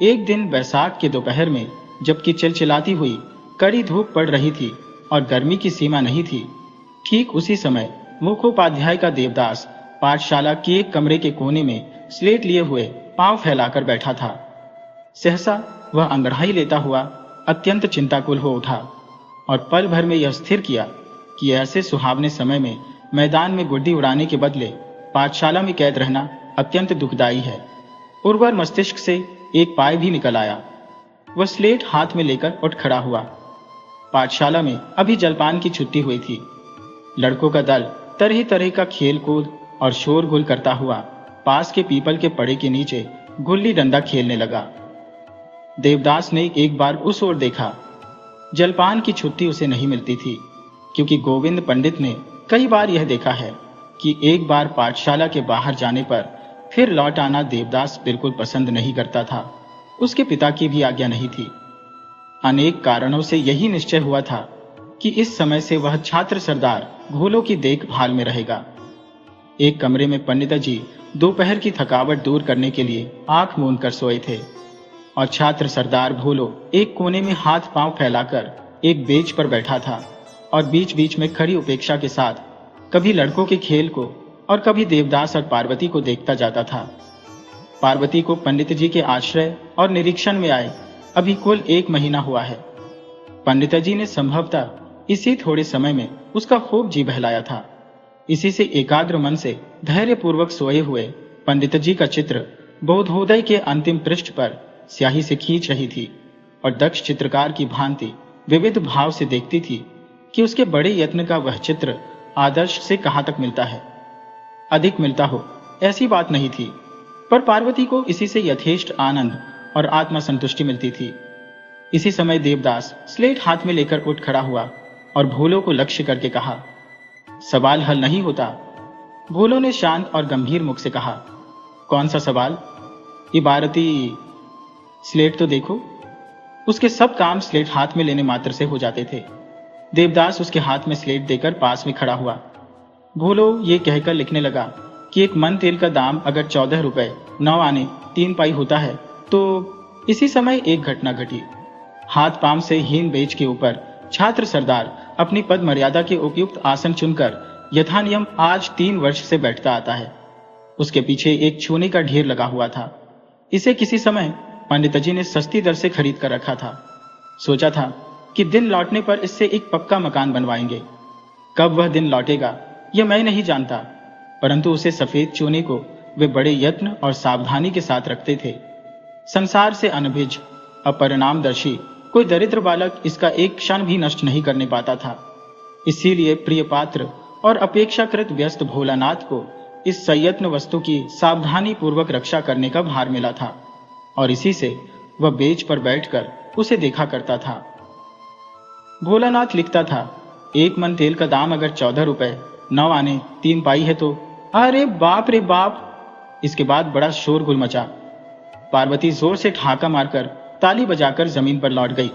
एक दिन बैसाख के दोपहर में, जबकि चिलचिलाती हुई कड़ी धूप पड़ रही थी और गर्मी की सीमा नहीं थी, ठीक उसी समय मुखोपाध्याय का देवदास पाठशाला के एक कमरे के कोने में स्लेट लिए हुए पांव फैलाकर बैठा था। सहसा वह अंगड़ाई लेता हुआ अत्यंत चिंताकुल हो उठा और पल भर में यह स्थिर किया कि ऐसे सुहावने समय में मैदान में गुड्डी उड़ाने के बदले पाठशाला में कैद रहना अत्यंत दुखदायी है। उर्वर मस्तिष्क से एक पाय भी निकल आया। वह स्लेट हाथ में लेकर उठ खड़ा हुआ। पाठशाला में अभी जलपान की छुट्टी हुई थी। लड़कों का दल तरह तरह का खेल कूद और शोरगुल करता हुआ पास के पीपल के पड़े के नीचे गुल्ली डंडा खेलने लगा। देवदास ने एक बार उस ओर देखा। जलपान की छुट्टी उसे नहीं मिलती थी, क्योंकि गोविंद पंडित ने कई बार यह देखा है कि एक बार पाठशाला के बाहर जाने पर फिर लौट आना देवदास बिल्कुल पसंद नहीं करता था। उसके पिता की भी आज्ञा नहीं थी। अनेक कारणों से यही निश्चय हुआ था कि इस समय से वह छात्र सरदार घोलों की देखभाल में रहेगा। एक कमरे में पंडिता जी दोपहर की थकावट दूर करने के लिए आंख मूंद कर सोए थे और छात्र सरदार भोलो एक कोने में हाथ पांव फैलाकर एक बेंच पर बैठा था और बीच बीच में खड़ी उपेक्षा के साथ कभी लड़कों के खेल को और कभी देवदास और पार्वती को देखता जाता था। पार्वती को पंडित जी के आश्रय और निरीक्षण में आए अभी कुल 1 महीना हुआ है। पंडित जी ने संभवतः इसी थोड़े समय में उसका खूब जी बहलाया था। इसी से एकाग्र मन से धैर्यपूर्वक सोए हुए पंडित जी का चित्र बोधोदय के अंतिम पृष्ठ पर स्याही से खींच रही थी और दक्ष चित्रकार की भांति विविध भाव से देखती थी कि उसके बड़े यत्न का वह चित्र आदर्श से कहां तक मिलता है। अधिक मिलता हो ऐसी बात नहीं थी, पर पार्वती को इसी से यथेष्ट आनंद और आत्मा संतुष्टि मिलती थी। इसी समय देवदास स्लेट हाथ में लेकर उठ खड़ा हुआ और भोलो को लक्ष्य करके कहा, सवाल हल नहीं होता। भोलो ने शांत और गंभीर मुख से कहा, कौन सा सवाल? इबारती स्लेट तो देखो। उसके सब काम स्लेट हाथ में लेने मात्र से हो जाते थे। देवदास उसके हाथ में स्लेट देकर पास में खड़ा हुआ। भोलो ये कहकर लिखने लगा कि एक मन तेल का दाम अगर 14 रुपए 9 आने 3 पाई होता है तो इसी समय एक घटना घटी। हाथ पांव से हीन बेंच के ऊपर छात्र सरदार अपनी पद मर्यादा के उपयुक्त आसन चुनकर यथानियम आज 3 वर्ष से बैठता आता है। उसके पीछे एक चूने का ढेर लगा हुआ था। इसे किसी समय पंडित जी ने सस्ती दर से खरीद कर रखा था। सोचा था कि दिन लौटने पर इससे एक पक्का मकान बनवाएंगे। कब वह दिन लौटेगा यह मैं नहीं जानता, परंतु उसे सफेद चूने को वे बड़े यत्न और सावधानी के साथ रखते थे। संसार से अनभिज अपरिणामदर्शी कोई दरिद्र बालक इसका एक क्षण भी नष्ट नहीं करने पाता था। इसीलिए प्रिय पात्र और अपेक्षाकृत व्यस्त भोलानाथ को इस संयत्न वस्तु की सावधानी पूर्वक रक्षा करने का भार मिला था और इसी से वह बेंच पर बैठकर उसे देखा करता था। भोलानाथ लिखता था, 1 मन तेल का दाम अगर 14 रुपए 9 आने 3 पाई है तो अरे बाप रे बाप। इसके बाद बड़ा शोरगुल मचा। पार्वती जोर से ठहाका मारकर ताली बजाकर जमीन पर लौट गई।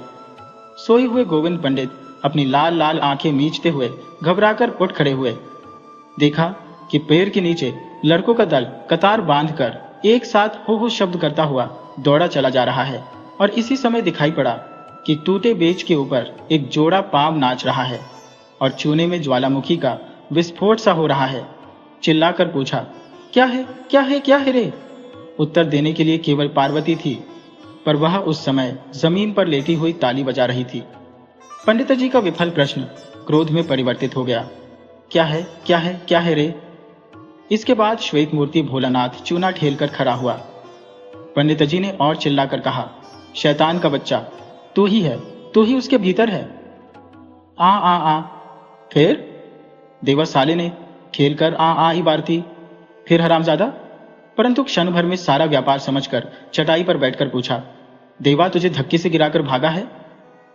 सोए हुए गोविंद पंडित अपनी लाल लाल आंखें मींचते हुए घबराकर उठ खड़े हुए। देखा कि पैर के नीचे लड़कों का दल कतार बांधकर एक साथ हो हो शब्द करता हुआ दौड़ा चला जा रहा है और इसी समय दिखाई पड़ा कि टूटे बेंच के ऊपर एक जोड़ा पांव नाच रहा है और चूने में ज्वालामुखी का विस्फोट सा हो रहा है। चिल्लाकर पूछा, क्या है क्या है क्या है रे? उत्तर देने के लिए केवल पार्वती थी, पर वह उस समय जमीन पर लेटी हुई ताली बजा रही थी। पंडित जी का विफल प्रश्न क्रोध में परिवर्तित हो गया। क्या है क्या है क्या है रे? इसके बाद श्वेत मूर्ति भोलानाथ चूना ठेलकर खड़ा हुआ। पंडित जी ने और चिल्लाकर कहा, शैतान का बच्चा, तू ही है, तू ही उसके भीतर है। आ फिर? देवा साले ने खेलकर आ इबारती, फिर हरामजादा। परंतु क्षण भर में सारा व्यापार समझकर चटाई पर बैठकर पूछा, देवा तुझे धक्के से गिराकर भागा है?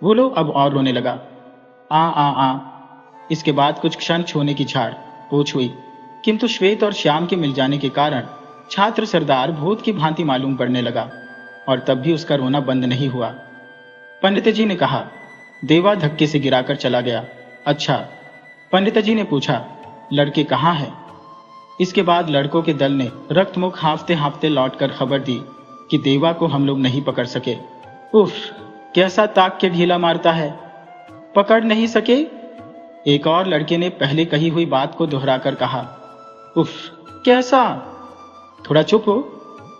बोलो अब और रोने लगा। आ इसके बाद कुछ क्षण छूने की झाड़ पूछ हुई, किंतु श्वेत और श्याम के मिल जाने के कारण छात्र सरदार भूत की भांति मालूम पड़ने लगा और तब भी उसका रोना बंद नहीं हुआ। पंडित जी ने कहा, देवा धक्के से गिराकर चला गया। अच्छा। पंडित जी ने पूछा, लड़के कहाँ हैं? इसके बाद लड़कों के दल ने रक्तमुख हाँफते हाँफते लौटकर खबर दी कि देवा को हम लोग नहीं पकड़ सके। उफ, कैसा ताक के ढीला मारता है, पकड़ नहीं सके। एक और लड़के ने पहले कही हुई बात को दोहराकर कहा। उफ, कैसा? थोड़ा चुप हो।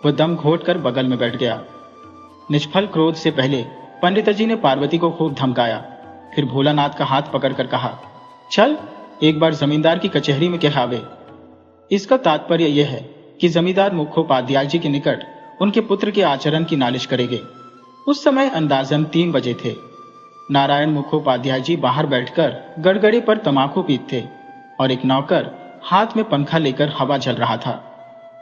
वह दम घोटकर बगल में बैठ गया। निष्फल क्रोध से पहले पंडित जी ने पार्वती को खूब धमकाया, फिर भोलानाथ का हाथ पकड़कर कहा, चल एक बार जमींदार की कचहरी में कहलावे। इसका तात्पर्य यह है कि जमींदार मुखोपाध्याय जी के निकट उनके पुत्र के आचरण की नालिश करेंगे। उस समय अंदाजन 3 बजे थे। नारायण मुखोपाध्याय जी बाहर बैठकर गड़गड़े पर तमाकू पीते थे और एक नौकर हाथ में पंखा लेकर हवा झल रहा था।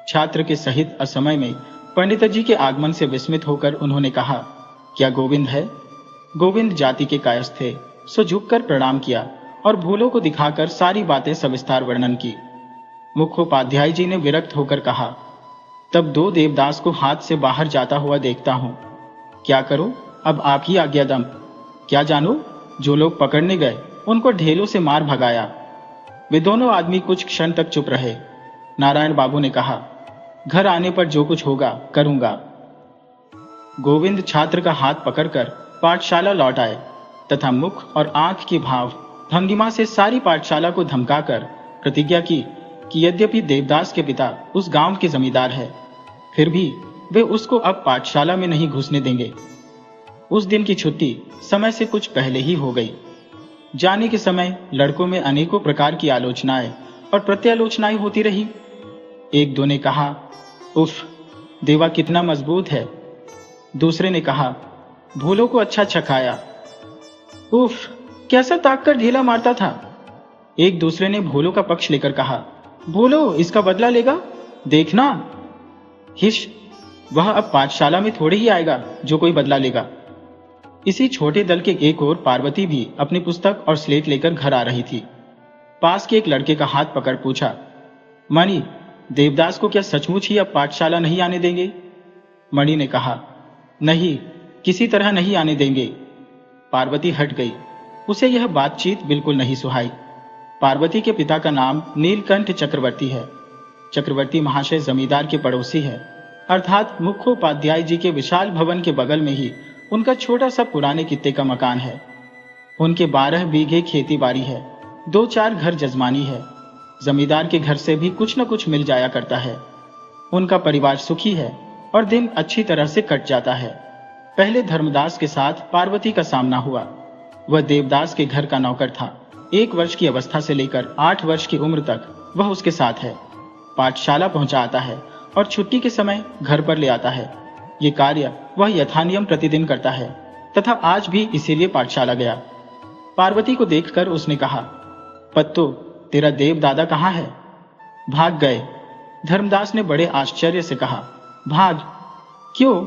छात्र के सहित असमय में पंडित जी के आगमन से विस्मित होकर उन्होंने कहा, क्या गोविंद है? गोविंद जाति के कायस्थ थे, सो झुककर प्रणाम किया और भूलों को दिखाकर सारी बातें सविस्तार वर्णन की। मुखोपाध्याय जी ने विरक्त होकर कहा, तब 2 देवदास को हाथ से बाहर जाता हुआ देखता हूं, क्या करो, अब आप ही आज्ञा दम। क्या जानो, जो लोग पकड़ने गए उनको ढेलों से मार भगाया। वे दोनों आदमी कुछ क्षण तक चुप रहे। नारायण बाबू ने कहा, घर आने पर जो कुछ होगा करूंगा। गोविंद छात्र का हाथ पकड़कर पाठशाला लौट आए तथा मुख और आंख की भाव भंगिमा से सारी पाठशाला को धमकाकर प्रतिज्ञा की कि यद्यपि देवदास के पिता उस गांव के जमींदार है, फिर भी वे उसको अब पाठशाला में नहीं घुसने देंगे। उस दिन की छुट्टी समय से कुछ पहले ही हो गई। जाने के समय लड़कों में अनेकों प्रकार की आलोचनाएं और प्रत्यालोचनाएं होती रही। एक दो ने कहा, उफ, देवा कितना मजबूत है। दूसरे ने कहा, भूलों को अच्छा छकाया। उफ, कैसा ताक कर ढीला मारता था। एक दूसरे ने भोलों का पक्ष लेकर कहा, भोलो इसका बदला लेगा, देखना। हिश, वह अब पाठशाला में थोड़े ही आएगा जो कोई बदला लेगा। इसी छोटे दल के एक ओर पार्वती भी अपनी पुस्तक और स्लेट लेकर घर आ रही थी। पास के एक लड़के का हाथ पकड़ पूछा, मणि, देवदास को क्या सचमुच ही अब पाठशाला नहीं आने देंगे? मणि ने कहा, नहीं, किसी तरह नहीं आने देंगे। पार्वती हट गई। उसे यह बातचीत बिल्कुल नहीं सुहाई। पार्वती के पिता का नाम नीलकंठ चक्रवर्ती है। चक्रवर्ती महाशय जमींदार के पड़ोसी है, अर्थात मुखोपाध्याय जी के विशाल भवन के बगल में ही उनका छोटा सा पुराने कित्ते का मकान है। उनके 12 बीघे खेती बाड़ी है, 2-4 घर जजमानी है। जमींदार के घर से भी कुछ न कुछ मिल जाया करता है। उनका परिवार सुखी है और दिन अच्छी तरह से कट जाता है। पहले धर्मदास के साथ पार्वती का सामना हुआ। वह देवदास के घर का नौकर था। 1 वर्ष की अवस्था से लेकर 8 वर्ष की उम्र तक वह उसके साथ है। पाठशाला पहुंचा आता है और छुट्टी के समय घर पर ले आता है। ये कार्य वह यथानियम प्रतिदिन करता है तथा आज भी इसीलिए पाठशाला गया। पार्वती को देखकर उसने कहा, पत्तो, तेरा देव दादा कहाँ है? भाग गए। धर्मदास ने बड़े आश्चर्य से कहा, भाग? क्यों?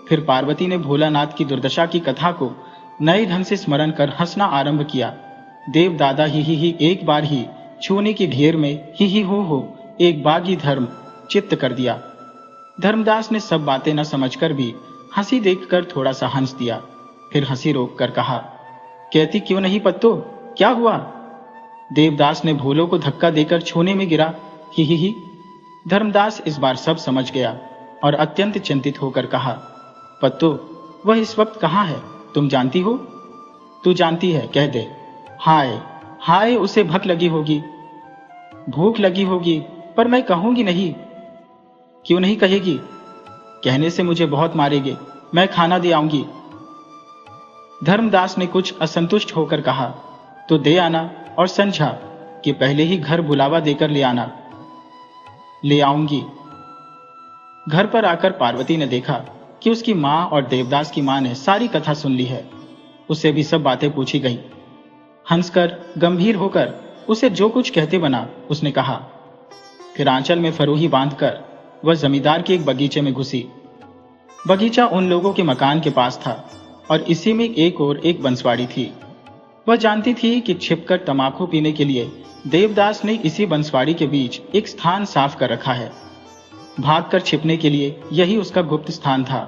फिर पार्वती ने भोलानाथ की दुर्दशा की कथा को नए ढंग से स्मरण कर हंसना आरंभ किया। देव दादा ही एक बार ही छूने की ढेर में ही हो एक बागी धर्म चित्त कर दिया। धर्मदास ने सब बातें न समझकर भी हंसी देखकर थोड़ा सा हंस दिया, फिर हंसी रोककर कहा, कहती क्यों नहीं पत्तो, क्या हुआ? देवदास ने भोलों को धक्का देकर छूने में गिरा। ही। धर्मदास इस बार सब समझ गया और अत्यंत चिंतित होकर कहा, पत्तो, वह इस वक्त कहाँ है, तुम जानती हो? तू जानती है, कह दे। हाय हाय, उसे भूख लगी होगी, पर मैं कहूंगी नहीं। क्यों नहीं कहेगी? कहने से मुझे बहुत मारेगे, मैं खाना दे आऊंगी। धर्मदास ने कुछ असंतुष्ट होकर कहा, तो दे आना और समझा कि पहले ही घर बुलावा देकर ले आना। ले आऊंगी। घर पर आकर पार्वती ने देखा कि उसकी मां और देवदास की मां ने सारी कथा सुन ली है। उससे भी सब बातें पूछी गई। हंसकर गंभीर होकर उसे जो कुछ कहते बना उसने कहा। फिर आंचल में फरोही बांधकर वह जमींदार के एक बगीचे में घुसी। बगीचा उन लोगों के मकान के पास था और इसी में एक और एक बंसवाड़ी थी। वह जानती थी कि छिपकर तमाकू पीने के लिए देवदास ने इसी बंसवाड़ी के बीच एक स्थान साफ कर रखा है। भागकर छिपने के लिए यही उसका गुप्त स्थान था।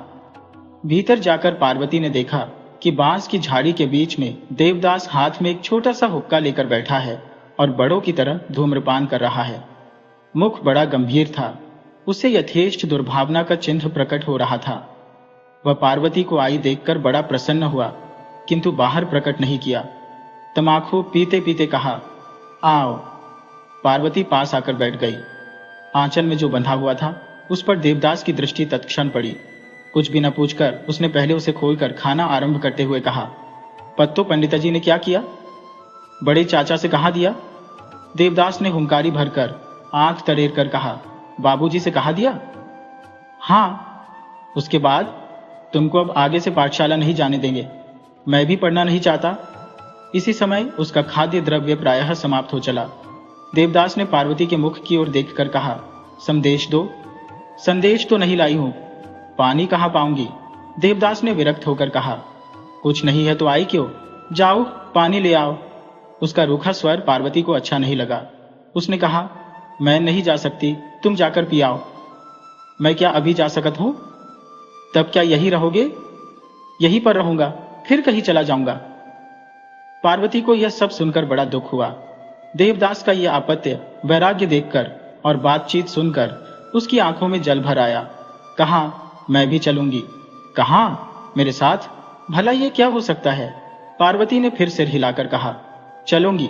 भीतर जाकर पार्वती ने देखा कि बांस की झाड़ी के बीच में देवदास हाथ में एक छोटा सा हुक्का लेकर बैठा है और बड़ों की तरह धूम्रपान कर रहा है। मुख बड़ा गंभीर था। उससे यथेष्ट दुर्भावना का चिन्ह प्रकट हो रहा था। वह पार्वती को आई देखकर बड़ा प्रसन्न हुआ, किंतु बाहर प्रकट नहीं किया। तमाकू पीते पीते कहा, आओ। पार्वती पास आकर बैठ गई। आंचल में जो बंधा हुआ था उस पर देवदास की दृष्टि तत्क्षण पड़ी। कुछ भी न पूछकर उसने पहले उसे खोलकर खाना आरंभ करते हुए कहा, पत्तो पंडिताजी ने क्या किया? बड़े चाचा से कहा दिया। देवदास ने हुंकारी भरकर आंख तरेर कर कहा, बाबूजी से कहा दिया? हाँ। उसके बाद? तुमको अब आगे से पाठशाला नहीं जाने देंगे। मैं भी पढ़ना नहीं चाहता। इसी समय उसका खाद्य द्रव्य प्रायः समाप्त हो चला। देवदास ने पार्वती के मुख की ओर देखकर कहा, संदेश दो। संदेश तो नहीं लाई हूं। पानी कहां पाऊंगी? देवदास ने विरक्त होकर कहा, कुछ नहीं है तो आई क्यों? जाओ पानी ले आओ। उसका रूखा स्वर पार्वती को अच्छा नहीं लगा। उसने कहा, मैं नहीं जा सकती, तुम जाकर पियाओ। मैं क्या अभी जा सकत हूं? तब क्या यही रहोगे? यहीं पर रहूंगा, फिर कहीं चला जाऊंगा। पार्वती को यह सब सुनकर बड़ा दुख हुआ। देवदास का यह आपत्य वैराग्य देखकर और बातचीत सुनकर उसकी आंखों में जल भर आया। कहा, मैं भी चलूंगी। कहां? मेरे साथ? भला यह क्या हो सकता है? पार्वती ने फिर सिर हिलाकर कहा, चलूंगी।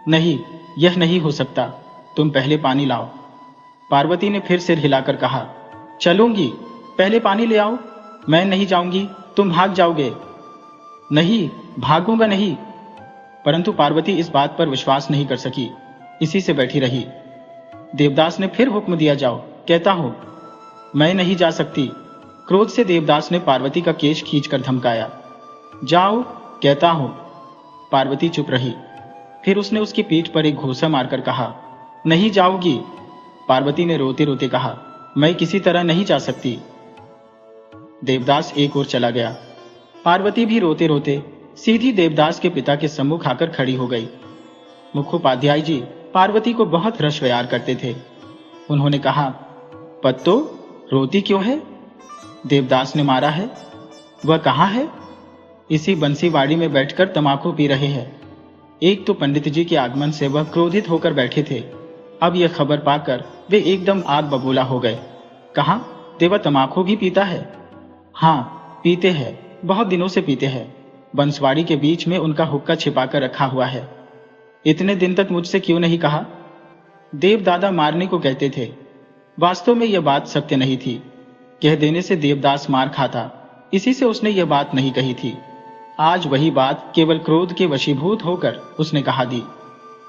नहीं, यह नहीं हो सकता। तुम पहले पानी लाओ। पार्वती ने फिर सिर हिलाकर कहा, चलूंगी, पहले पानी ले आओ। मैं नहीं जाऊंगी, तुम भाग जाओगे। नहीं, भागूंगा नहीं। परंतु पार्वती इस बात पर विश्वास नहीं कर सकी, इसी से बैठी रही। देवदास ने फिर हुक्म दिया, जाओ, कहता हूं। मैं नहीं जा सकती। क्रोध से देवदास ने पार्वती का केश खींचकर धमकाया। जाओ, कहता हूं। पार्वती चुप रही। फिर उसने उसकी पीठ पर एक घूंसा मारकर कहा, नहीं जाओगी। पार्वती ने रोते रोते कहा, मैं किसी तरह नहीं जा सकती। देवदास एक ओर चला गया। पार्वती भी रोते रोते सीधी देवदास के पिता के सम्मुख आकर खड़ी हो गई। मुखोपाध्याय जी पार्वती को बहुत रस व्यार करते थे। उन्होंने कहा, पत्तो, रोती क्यों है? देवदास ने मारा है। वह कहाँ है? इसी बंसीवाड़ी में बैठकर तमाकू पी रहे हैं। एक तो पंडित जी के आगमन से वह क्रोधित होकर बैठे थे। अब यह खबर पाकर वे एकदम आग बबूला हो गए। कहा, देवा तमाकू भी पीता है? हाँ, पीते हैं, बहुत दिनों से पीते हैं। बंसवाड़ी के बीच में उनका हुक्का छिपाकर रखा हुआ है। इतने दिन तक मुझसे क्यों नहीं कहा? देवदादा मारने को कहते थे। वास्तव में यह बात सत्य नहीं थी। कह देने से देवदास मार खाता, इसी से उसने यह बात नहीं कही थी। आज वही बात केवल क्रोध के वशीभूत होकर उसने कहा दी।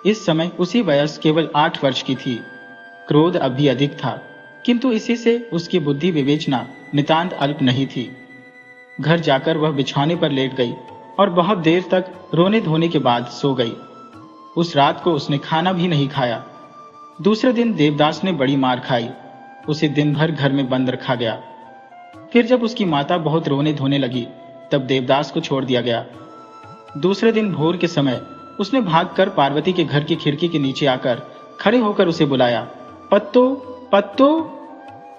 इस समय उसी वयस केवल 8 वर्ष की थी। क्रोध अब भी अधिक था, किंतु इसी से उसकी बुद्धि विवेचना नितांत अल्प नहीं थी। घर जाकर वह बिछाने पर लेट गई और बहुत देर तक रोने धोने के बाद सो गई। उस रात को उसने खाना भी नहीं खाया। दूसरे दिन देवदास ने बड़ी मार खाई। उसे दिन भर घर में बंद रखा गया। फिर जब उसकी माता बहुत रोने धोने लगी, तब देवदास को छोड़ दिया गया। दूसरे दिन भोर के समय उसने भागकर पार्वती के घर की खिड़की के नीचे आकर खड़े होकर उसे बुलाया, पत्तो, पत्तो।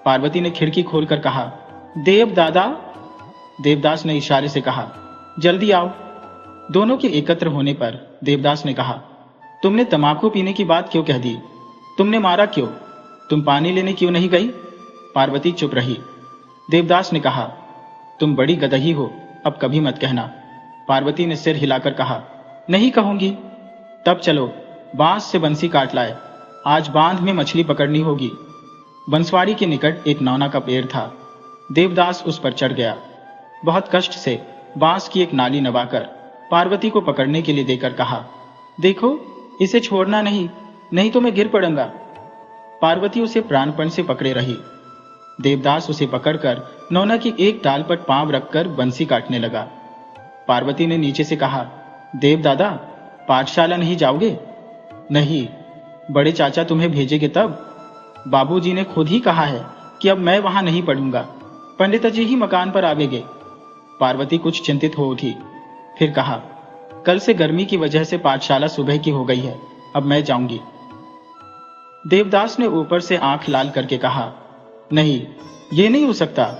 पार्वती ने खिड़की खोलकर कहा, देवदादा। देवदास ने इशारे से कहा, जल्दी आओ। दोनों के एकत्र होने पर देवदास ने कहा, तुमने तमाकू पीने की बात क्यों कह दी? तुमने मारा क्यों? तुम पानी लेने क्यों नहीं गई? पार्वती चुप रही। देवदास ने कहा, तुम बड़ी गदही हो, अब कभी मत कहना। पार्वती ने सिर हिलाकर कहा, नहीं कहूंगी। तब चलो, बांस से बंसी काट लाए। आज बांध में मछली पकड़नी होगी। बंसवाड़ी के निकट एक नौना का पेड़ था। देवदास उस पर चढ़ गया। बहुत कष्ट से बांस की एक नाली नवाकर पार्वती को पकड़ने के लिए देकर कहा, देखो, इसे छोड़ना नहीं, नहीं तो मैं गिर पड़ूंगा। पार्वती उसे प्राणपण से पकड़े रही। देवदास उसे पकड़कर नौना की एक डाल पर पांव रखकर बंसी काटने लगा। पार्वती ने नीचे से कहा, देवदादा, पाठशाला नहीं जाओगे? नहीं, बड़े चाचा तुम्हें भेजेंगे तब। बाबूजी ने खुद ही कहा है कि अब मैं वहां नहीं पढ़ूंगा, पंडित जी ही मकान पर आवेंगे। पार्वती कुछ चिंतित हो उठी। फिर कहा, कल से गर्मी की वजह से पाठशाला सुबह की हो गई है, अब मैं जाऊंगी। देवदास ने ऊपर से आंख लाल करके कहा, नहीं, ये नहीं हो सकता।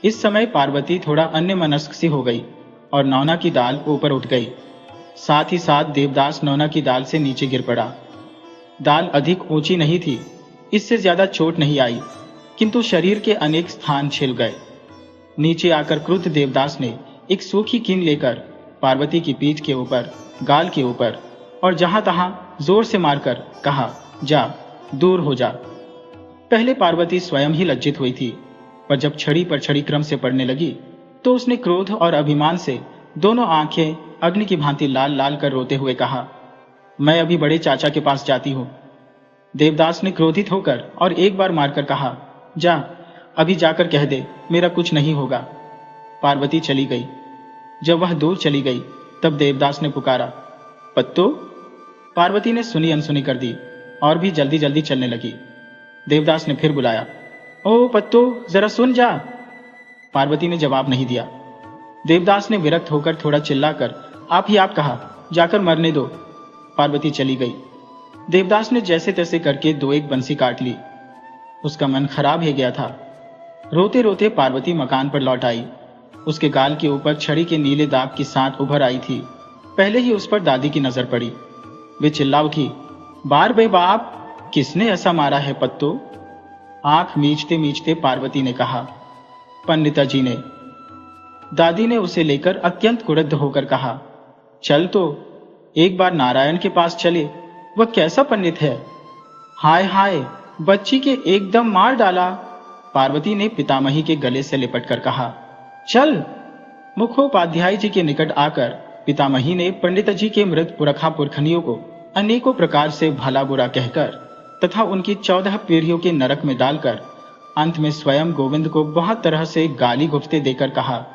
इस समय पार्वती थोड़ा अन्यमनस्क सी हो गई और नौना की डाल ऊपर उठ गई। साथ ही साथ देवदास नौना की डाल से नीचे गिर पड़ा। डाल अधिक ऊंची नहीं थी, इससे ज्यादा चोट नहीं आई, किंतु शरीर के अनेक स्थान छिल गए। नीचे आकर क्रुद्ध देवदास ने एक सूखी कीन लेकर पार्वती की पीठ के ऊपर, गाल के ऊपर और जहां तहां जोर से मारकर कहा, जा, दूर हो जा। पहले पार्वती स्वयं ही लज्जित हुई थी, पर जब छड़ी पर छड़ी क्रम से पड़ने लगी तो उसने क्रोध और अभिमान से दोनों आंखें अग्नि की भांति लाल लाल कर रोते हुए कहा, मैं अभी बड़े चाचा के पास जाती हूं। देवदास ने क्रोधित होकर और एक बार मारकर कहा, जा, अभी जाकर कह दे मेरा कुछ नहीं होगा। पार्वती चली गई। जब वह दूर चली गई तब देवदास ने पुकारा, पत्तो। पार्वती ने सुनी अनसुनी कर दी और भी जल्दी जल्दी चलने लगी। देवदास ने फिर बुलाया, ओ पत्तो, जरा सुन जा। पार्वती ने जवाब नहीं दिया। देवदास ने विरक्त होकर थोड़ा चिल्लाकर आप ही आप कहा, जाकर मरने दो। पार्वती चली गई। देवदास ने जैसे तैसे करके 2-1 बंसी काट ली। उसका मन खराब हो गया था। रोते रोते पार्वती मकान पर लौट आई। उसके गाल के ऊपर छड़ी के नीले दाग की सांट उभर आई थी। पहले ही उस पर दादी की नजर पड़ी। वे चिल्ला उठी, बार बे बाप, किसने ऐसा मारा है पत्तो? आंख मीचते मीचते पार्वती ने कहा, पंडिता जी ने। दादी ने उसे लेकर अत्यंत क्रुद्ध होकर कहा, चल तो एक बार नारायण के पास चले, वह कैसा पंडित है। हाय हाय, बच्ची के एकदम मार डाला। पार्वती ने पितामही के गले से लिपटकर कहा, चल। मुखोपाध्याय जी के निकट आकर पितामही ने पंडित जी के मृत पुरखा पुरखनियों को अनेकों प्रकार से भला बुरा कहकर तथा उनकी 14 पीढ़ियों के नरक में डालकर अंत में स्वयं गोविंद को बहुत तरह से गाली गुफ्ते देकर कहा,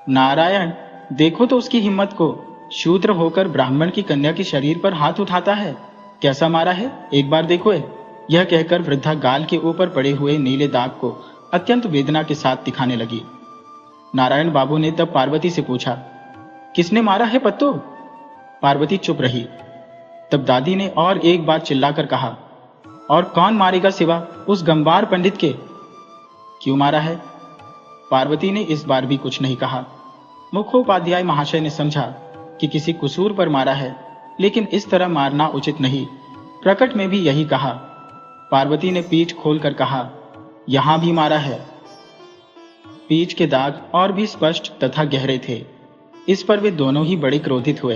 नारायण, देखो तो उसकी हिम्मत को, शूद्र होकर ब्राह्मण की कन्या के शरीर पर हाथ उठाता है, कैसा मारा है, एक बार देखो। यह कहकर वृद्धा गाल के ऊपर पड़े हुए नीले दाग को अत्यंत वेदना के साथ दिखाने लगी। नारायण बाबू ने तब पार्वती से पूछा, किसने मारा है पत्तो? पार्वती चुप रही। तब दादी ने और एक बार चिल्लाकर कहा, और कौन मारेगा सिवा उस गंवार पंडित के? क्यों मारा है? पार्वती ने इस बार भी कुछ नहीं कहा। मुखोपाध्याय महाशय ने समझा कि किसी कसूर पर मारा है, लेकिन इस तरह मारना उचित नहीं। प्रकट में भी यही कहा। पार्वती ने पीठ खोलकर कहा, यहां भी मारा है। पीठ के दाग और भी स्पष्ट तथा गहरे थे। इस पर वे दोनों ही बड़े क्रोधित हुए।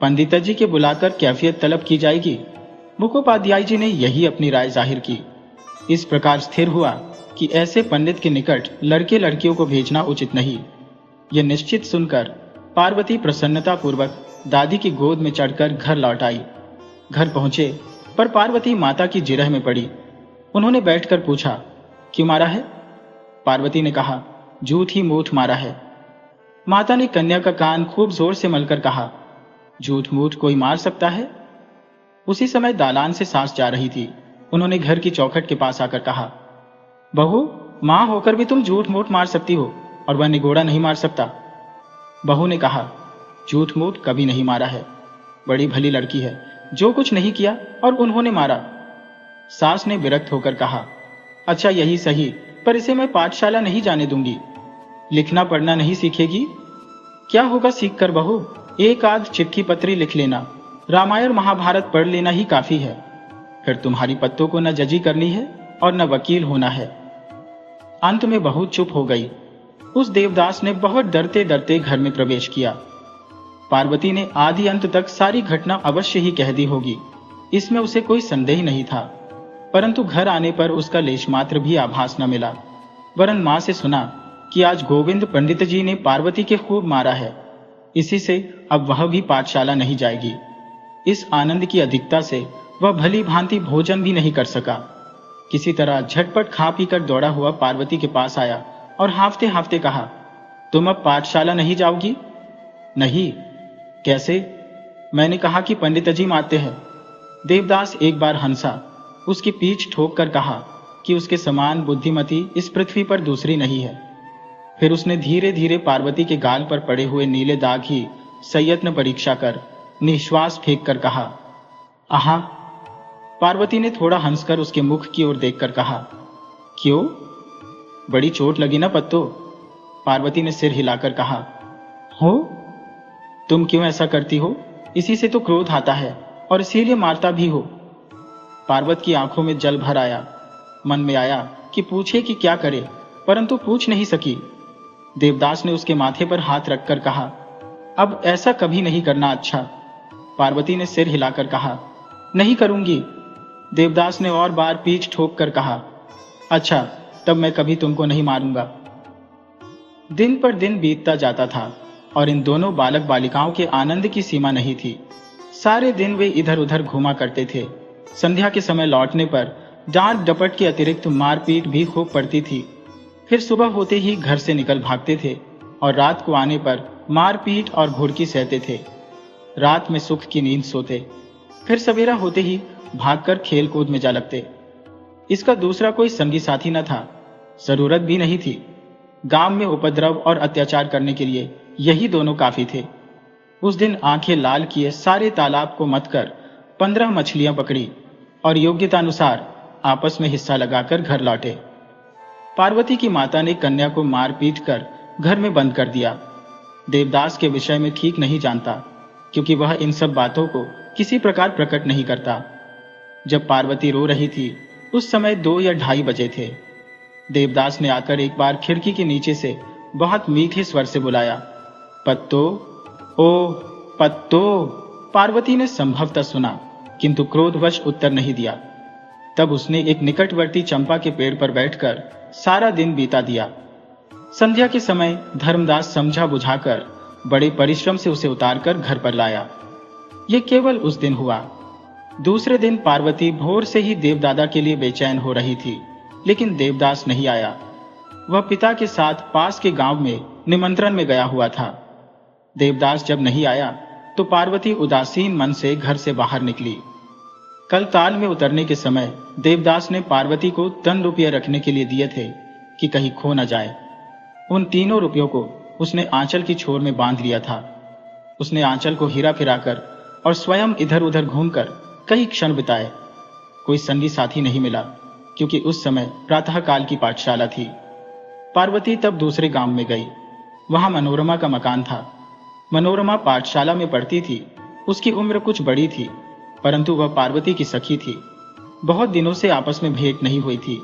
पंडिता जी के बुलाकर कैफियत तलब की जाएगी। मुखोपाध्याय जी ने यही अपनी राय जाहिर की। इस प्रकार स्थिर हुआ कि ऐसे पंडित के निकट लड़के लड़कियों को भेजना उचित नहीं। यह निश्चित सुनकर पार्वती प्रसन्नता पूर्वक दादी की गोद में चढ़कर घर लौट आई। घर पहुंचे पर पार्वती माता की जिरह में पड़ी। उन्होंने बैठकर पूछा, क्यों मारा है? पार्वती ने कहा, झूठ ही मूठ मारा है। माता ने कन्या का कान खूब जोर से मलकर कहा, झूठ मूठ कोई मार सकता है? उसी समय दालान से सास जा रही थी। उन्होंने घर की चौखट के पास आकर कहा, बहू, मां होकर भी तुम झूठ मूठ मार सकती हो और वह निगोड़ा नहीं मार सकता। बहू ने कहा, झूठ मूठ कभी नहीं मारा है, बड़ी भली लड़की है, जो कुछ नहीं किया और उन्होंने मारा। सास ने विरक्त होकर कहा, अच्छा यही सही, पर इसे मैं पाठशाला नहीं जाने दूंगी। लिखना पढ़ना नहीं सीखेगी? क्या होगा सीख कर बहू, एक आध चिट्ठी पत्री लिख लेना, रामायण महाभारत पढ़ लेना ही काफी है। फिर तुम्हारी पत्तों को न जजी करनी है और न वकील होना है। अंत में बहू चुप हो गई। उस देवदास ने बहुत डरते डरते घर में प्रवेश किया। पार्वती ने आदि अंत तक सारी घटना अवश्य ही कह दी होगी, इसमें उसे कोई संदेह नहीं था। परंतु घर आने पर उसका लेशमात्र भी आभास न मिला। वरन मां से सुना कि आज गोविंद पंडित जी ने पार्वती के खूब मारा है। इसी से अब वह भी पाठशाला नहीं जाएगी। इस आनंद की अधिकता से वह भली भांति भोजन भी नहीं कर सका। किसी तरह झटपट खा पी कर दौड़ा हुआ पार्वती के पास आया और हाफते हाफते कहा, तुम अब पाठशाला नहीं जाओगी? नहीं। कैसे? मैंने कहा कि पंडित जी मारते हैं। देवदास एक बार हंसा, उसकी पीठ ठोक कर कहा कि उसके समान बुद्धिमती इस पृथ्वी पर दूसरी नहीं है। फिर उसने धीरे धीरे पार्वती के गाल पर पड़े हुए नीले दाग ही संयत्न परीक्षा कर निश्वास फेंक कर कहा, आहा। पार्वती ने थोड़ा हंसकर उसके मुख की ओर देखकर कहा, क्यों, बड़ी चोट लगी ना पत्तो? पार्वती ने सिर हिलाकर कहा, हो, तुम क्यों ऐसा करती हो? इसी से तो क्रोध आता है और इसीलिए मारता भी हो। पार्वत की आंखों में जल भर आया। मन में आया कि पूछे कि क्या करे, परंतु पूछ नहीं सकी। देवदास ने उसके माथे पर हाथ रखकर कहा, अब ऐसा कभी नहीं करना। अच्छा। पार्वती ने सिर हिलाकर कहा, नहीं करूंगी। देवदास ने और बार पीठ ठोक कर कहा, अच्छा, तब मैं कभी तुमको नहीं मारूंगा। दिन पर दिन बीतता जाता था और इन दोनों बालक बालिकाओं के आनंद की सीमा नहीं थी। सारे दिन वे इधर उधर घूमा करते थे। संध्या के समय लौटने पर डांट डपट के अतिरिक्त मारपीट भी खूब पड़ती थी। फिर सुबह होते ही घर से निकल भागते थे और रात को आने पर मारपीट और घुड़की सहते थे। रात में सुख की नींद सोते, फिर सवेरा होते ही भागकर खेल कूद में जा लगते। इसका दूसरा कोई संगी साथी न था, जरूरत भी नहीं थी। गांव में उपद्रव और अत्याचार करने के लिए यही दोनों काफी थे। उस दिन आंखें लाल किए सारे तालाब को मत कर 15 मछलियां पकड़ी और योग्यतानुसार आपस में हिस्सा लगाकर घर लौटे। पार्वती की माता ने कन्या को मार पीट कर घर में बंद कर दिया। देवदास के विषय में ठीक नहीं जानता, क्योंकि वह इन सब बातों को किसी प्रकार प्रकट नहीं करता। जब पार्वती रो रही थी उस समय 2 या 2:30 बजे थे। देवदास ने आकर एक बार खिड़की के नीचे से बहुत मीठे स्वर से बुलाया, पत्तो, ओ पत्तो। पार्वती ने संभवतः सुना, किंतु क्रोधवश उत्तर नहीं दिया। तब उसने एक निकटवर्ती चंपा के पेड़ पर बैठकर सारा दिन बीता दिया। संध्या के समय धर्मदास समझा बुझाकर बड़े परिश्रम से उसे उतारकर घर पर लाया। यह केवल उस दिन हुआ। दूसरे दिन पार्वती भोर से ही देवदादा के लिए बेचैन हो रही थी, लेकिन देवदास नहीं आया। वह पिता के साथ पास के गांव में निमंत्रण में गया हुआ था। देवदास जब नहीं आया तो पार्वती उदासीन मन से घर से बाहर निकली। कल ताल में उतरने के समय देवदास ने पार्वती को 3 रुपये रखने के लिए दिए थे कि कहीं खो न जाए। उन 3 रुपयों को उसने आंचल की छोर में बांध लिया था। उसने आंचल को हिरा फिराकर और स्वयं इधर उधर घूमकर कई क्षण बिताए। कोई संगी साथी नहीं मिला, क्योंकि उस समय प्रातःकाल की पाठशाला थी। पार्वती तब दूसरे गांव में गई। वहां मनोरमा का मकान था। मनोरमा पाठशाला में पढ़ती थी। उसकी उम्र कुछ बड़ी थी, परंतु वह पार्वती की सखी थी। बहुत दिनों से आपस में भेंट नहीं हुई थी।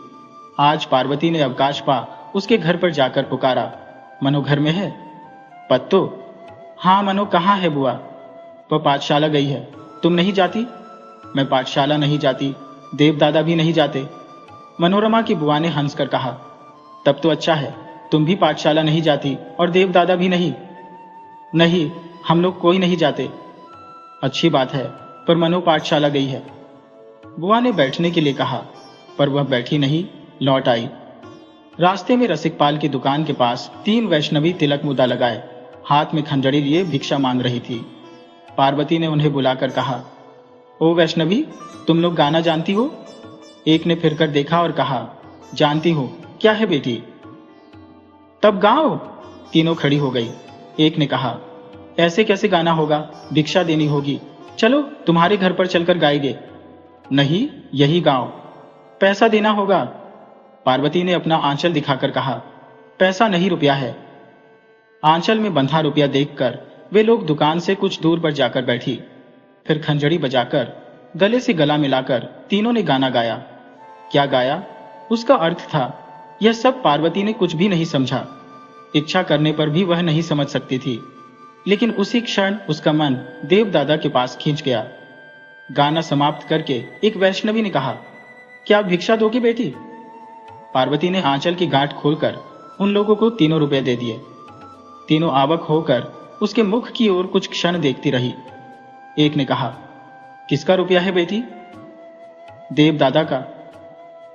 आज पार्वती ने अवकाश पा उसके घर पर जाकर पुकारा, मनो घर में है? पत्तो, हाँ मनो, कहाँ है बुआ? वह पाठशाला गई है। तुम नहीं जाती? मैं पाठशाला नहीं जाती, देवदादा भी नहीं जाते। मनोरमा की बुआ ने हंसकर कहा, तब तो अच्छा है, तुम भी पाठशाला नहीं जाती और देवदादा भी नहीं। नहीं, हम लोग कोई नहीं जाते। अच्छी बात है, पर मनो पाठशाला गई है। बुआ ने बैठने के लिए कहा, पर वह बैठी नहीं, लौट आई। रास्ते में रसिकपाल की दुकान के पास 3 वैष्णवी तिलक मुद्दा लगाए हाथ में खंजड़ी लिए भिक्षा मांग रही थी। पार्वती ने उन्हें बुलाकर कहा, ओ वैष्णवी, तुम लोग गाना जानती हो? एक ने फिरकर देखा और कहा, जानती हूं, क्या है बेटी? तब गाओ। तीनों खड़ी हो गई। एक ने कहा, ऐसे कैसे गाना होगा, भिक्षा देनी होगी, चलो तुम्हारे घर पर चलकर गाएंगे। नहीं, यही गाओ। पैसा देना होगा। पार्वती ने अपना आंचल दिखाकर कहा, पैसा नहीं, रुपया है। आंचल में बंधा रुपया देखकर वे लोग दुकान से कुछ दूर पर जाकर बैठी। फिर खंजड़ी बजाकर गले से गला मिलाकर तीनों ने गाना गाया। क्या गाया, उसका अर्थ था, यह सब पार्वती ने कुछ भी नहीं समझा। इच्छा करने पर भी वह नहीं समझ सकती थी, लेकिन उसी क्षण उसका मन देवदादा के पास खींच गया। गाना समाप्त करके एक वैष्णवी ने कहा, क्या भिक्षा दोगी बेटी? पार्वती ने आंचल की गांठ खोलकर उन लोगों को 3 रुपए दे दिए। तीनों आवक होकर उसके मुख की ओर कुछ क्षण देखती रही। एक ने कहा, किसका रुपया है बेटी? देवदादा का।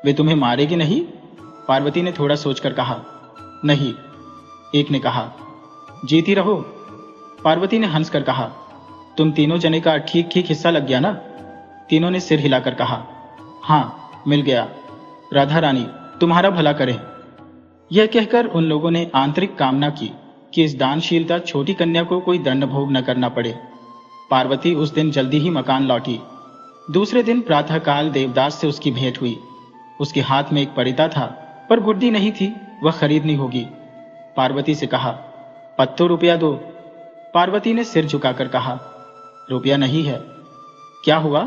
वे तुम्हें मारेगी नहीं? पार्वती ने थोड़ा सोचकर कहा, नहीं। एक ने कहा, जीती रहो। पार्वती ने हंसकर कहा, तुम तीनों जने का ठीक ठीक हिस्सा लग गया ना? तीनों ने सिर हिलाकर कहा, हाँ, मिल गया। राधा रानी तुम्हारा भला करे। यह कहकर उन लोगों ने आंतरिक कामना की कि इस दानशीलता छोटी कन्या को कोई दंड भोग न करना पड़े। पार्वती उस दिन जल्दी ही मकान लौटी। दूसरे दिन प्रातःकाल देवदास से उसकी भेंट हुई। उसके हाथ में एक परिता था, पर गुड्डी नहीं थी, वह खरीदनी होगी। पार्वती से कहा, पत्तो रुपया दो। पार्वती ने सिर झुकाकर कहा, रुपया नहीं है। क्या हुआ?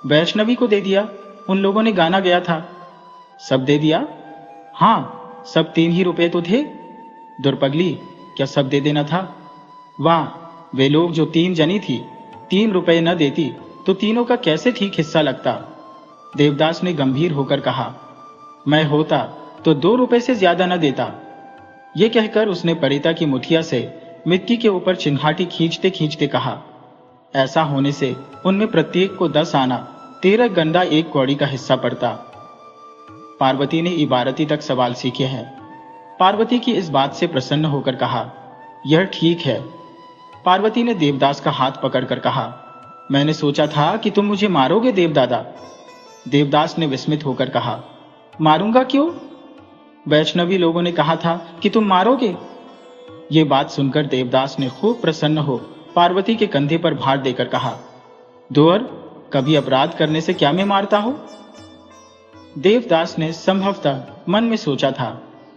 वैष्णवी को दे दिया, उन लोगों ने गाना गया था। सब दे दिया? हाँ, सब 3 ही रुपये तो थे। दुर्पगली, क्या सब दे देना था? वाह, वे लोग जो 3 जनी थी, 3 रुपए न देती तो तीनों का कैसे ठीक हिस्सा लगता। देवदास ने गंभीर होकर कहा, मैं होता तो 2 रुपए से ज्यादा न देता। ये कहकर उसने परिता की मुठिया से मिट्टी के ऊपर चिन्हाटी खींचते खींचते कहा, ऐसा होने से उनमें प्रत्येक को 10 आना, 13 गंडा 1 कौड़ी का हिस्सा पड़ता। पार्वती ने इबारती तक सवाल सीखे हैं। पार्वती की इस बात से प्रसन्न होकर कहा, यह ठीक है। पार्वती ने देवदास का हाथ पकड़कर कहा, मैंने सोचा था कि तुम मुझे मारोगे देवदादा। देवदास ने विस्मित होकर कहा, मारूंगा क्यों? वैष्णवी लोगों ने कहा था कि तुम मारोगे। ये बात सुनकर देवदास ने खूब प्रसन्न हो पार्वती के कंधे पर भार देकर कहा, दोअर, कभी अपराध करने से क्या मैं मारता हूं? देवदास ने संभवतः मन में सोचा था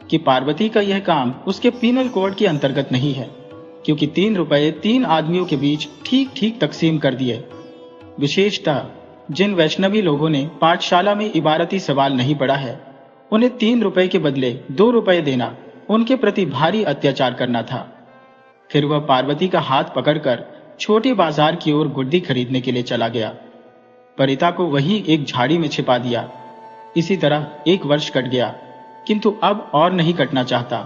कि पार्वती का यह काम उसके पीनल कोड के अंतर्गत नहीं है, क्योंकि 3 रुपए 3 आदमियों के बीच ठीक ठीक तकसीम कर दिए। विशेषतः जिन वैष्णवी लोगों ने पाठशाला में इबारती सवाल नहीं पढ़ा है, उन्हें 3 रुपए के बदले 2 रुपए देना उनके प्रति भारी अत्याचार करना था। फिर वह पार्वती का हाथ पकड़कर छोटे बाजार की ओर गुड्डी खरीदने के लिए चला गया। परिता को वहीं एक झाड़ी में छिपा दिया। इसी तरह 1 वर्ष कट गया, किंतु अब और नहीं कटना चाहता।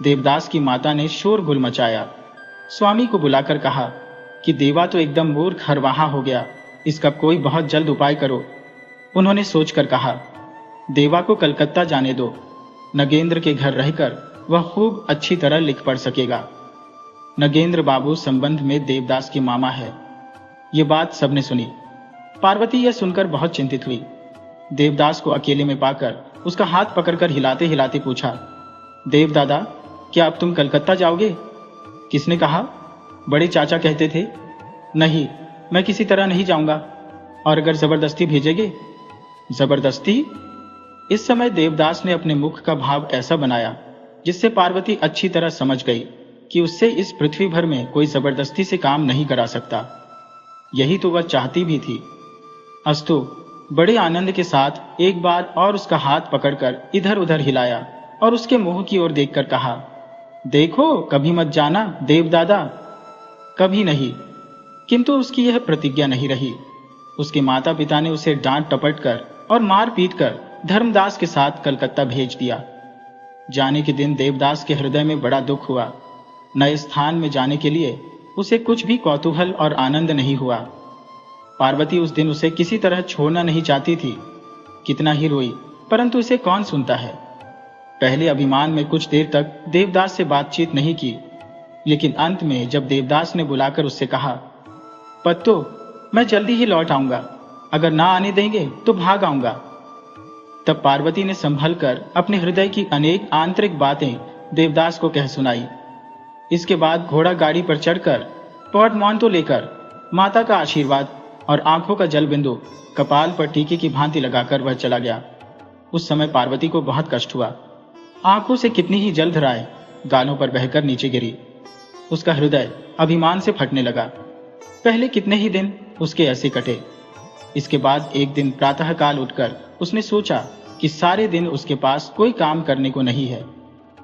देवदास की माता ने शोरगुल मचाया। स्वामी को बुलाकर कहा कि देवा तो एकदम मूर्ख हरवाहा हो गया, इसका कोई बहुत जल्द उपाय करो। उन्होंने सोचकर कहा, देवा को कलकत्ता जाने दो, नगेंद्र के घर रहकर वह खूब अच्छी तरह लिख पढ़ सकेगा। नगेंद्र बाबू संबंध में देवदास की मामा है। ये बात सबने सुनी। पार्वती यह सुनकर बहुत चिंतित हुई। देवदास को अकेले में पाकर उसका हाथ पकड़कर हिलाते हिलाते पूछा, देवदादा, क्या अब तुम कलकत्ता जाओगे? किसने कहा? बड़े चाचा कहते थे। नहीं, मैं किसी तरह नहीं जाऊंगा। और अगर जबरदस्ती भेजेगे? जबरदस्ती? इस समय देवदास ने अपने मुख का भाव ऐसा बनाया जिससे पार्वती अच्छी तरह समझ गई कि उससे इस पृथ्वी भर में कोई जबरदस्ती से काम नहीं करा सकता। यही तो वह चाहती भी थी। अस्तु, बड़े आनंद के साथ एक बार और उसका हाथ पकड़कर इधर उधर हिलाया और उसके मुंह की ओर देखकर कहा, देखो, कभी मत जाना देवदादा। कभी नहीं। किंतु उसकी यह प्रतिज्ञा नहीं रही। उसके माता पिता ने उसे डांट टपट कर और मार पीट कर धर्मदास के साथ कलकत्ता भेज दिया। जाने के दिन देवदास के हृदय में बड़ा दुख हुआ। नए स्थान में जाने के लिए उसे कुछ भी कौतूहल और आनंद नहीं हुआ। पार्वती उस दिन उसे किसी तरह छोड़ना नहीं चाहती थी। कितना ही रोई, परंतु इसे कौन सुनता है। पहले अभिमान में कुछ देर तक देवदास से बातचीत नहीं की, लेकिन अंत में जब देवदास ने बुलाकर उससे कहा, पत्तो, मैं जल्दी ही लौट आऊंगा, अगर ना आने देंगे तो भाग आऊंगा, तब पार्वती ने संभल कर अपने हृदय की अनेक आंतरिक बातें देवदास को कह सुनाई। इसके बाद घोड़ा गाड़ी पर चढ़कर पोर्टमांटो लेकर माता का आशीर्वाद और आंखों का जल बिंदु कपाल पर टीके की भांति लगाकर वह चला गया। उस समय पार्वती को बहुत कष्ट हुआ। आंखों से कितनी ही जलधाराएं गालों पर बहकर नीचे गिरी। उसका हृदय अभिमान से फटने लगा। पहले कितने ही दिन उसके ऐसे कटे। इसके बाद एक दिन प्रातःकाल उठकर उसने सोचा कि सारे दिन उसके पास कोई काम करने को नहीं है।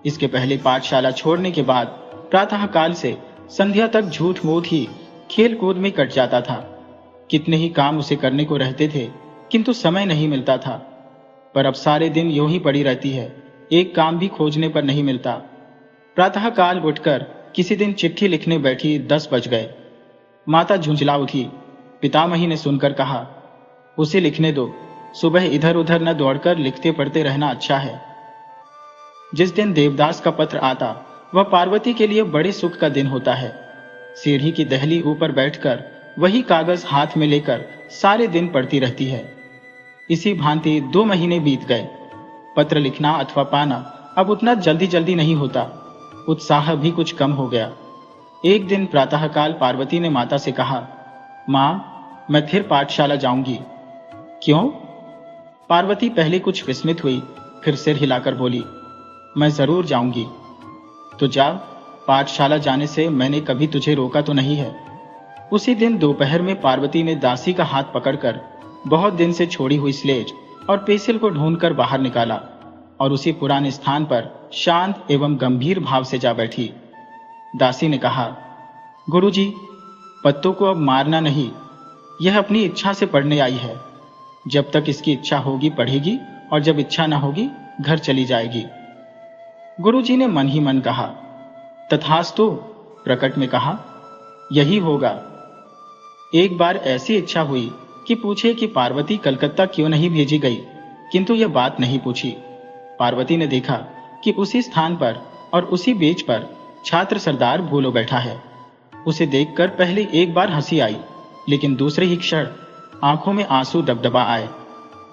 इसके पहले पाठशाला छोड़ने के बाद प्रातःकाल से संध्या तक झूठ मूठ ही खेल कूद में कट जाता था। कितने ही काम उसे करने को रहते थे, किंतु समय नहीं मिलता था। पर अब सारे दिन यूं ही पड़ी रहती है, एक काम भी खोजने पर नहीं मिलता। प्रातःकाल उठकर किसी दिन चिट्ठी लिखने बैठी 10 बज गए। माता झुंझला उठी। पितामही ने सुनकर कहा, उसे लिखने दो, सुबह इधर उधर न दौड़कर लिखते पढ़ते रहना अच्छा है। जिस दिन देवदास का पत्र आता वह पार्वती के लिए बड़े सुख का दिन होता है। सीढ़ी की दहली ऊपर बैठकर वही कागज हाथ में लेकर सारे दिन पढ़ती रहती है। इसी भांति 2 महीने बीत गए। पत्र लिखना अथवा पाना अब उतना जल्दी जल्दी नहीं होता। उत्साह भी कुछ कम हो गया। एक दिन प्रातःकाल पार्वती ने माता से कहा, माँ, मैं फिर पाठशाला जाऊंगी। क्यों? पार्वती पहले कुछ विस्मित हुई, फिर सिर हिलाकर बोली, मैं जरूर जाऊंगी। तो जा, पाठशाला जाने से मैंने कभी तुझे रोका तो नहीं है। उसी दिन दोपहर में पार्वती ने दासी का हाथ पकड़कर बहुत दिन से छोड़ी हुई स्लेज और पेंसिल को ढूंढकर बाहर निकाला। और उसी पुराने स्थान पर शांत एवं गंभीर भाव से जा बैठी। दासी ने कहा, गुरुजी, पत्तों को अब मारना नहीं, यह अपनी इच्छा से पढ़ने आई है। जब तक इसकी इच्छा होगी पढ़ेगी, और जब इच्छा न होगी घर चली जाएगी। गुरुजी ने मन ही मन कहा, तथास्तु। प्रकट में कहा, यही होगा। एक बार ऐसी इच्छा हुई कि पूछे कि पार्वती कलकत्ता क्यों नहीं भेजी गई, किंतु यह बात नहीं पूछी। पार्वती ने देखा कि उसी स्थान पर और उसी बेंच पर छात्र सरदार भूलो बैठा है। उसे देखकर पहले एक बार हंसी आई, लेकिन दूसरे ही क्षण आंखों में आंसू दबदबा आए।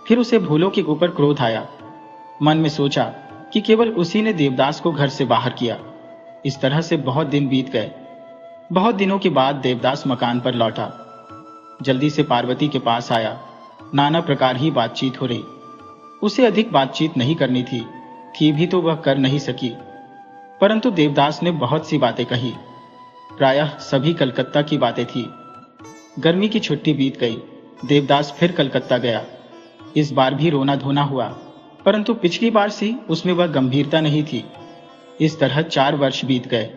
फिर उसे भूलो के ऊपर क्रोध आया। मन में सोचा कि केवल उसी ने देवदास को घर से बाहर किया। इस तरह से बहुत दिन बीत गए। बहुत दिनों के बाद देवदास मकान पर लौटा। जल्दी से पार्वती के पास आया। नाना प्रकार ही बातचीत हो रही। उसे अधिक बातचीत नहीं करनी थी भी तो वह कर नहीं सकी। परंतु देवदास ने बहुत सी बातें कही। प्रायः सभी कलकत्ता की बातें थी। गर्मी की छुट्टी बीत गई। देवदास फिर कलकत्ता गया। इस बार भी रोना धोना हुआ, परंतु पिछली बार सी उसमें वह गंभीरता नहीं थी। इस तरह 4 वर्ष बीत गए।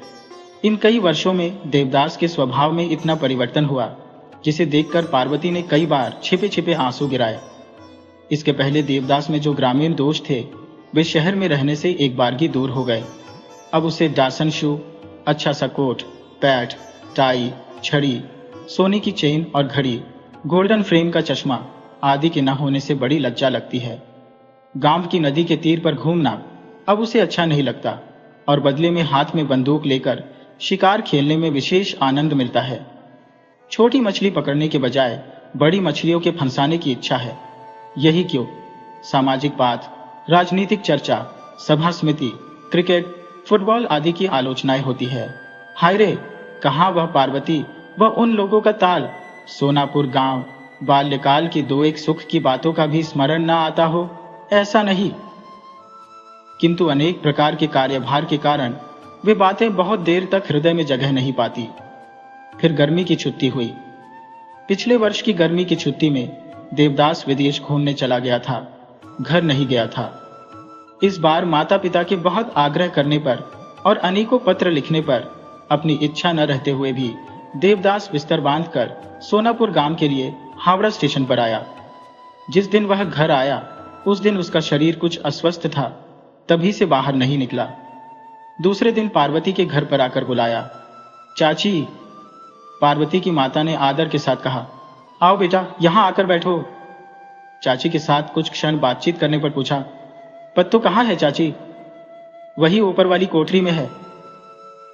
इन कई वर्षों में देवदास के स्वभाव में इतना परिवर्तन हुआ, जिसे देखकर पार्वती ने कई बार छिपे छिपे आंसू गिराए। इसके पहले देवदास में जो ग्रामीण दोष थे, वे शहर में रहने से एक बारगी दूर हो गए। अब उसे डासन शू, अच्छा सा कोट, पैट, टाई, छड़ी, सोने की चेन और घड़ी, गोल्डन फ्रेम का चश्मा आदि के न होने से बड़ी लज्जा लगती है। गांव की नदी के तीर पर घूमना अब उसे अच्छा नहीं लगता, और बदले में हाथ में बंदूक लेकर शिकार खेलने में विशेष आनंद मिलता है। छोटी मछली पकड़ने के बजाय बड़ी मछलियों के फंसाने की इच्छा है। यही क्यों सामाजिक बात, राजनीतिक चर्चा, सभा समिति, क्रिकेट, फुटबॉल आदि की आलोचनाएं होती है। हाय रे, कहाँ वह पार्वती, वह उन लोगों का ताल, सोनापुर गांव, बाल्यकाल की 2-1 सुख की बातों का भी स्मरण न आता हो, ऐसा नहीं। किंतु अनेक प्रकार के कार्यभार के कारण वे बातें बहुत देर तक हृदय में जगह नहीं पाती। फिर गर्मी की छुट्टी हुई। पिछले वर्ष की गर्मी की छुट्टी में देवदास विदेश घूमने चला गया था, घर नहीं गया था। इस बार माता पिता के बहुत आग्रह करने पर और अनेकों पत्र लिखने पर अपनी इच्छा न रहते हुए भी देवदास बिस्तर बांधकर सोनापुर गांव के लिए हावड़ा स्टेशन पर आया। जिस दिन वह घर आया उस दिन उसका शरीर कुछ अस्वस्थ था, तभी से बाहर नहीं निकला। दूसरे दिन पार्वती के घर पर आकर बुलाया। चाची, पार्वती की माता ने आदर के साथ कहा, आओ बेटा, यहां आकर बैठो। चाची के साथ कुछ क्षण बातचीत करने पर पूछा, पत्तू कहाँ है चाची? वही ऊपर वाली कोठरी में है।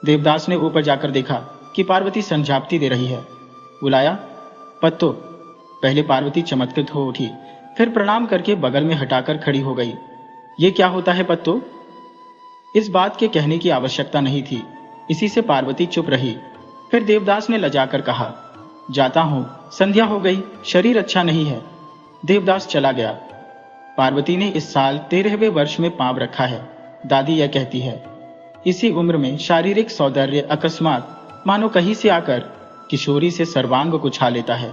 देवदास ने ऊपर जाकर देखा कि पार्वती संजाप्ती दे रही है। बुलाया, पत्तो। पहले पार्वती चमत्कृत हो उठी, फिर प्रणाम करके बगल में हटाकर खड़ी हो गई। ये क्या होता है पत्तो? इस बात के कहने की आवश्यकता नहीं थी, इसी से पार्वती चुप रही। फिर देवदास ने लजाकर कहा, जाता हूं, संध्या हो गई, शरीर अच्छा नहीं है। देवदास चला गया। पार्वती ने इस साल 13वें वर्ष में पांव रखा है। दादी यह कहती है, इसी उम्र में शारीरिक सौंदर्य अकस्मात मानो कहीं से आकर किशोरी से सर्वांग को छा लेता है।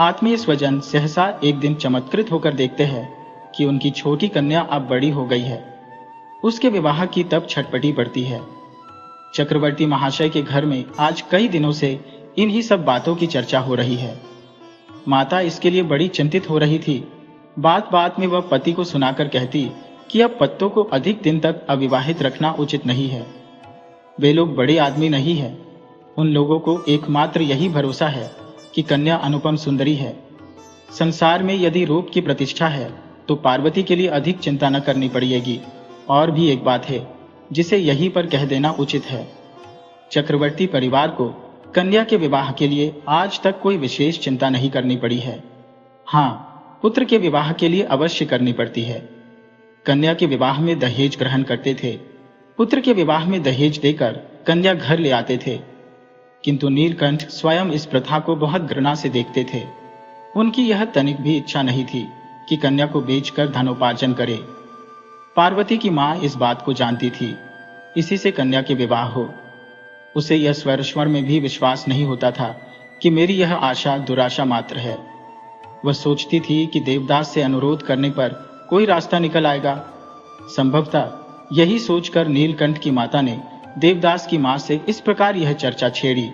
आत्मीय स्वजन सहसा एक दिन चमत्कृत होकर देखते हैं कि उनकी छोटी कन्या अब बड़ी हो गई है। उसके विवाह की तब छटपटी पड़ती है। चक्रवर्ती महाशय के घर में आज कई दिनों से इन्हीं सब बातों की चर्चा हो रही है। माता इसके लिए बड़ी चिंतित हो रही थी। बात बात में वह पति को सुनाकर कहती कि अब पत्तों को अधिक दिन तक अविवाहित रखना उचित नहीं है। वे लोग बड़े आदमी नहीं है। उन लोगों को एकमात्र यही भरोसा है कि कन्या अनुपम सुंदरी है। संसार में यदि रूप की प्रतिष्ठा है तो पार्वती के लिए अधिक चिंता न करनी पड़ेगी। और भी एक बात है जिसे यहीं पर कह देना उचित है। चक्रवर्ती परिवार को कन्या के विवाह के लिए आज तक कोई विशेष चिंता नहीं करनी पड़ी है। हाँ, पुत्र के विवाह के लिए अवश्य करनी पड़ती है। कन्या के विवाह में दहेज ग्रहण करते थे, पुत्र के विवाह में दहेज देकर कन्या घर ले आते थे। किंतु नीलकंठ स्वयं इस प्रथा को बहुत घृणा से देखते थे। उनकी यह तनिक भी इच्छा नहीं थी कि कन्या को बेचकर धनोपार्जन करे। पार्वती की मां इस बात को जानती थी, इसी से कन्या के विवाह हो। उसे यह स्वर में भी विश्वास नहीं होता था कि मेरी यह आशा दुराशा मात्र है। वह सोचती थी कि देवदास से अनुरोध करने पर कोई रास्ता निकल आएगा। संभवतः यही सोचकर नीलकंठ की माता ने देवदास की मां से इस प्रकार यह चर्चा छेड़ी।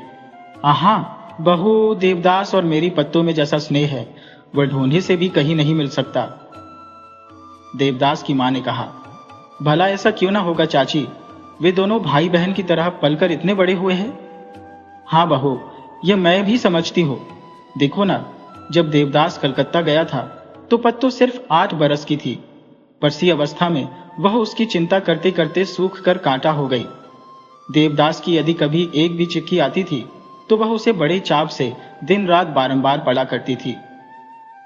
आहा बहू, देवदास और मेरी पत्तों में जैसा स्नेह है वह ढूंढे से भी कहीं नहीं मिल सकता। देवदास की मां ने कहा, भला ऐसा क्यों ना होगा चाची, वे दोनों भाई बहन की तरह पलकर इतने बड़े हुए हैं। हाँ बहू, यह मैं भी समझती हूँ। देखो ना, जब देवदास कलकत्ता गया था तो पत्तू सिर्फ 8 बरस की थी। परसी अवस्था में वह उसकी चिंता करते करते सूख कर कांटा हो गई। देवदास की यदि कभी एक भी चिट्ठी आती थी तो वह उसे बड़े चाव से दिन रात बारंबार पढ़ा करती थी।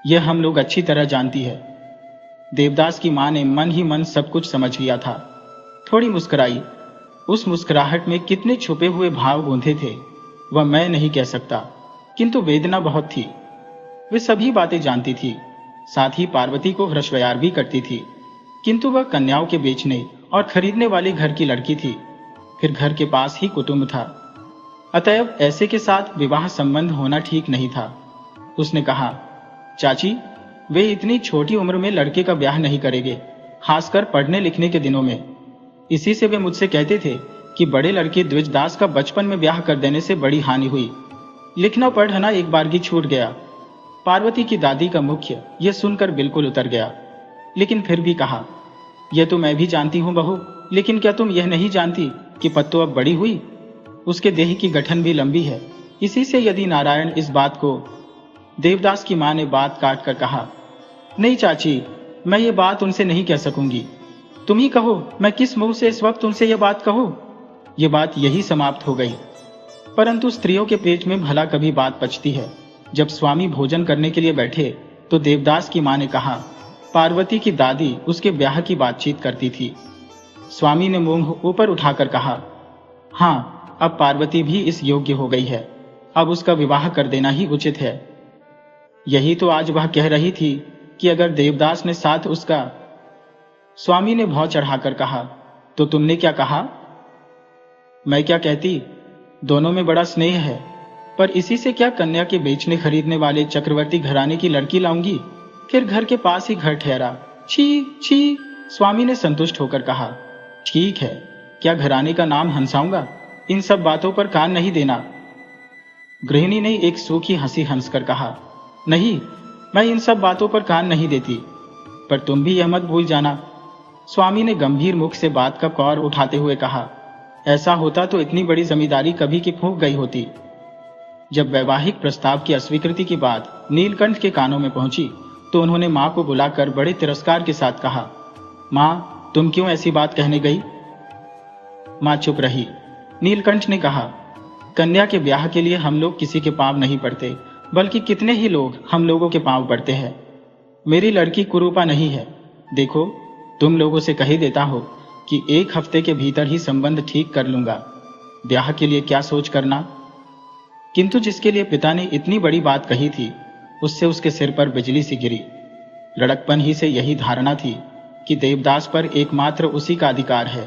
यह हम लोग अच्छी तरह जानती है। देवदास की मां ने मन ही मन सब कुछ समझ लिया था। थोड़ी मुस्कुराई। उस मुस्कुराहट में कितने छुपे हुए भाव गूंथे थे वह मैं नहीं कह सकता, किंतु वेदना बहुत थी। वे सभी बातें जानती थी, साथ ही पार्वती को हृष्टव्यार भी करती थी, किंतु वह कन्याओं के बेचने और खरीदने वाले घर की लड़की थी, फिर घर के पास ही कुटुंब था, अतएव ऐसे के साथ विवाह संबंध होना ठीक नहीं था। उसने कहा, चाची, वे इतनी छोटी उम्र में लड़के का ब्याह नहीं करेंगे, खासकर पढ़ने लिखने के दिनों में। इसी से वे मुझसे कहते थे कि बड़े लड़के द्विजदास का बचपन में ब्याह कर देने से बड़ी हानि हुई, लिखना पढ़ना एक बार की छूट गया। पार्वती की दादी का मुख्य यह सुनकर बिल्कुल उतर गया, लेकिन फिर भी कहा, यह तो मैं भी जानती हूं बहू, लेकिन क्या तुम यह नहीं जानती कि पत्तो अब बड़ी हुई, उसके देह की गठन भी लंबी है। इसी से यदि नारायण इस बात को। देवदास की मां ने बात काट कर कहा, नहीं चाची, मैं ये बात उनसे नहीं कह सकूंगी। तुम ही कहो, मैं किस मुंह से इस वक्त उनसे यह बात कहूं। यह बात यही समाप्त हो गई। परंतु स्त्रियों के पेट में भला कभी बात पचती है। जब स्वामी भोजन करने के लिए बैठे तो देवदास की मां ने कहा, पार्वती की दादी उसके ब्याह की बातचीत करती थी। स्वामी ने मुंह ऊपर उठाकर कहा, हाँ, अब पार्वती भी इस योग्य हो गई है, अब उसका विवाह कर देना ही उचित है। यही तो आज वह कह रही थी कि अगर देवदास ने साथ उसका। स्वामी ने भौं चढ़ाकर कहा, तो तुमने क्या कहा। मैं क्या कहती, दोनों में बड़ा स्नेह है, पर इसी से क्या कन्या के बेचने खरीदने वाले चक्रवर्ती घराने की लड़की लाऊंगी, फिर घर के पास ही घर ठहरा। छी छी। स्वामी ने संतुष्ट होकर कहा, ठीक है, क्या घराने का नाम हंसाऊंगा, इन सब बातों पर कान नहीं देना। गृहिणी ने एक सूखी हंसी हंसकर कहा, नहीं, मैं इन सब बातों पर कान नहीं देती, पर तुम भी यह मत भूल जाना। स्वामी ने गंभीर मुख से बात का कौर उठाते हुए कहा, ऐसा होता तो इतनी बड़ी जमींदारी कभी की फूंक गई होती। जब वैवाहिक प्रस्ताव की अस्वीकृति की बात नीलकंठ के कानों में पहुंची तो उन्होंने मां को बुलाकर बड़े तिरस्कार के साथ कहा, मां, तुम क्यों ऐसी बात कहने गई। मां चुप रही। नीलकंठ ने कहा, कन्या के ब्याह के लिए हम लोग किसी के पांव नहीं पड़ते, बल्कि कितने ही लोग हम लोगों के पांव पड़ते हैं। मेरी लड़की कुरूपा नहीं है। देखो, तुम लोगों से कह देता हो कि 1 हफ्ते के भीतर ही संबंध ठीक कर लूंगा, ब्याह के लिए क्या सोच करना। किंतु जिसके लिए पिता ने इतनी बड़ी बात कही थी उससे उसके सिर पर बिजली सी गिरी। लड़कपन ही से यही धारणा थी कि देवदास पर एकमात्र उसी का अधिकार है।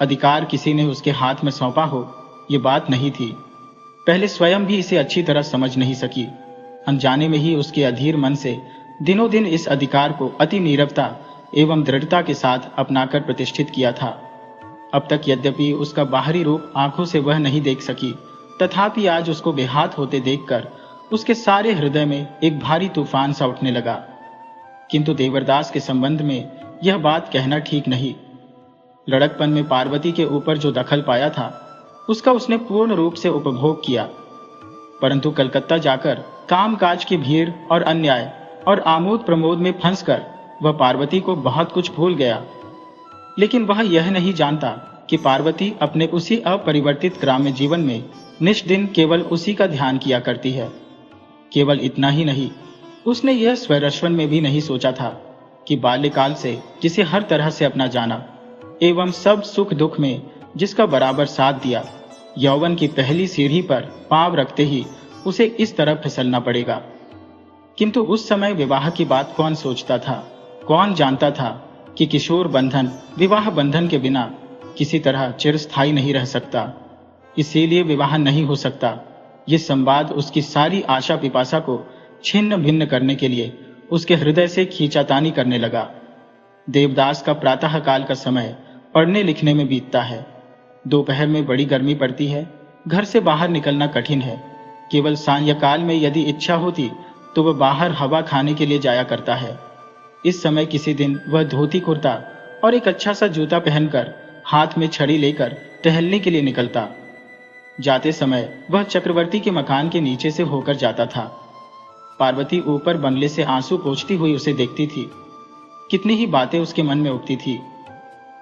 अधिकार किसी ने उसके हाथ में सौंपा हो, ये बात नहीं थी। पहले स्वयं भी इसे अच्छी तरह समझ नहीं सकी। अनजाने में ही उसके अधीर मन से दिनों दिन इस अधिकार को अति नीरवता एवं दृढ़ता के साथ अपनाकर प्रतिष्ठित किया था। अब तक यद्यपि उसका बाहरी रूप आंखों से वह नहीं देख सकी, तथापि आज उसको बेहाथ होते देखकर उसके सारे हृदय में एक भारी तूफान सा उठने लगा। किंतु देवरदास के संबंध में यह बात कहना ठीक नहीं। लड़कपन में पार्वती के ऊपर जो दखल पाया था उसका उसने पूर्ण रूप से उपभोग किया, परंतु कलकत्ता जाकर कामकाज की भीड़ और अन्याय और आमोद प्रमोद में फंसकर वह पार्वती को बहुत कुछ भूल गया। लेकिन वह यह नहीं जानता कि पार्वती अपने उसी अपरिवर्तित ग्राम्य जीवन में निष्दिन केवल उसी का ध्यान किया करती है। केवल इतना ही नहीं, उसने यह स्वरश्वन में भी नहीं सोचा था कि बाल्यकाल से जिसे हर तरह से अपना जाना एवं सब सुख दुख में जिसका बराबर साथ दिया, यौवन की पहली सीढ़ी पर पांव रखते ही उसे इस तरह फिसलना पड़ेगा। किंतु उस समय विवाह की बात कौन सोचता था, कौन जानता था कि किशोर बंधन विवाह बंधन के बिना किसी तरह चिरस्थायी नहीं रह सकता, इसीलिए विवाह नहीं हो सकता। ये संवाद उसकी सारी आशा पिपासा को छिन्न भिन्न करने के लिए उसके हृदय से खींचातानी करने लगा। देवदास का प्रातः काल का समय पढ़ने लिखने में बीतता है। दोपहर में बड़ी गर्मी पड़ती है, घर से बाहर निकलना कठिन है। केवल सायंकाल में यदि इच्छा होती तो वह बाहर हवा खाने के लिए जाया करता है। इस समय किसी दिन वह धोती कुर्ता और एक अच्छा सा जूता पहनकर हाथ में छड़ी लेकर टहलने के लिए निकलता। जाते समय वह चक्रवर्ती के मकान के नीचे से होकर जाता था। पार्वती ऊपर बंगले से आंसू पोंछती हुई उसे देखती थी। कितनी ही बातें उसके मन में उठती थी।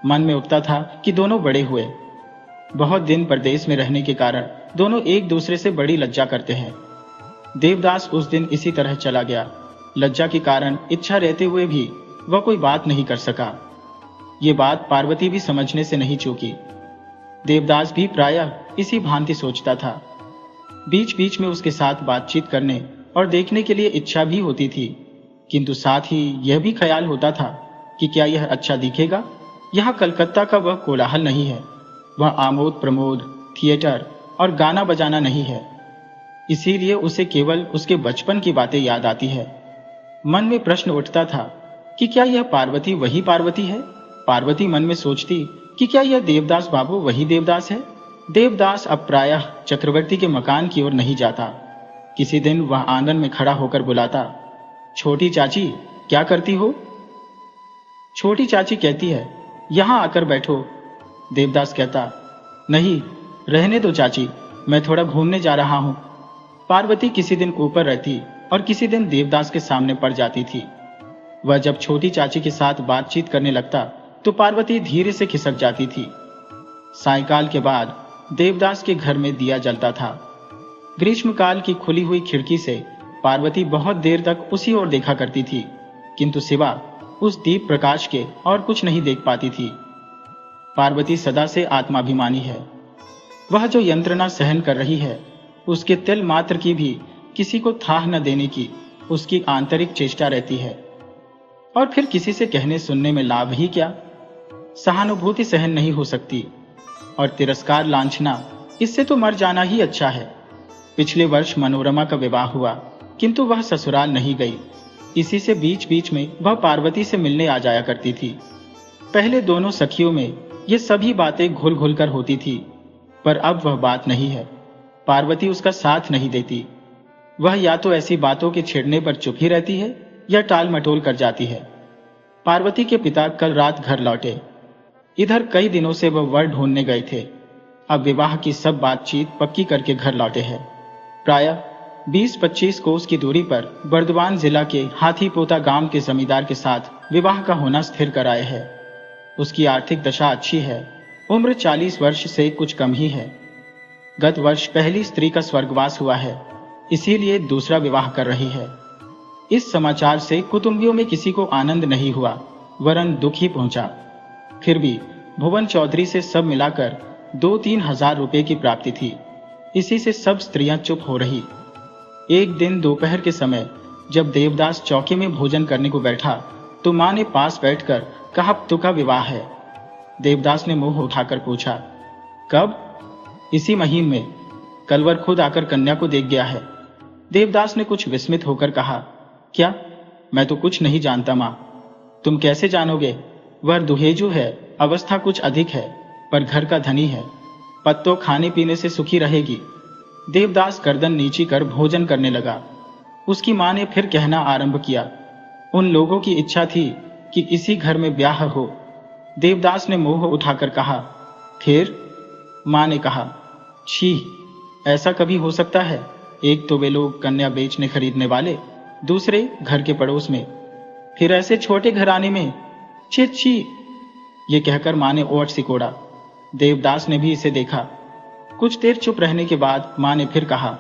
मन में उठता था कि दोनों बड़े हुए। बहुत दिन परदेश में रहने के कारण दोनों एक दूसरे से बड़ी लज्जा करते हैं। देवदास उस दिन इसी तरह चला गया। लज्जा के कारण इच्छा रहते हुए भी वह कोई बात नहीं कर सका। ये बात पार्वती भी समझने से नहीं चूकी। देवदास भी प्रायः इसी भांति सोचता था। बीच बीच में उसके साथ बातचीत करने और देखने के लिए इच्छा भी होती थी, किंतु साथ ही यह भी ख्याल होता था कि क्या यह अच्छा दिखेगा। यहाँ कलकत्ता का वह कोलाहल नहीं है, वह आमोद प्रमोद, थिएटर और गाना बजाना नहीं है। इसीलिए उसे केवल उसके बचपन की बातें याद आती है। मन में प्रश्न उठता था कि क्या यह पार्वती वही पार्वती है। पार्वती मन में सोचती कि क्या यह देवदास बाबू वही देवदास है। देवदास अब प्रायः चक्रवर्ती के मकान की ओर नहीं जाता। किसी दिन वह आंगन में खड़ा होकर बुलाता, छोटी चाची क्या करती हो। छोटी चाची कहती है, यहां आकर बैठो। देवदास कहता, नहीं रहने दो चाची, मैं थोड़ा घूमने जा रहा हूं। पार्वती किसी दिन ऊपर रहती और किसी दिन देवदास के सामने पड़ जाती थी। वह जब छोटी चाची के साथ बातचीत करने लगता तो पार्वती धीरे से खिसक जाती थी। सायंकाल के बाद देवदास के घर में दिया जलता था। ग्रीष्मकाल की खुली हुई खिड़की से पार्वती बहुत देर तक उसी ओर देखा करती थी, किंतु सिवा उस दीप प्रकाश के और कुछ नहीं देख पाती थी। पार्वती सदा से आत्माभिमानी है। वह जो यंत्रणा सहन कर रही है, उसके तिल मात्र की भी किसी को थाह न देने की उसकी आंतरिक चेष्टा रहती है। और फिर किसी से कहने सुनने में लाभ ही क्या। सहानुभूति सहन नहीं हो सकती और तिरस्कार लांछना, इससे तो मर जाना ही अच्छा है। पिछले वर्ष मनोरमा का विवाह हुआ, किंतु वह ससुराल नहीं गई। इसी से बीच बीच में वह पार्वती से मिलने आ जाया करती थी। पहले दोनों सखियों में ये सभी बातें घुल घुल कर होती थी, पर अब वह बात नहीं है। पार्वती उसका साथ नहीं देती। वह या तो ऐसी बातों के छेड़ने पर चुप ही रहती है या टाल मटोल कर जाती है। पार्वती के पिता कल रात घर लौटे। इधर कई दिनों से वह वर ढूंढने गए थे। अब विवाह की सब बातचीत पक्की करके घर लौटे हैं। प्रायः 20-25 कोस की दूरी पर बर्दवान जिला के हाथीपोता गांव के जमींदार के साथ विवाह का होना स्थिर कर आए हैं। उसकी आर्थिक दशा अच्छी है। उम्र 40 वर्ष से कुछ कम ही है। गत वर्ष पहली स्त्री का स्वर्गवास हुआ है, इसीलिए दूसरा विवाह कर रही है। इस समाचार से कुटुंबियों में किसी को आनंद नहीं हुआ, वरन दुख ही पहुंचा। फिर भी भुवन चौधरी से सब मिलाकर 2-3 हजार रुपए की प्राप्ति थी। इसी से सब स्त्रियां चुप हो रही। एक दिन दोपहर के समय जब देवदास चौकी में भोजन करने को बैठा तो मां ने पास बैठकर कहा, तुका विवाह है। देवदास ने मुंह उठाकर पूछा, कब? इसी महीने में। कलवर खुद आकर कन्या को देख गया है। देवदास ने कुछ विस्मित होकर कहा, क्या? मैं तो कुछ नहीं जानता मां। तुम कैसे जानोगे? वह दुहेजु है, अवस्था कुछ अधिक है, पर घर का धनी है। पत्तों खाने पीने से सुखी रहेगी। देवदास गर्दन नीची कर भोजन करने लगा। उसकी मां ने फिर कहना आरंभ किया, उन लोगों की इच्छा थी कि इसी घर में ब्याह हो। देवदास ने मुंह उठाकर कहा, फिर? मां ने कहा, छी, ऐसा कभी हो सकता है? एक तो वे लोग कन्या बेचने खरीदने वाले, दूसरे घर के पड़ोस में, फिर ऐसे छोटे घराने में। छी छी। ये कहकर मां ने ओठ सिकोड़ा। देवदास ने भी इसे देखा। कुछ देर चुप रहने के बाद मां ने फिर कहा,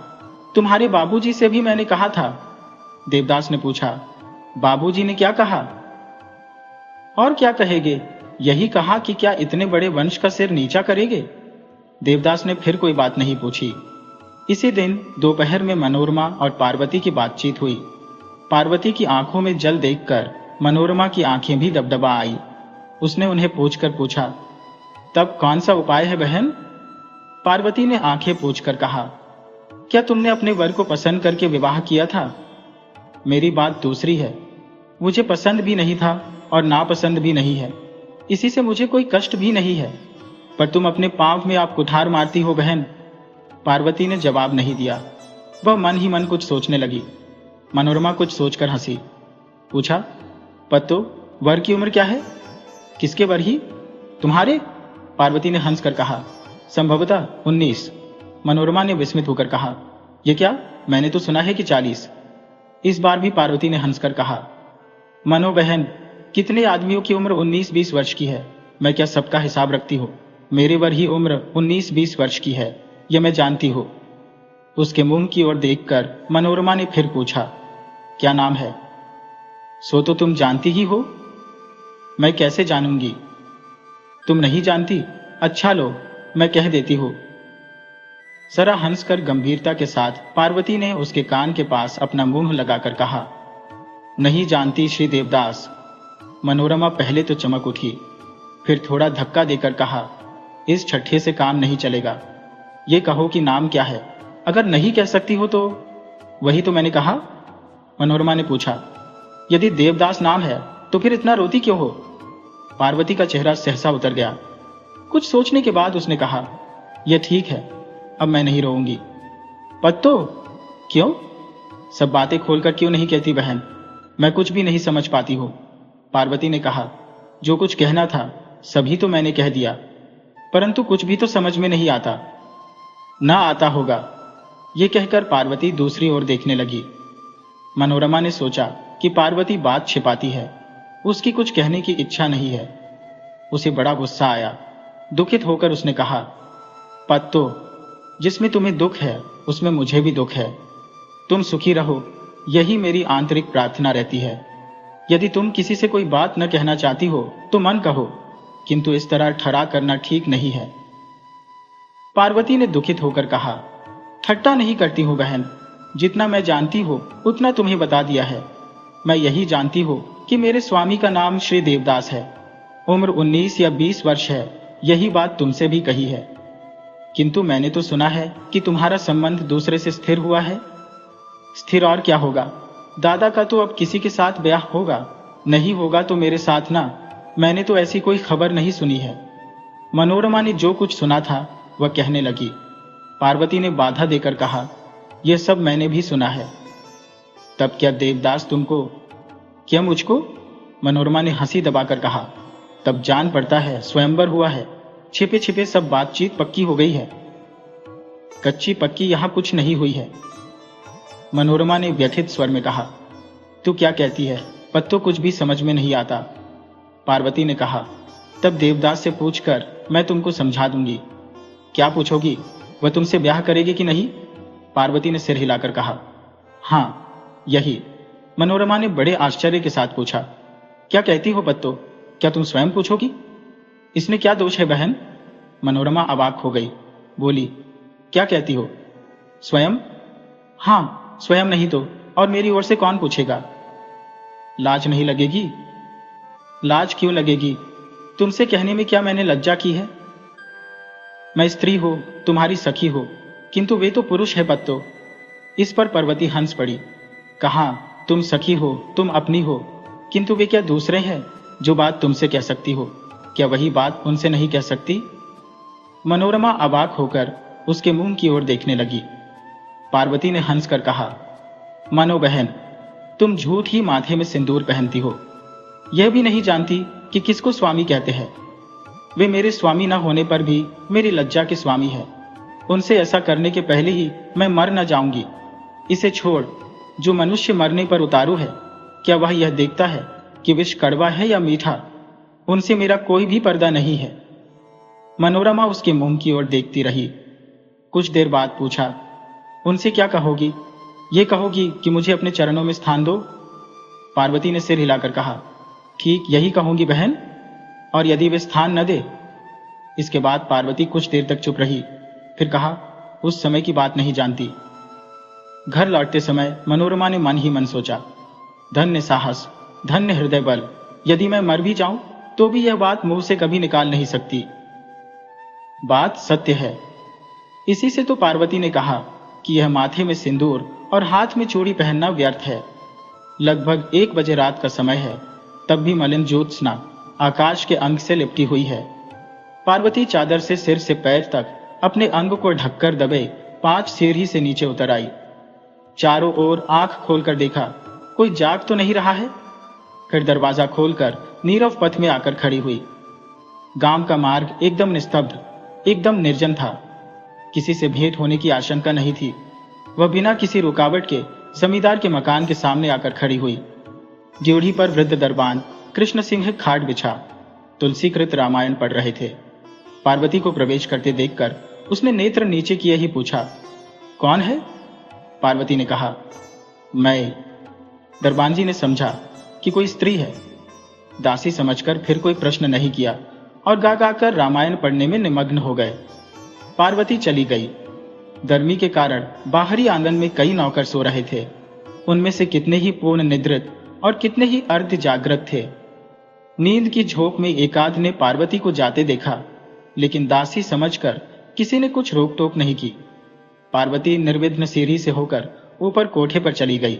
तुम्हारे बाबूजी से भी मैंने कहा था। देवदास ने पूछा, बाबूजी ने क्या कहा? और क्या कहेंगे, यही कहा कि क्या इतने बड़े वंश का सिर नीचा करेंगे। देवदास ने फिर कोई बात नहीं पूछी। इसी दिन दोपहर में मनोरमा और पार्वती की बातचीत हुई। पार्वती की आंखों में जल देखकर मनोरमा की आंखें भी दबदबा आई। उसने उन्हें पूछकर पूछा, तब कौन सा उपाय है बहन? पार्वती ने आंखें पूछकर कहा, क्या तुमने अपने वर को पसंद करके विवाह किया था? मेरी बात दूसरी है। मुझे पसंद भी नहीं था और नापसंद भी नहीं है। इसी से मुझे कोई कष्ट भी नहीं है। पर तुम अपने पांव में आप कुठार मारती हो बहन। पार्वती ने जवाब नहीं दिया। वह मन ही मन कुछ सोचने लगी। मनोरमा कुछ सोचकर हंसी। पूछा, पत्तो, वर की उम्र क्या है? किसके वर ही? तुम्हारे? पार्वती ने हंसकर कहा। संभवतः 19। मनोरमा ने विस्मित होकर कहा, यह क्या? मैंने तो सुना है कि 40। इस बार भी पार्वती ने हंसकर कहा, मनो बहन, कितने आदमियों की उम्र 19-20 वर्ष की है। मैं क्या सबका हिसाब रखती हूँ? मेरे वर ही उम्र 19-20 वर्ष की है, यह मैं जानती हूँ। उसके मुंह की ओर देखकर मनोरमा ने फिर पूछा, क्या नाम है? सो तो तुम जानती ही हो। मैं कैसे जानूंगी? तुम नहीं जानती? अच्छा लो, मैं कह देती हूँ। जरा हंसकर गंभीरता के साथ पार्वती ने उसके कान के पास अपना मुंह लगाकर कहा, नहीं जानती श्री देवदास। मनोरमा पहले तो चमक उठी, फिर थोड़ा धक्का देकर कहा, इस छठे से काम नहीं चलेगा। ये कहो कि नाम क्या है। अगर नहीं कह सकती हो तो? वही तो मैंने कहा। मनोरमा ने पूछा, यदि देवदास नाम है तो फिर इतना रोती क्यों हो? पार्वती का चेहरा सहसा उतर गया। कुछ सोचने के बाद उसने कहा, यह ठीक है, अब मैं नहीं रोऊंगी। पत्तो, क्यों? सब बातें खोलकर क्यों नहीं कहती बहन? मैं कुछ भी नहीं समझ पाती हूँ। पार्वती ने कहा, जो कुछ कहना था सभी तो मैंने कह दिया, परंतु कुछ भी तो समझ में नहीं आता। ना आता होगा। ये कहकर पार्वती दूसरी ओर देखने लगी। मनोरमा ने सोचा कि पार्वती बात छिपाती है, उसकी कुछ कहने की इच्छा नहीं है। उसे बड़ा गुस्सा आया। दुखित होकर उसने कहा, पत्तो, जिसमें तुम्हें दुख है उसमें मुझे भी दुख है। तुम सुखी रहो, यही मेरी आंतरिक प्रार्थना रहती है। यदि तुम किसी से कोई बात न कहना चाहती हो तो मन कहो, किंतु इस तरह ठड़ा करना ठीक नहीं है। पार्वती ने दुखित होकर कहा, ठट्टा नहीं करती हूँ बहन, जितना मैं जानती हूँ उतना तुम्हें बता दिया है। मैं यही जानती हूँ कि मेरे स्वामी का नाम श्री देवदास है। उम्र 19 या 20 वर्ष है, यही बात तुमसे भी कही है। किंतु मैंने तो सुना है कि तुम्हारा संबंध दूसरे से स्थिर हुआ है। स्थिर और क्या होगा? दादा का तो अब किसी के साथ ब्याह होगा, नहीं होगा तो मेरे साथ ना। मैंने तो ऐसी कोई खबर नहीं सुनी है। मनोरमा ने जो कुछ सुना था वह कहने लगी। पार्वती ने बाधा देकर कहा, यह सब मैंने भी सुना है। तब क्या देवदास तुमको? क्या मुझको? मनोरमा ने हंसी दबाकर कहा, तब जान पड़ता है स्वयंवर हुआ है। छिपे छिपे सब बातचीत पक्की हो गई है। कच्ची पक्की यहां कुछ नहीं हुई है। मनोरमा ने व्यथित स्वर में कहा, तू क्या कहती है? पत्तो कुछ भी समझ में नहीं आता। पार्वती ने कहा, तब देवदास से पूछकर मैं तुमको समझा दूंगी। क्या पूछोगी? वह तुमसे ब्याह करेगी कि नहीं? पार्वती ने सिर हिलाकर कहा, हाँ यही। मनोरमा ने बड़े आश्चर्य के साथ पूछा, क्या कहती हो पत्तो? क्या तुम स्वयं पूछोगी? इसमें क्या दोष है बहन? मनोरमा अवाक हो गई, बोली, क्या कहती हो? स्वयं? हाँ, स्वयं नहीं तो और मेरी ओर से कौन पूछेगा? लाज नहीं लगेगी? लाज क्यों लगेगी? तुमसे कहने में क्या मैंने लज्जा की है? मैं स्त्री हो, तुम्हारी सखी हो, किंतु वे तो पुरुष है पत्तो। इस पर पार्वती हंस पड़ी। कहा, तुम सखी हो, तुम अपनी हो, किंतु वे क्या दूसरे हैं? जो बात तुमसे कह सकती हो, क्या वही बात उनसे नहीं कह सकती? मनोरमा अवाक होकर उसके मुंह की ओर देखने लगी। पार्वती ने हंसकर कहा, मानो बहन, तुम झूठ ही माथे में सिंदूर पहनती हो। यह भी नहीं जानती कि किसको स्वामी कहते हैं। वे मेरे स्वामी न होने पर भी मेरी लज्जा के स्वामी है। उनसे ऐसा करने के पहले ही मैं मर न जाऊंगी। इसे छोड़, जो मनुष्य मरने पर उतारू है, क्या वह यह देखता है कि विष कड़वा है या मीठा? उनसे मेरा कोई भी पर्दा नहीं है। मनोरमा उसके मुंह की ओर देखती रही। कुछ देर बाद पूछा, उनसे क्या कहोगी? ये कहोगी कि मुझे अपने चरणों में स्थान दो? पार्वती ने सिर हिलाकर कहा, ठीक यही कहूंगी बहन। और यदि वे स्थान न दे? इसके बाद पार्वती कुछ देर तक चुप रही, फिर कहा, उस समय की बात नहीं जानती। घर लौटते समय मनोरमा ने मन ही मन सोचा, धन्य साहस, धन्य हृदय बल। यदि मैं मर भी जाऊं तो भी यह बात मुंह से कभी निकाल नहीं सकती। बात सत्य है। इसी से तो पार्वती ने कहा कि यह माथे में सिंदूर और हाथ में चूड़ी पहनना व्यर्थ है। लगभग 1 बजे रात का समय है। तब भी मलिन ज्योत्सना आकाश के अंग से लिपटी हुई है। पार्वती चादर से सिर से पैर तक अपने अंग को ढककर दबे 5 सीढ़ी से नीचे उतर आई। चारों ओर आंख खोलकर देखा, कोई जाग तो नहीं रहा है। फिर दरवाजा खोलकर नीरव पथ में आकर खड़ी हुई। गांव का मार्ग एकदम निस्तब्ध, एकदम निर्जन था। किसी से भेंट होने की आशंका नहीं थी। वह बिना किसी रुकावट के जमींदार के मकान के सामने आकर खड़ी हुई। ड्योढ़ी पर वृद्ध दरबान कृष्ण सिंह खाट बिछा तुलसीकृत रामायण पढ़ रहे थे। पार्वती को प्रवेश करते देखकर उसने नेत्र नीचे किए ही पूछा, कौन है? पार्वती ने कहा, मैं। दरबान जी ने समझा कि कोई स्त्री है। दासी समझकर फिर कोई प्रश्न नहीं किया और गा गा कर रामायण पढ़ने में निमग्न हो गए। पार्वती चली गई। गर्मी के कारण बाहरी आंगन में कई नौकर सो रहे थे। उनमें से कितने ही पूर्ण निद्रित और कितने ही अर्ध जागृत थे। नींद की झोंक में एकाध ने पार्वती को जाते देखा, लेकिन दासी समझकर किसी ने कुछ रोक टोक नहीं की। पार्वती निर्विघ्न सीढ़ी से होकर ऊपर कोठे पर चली गई।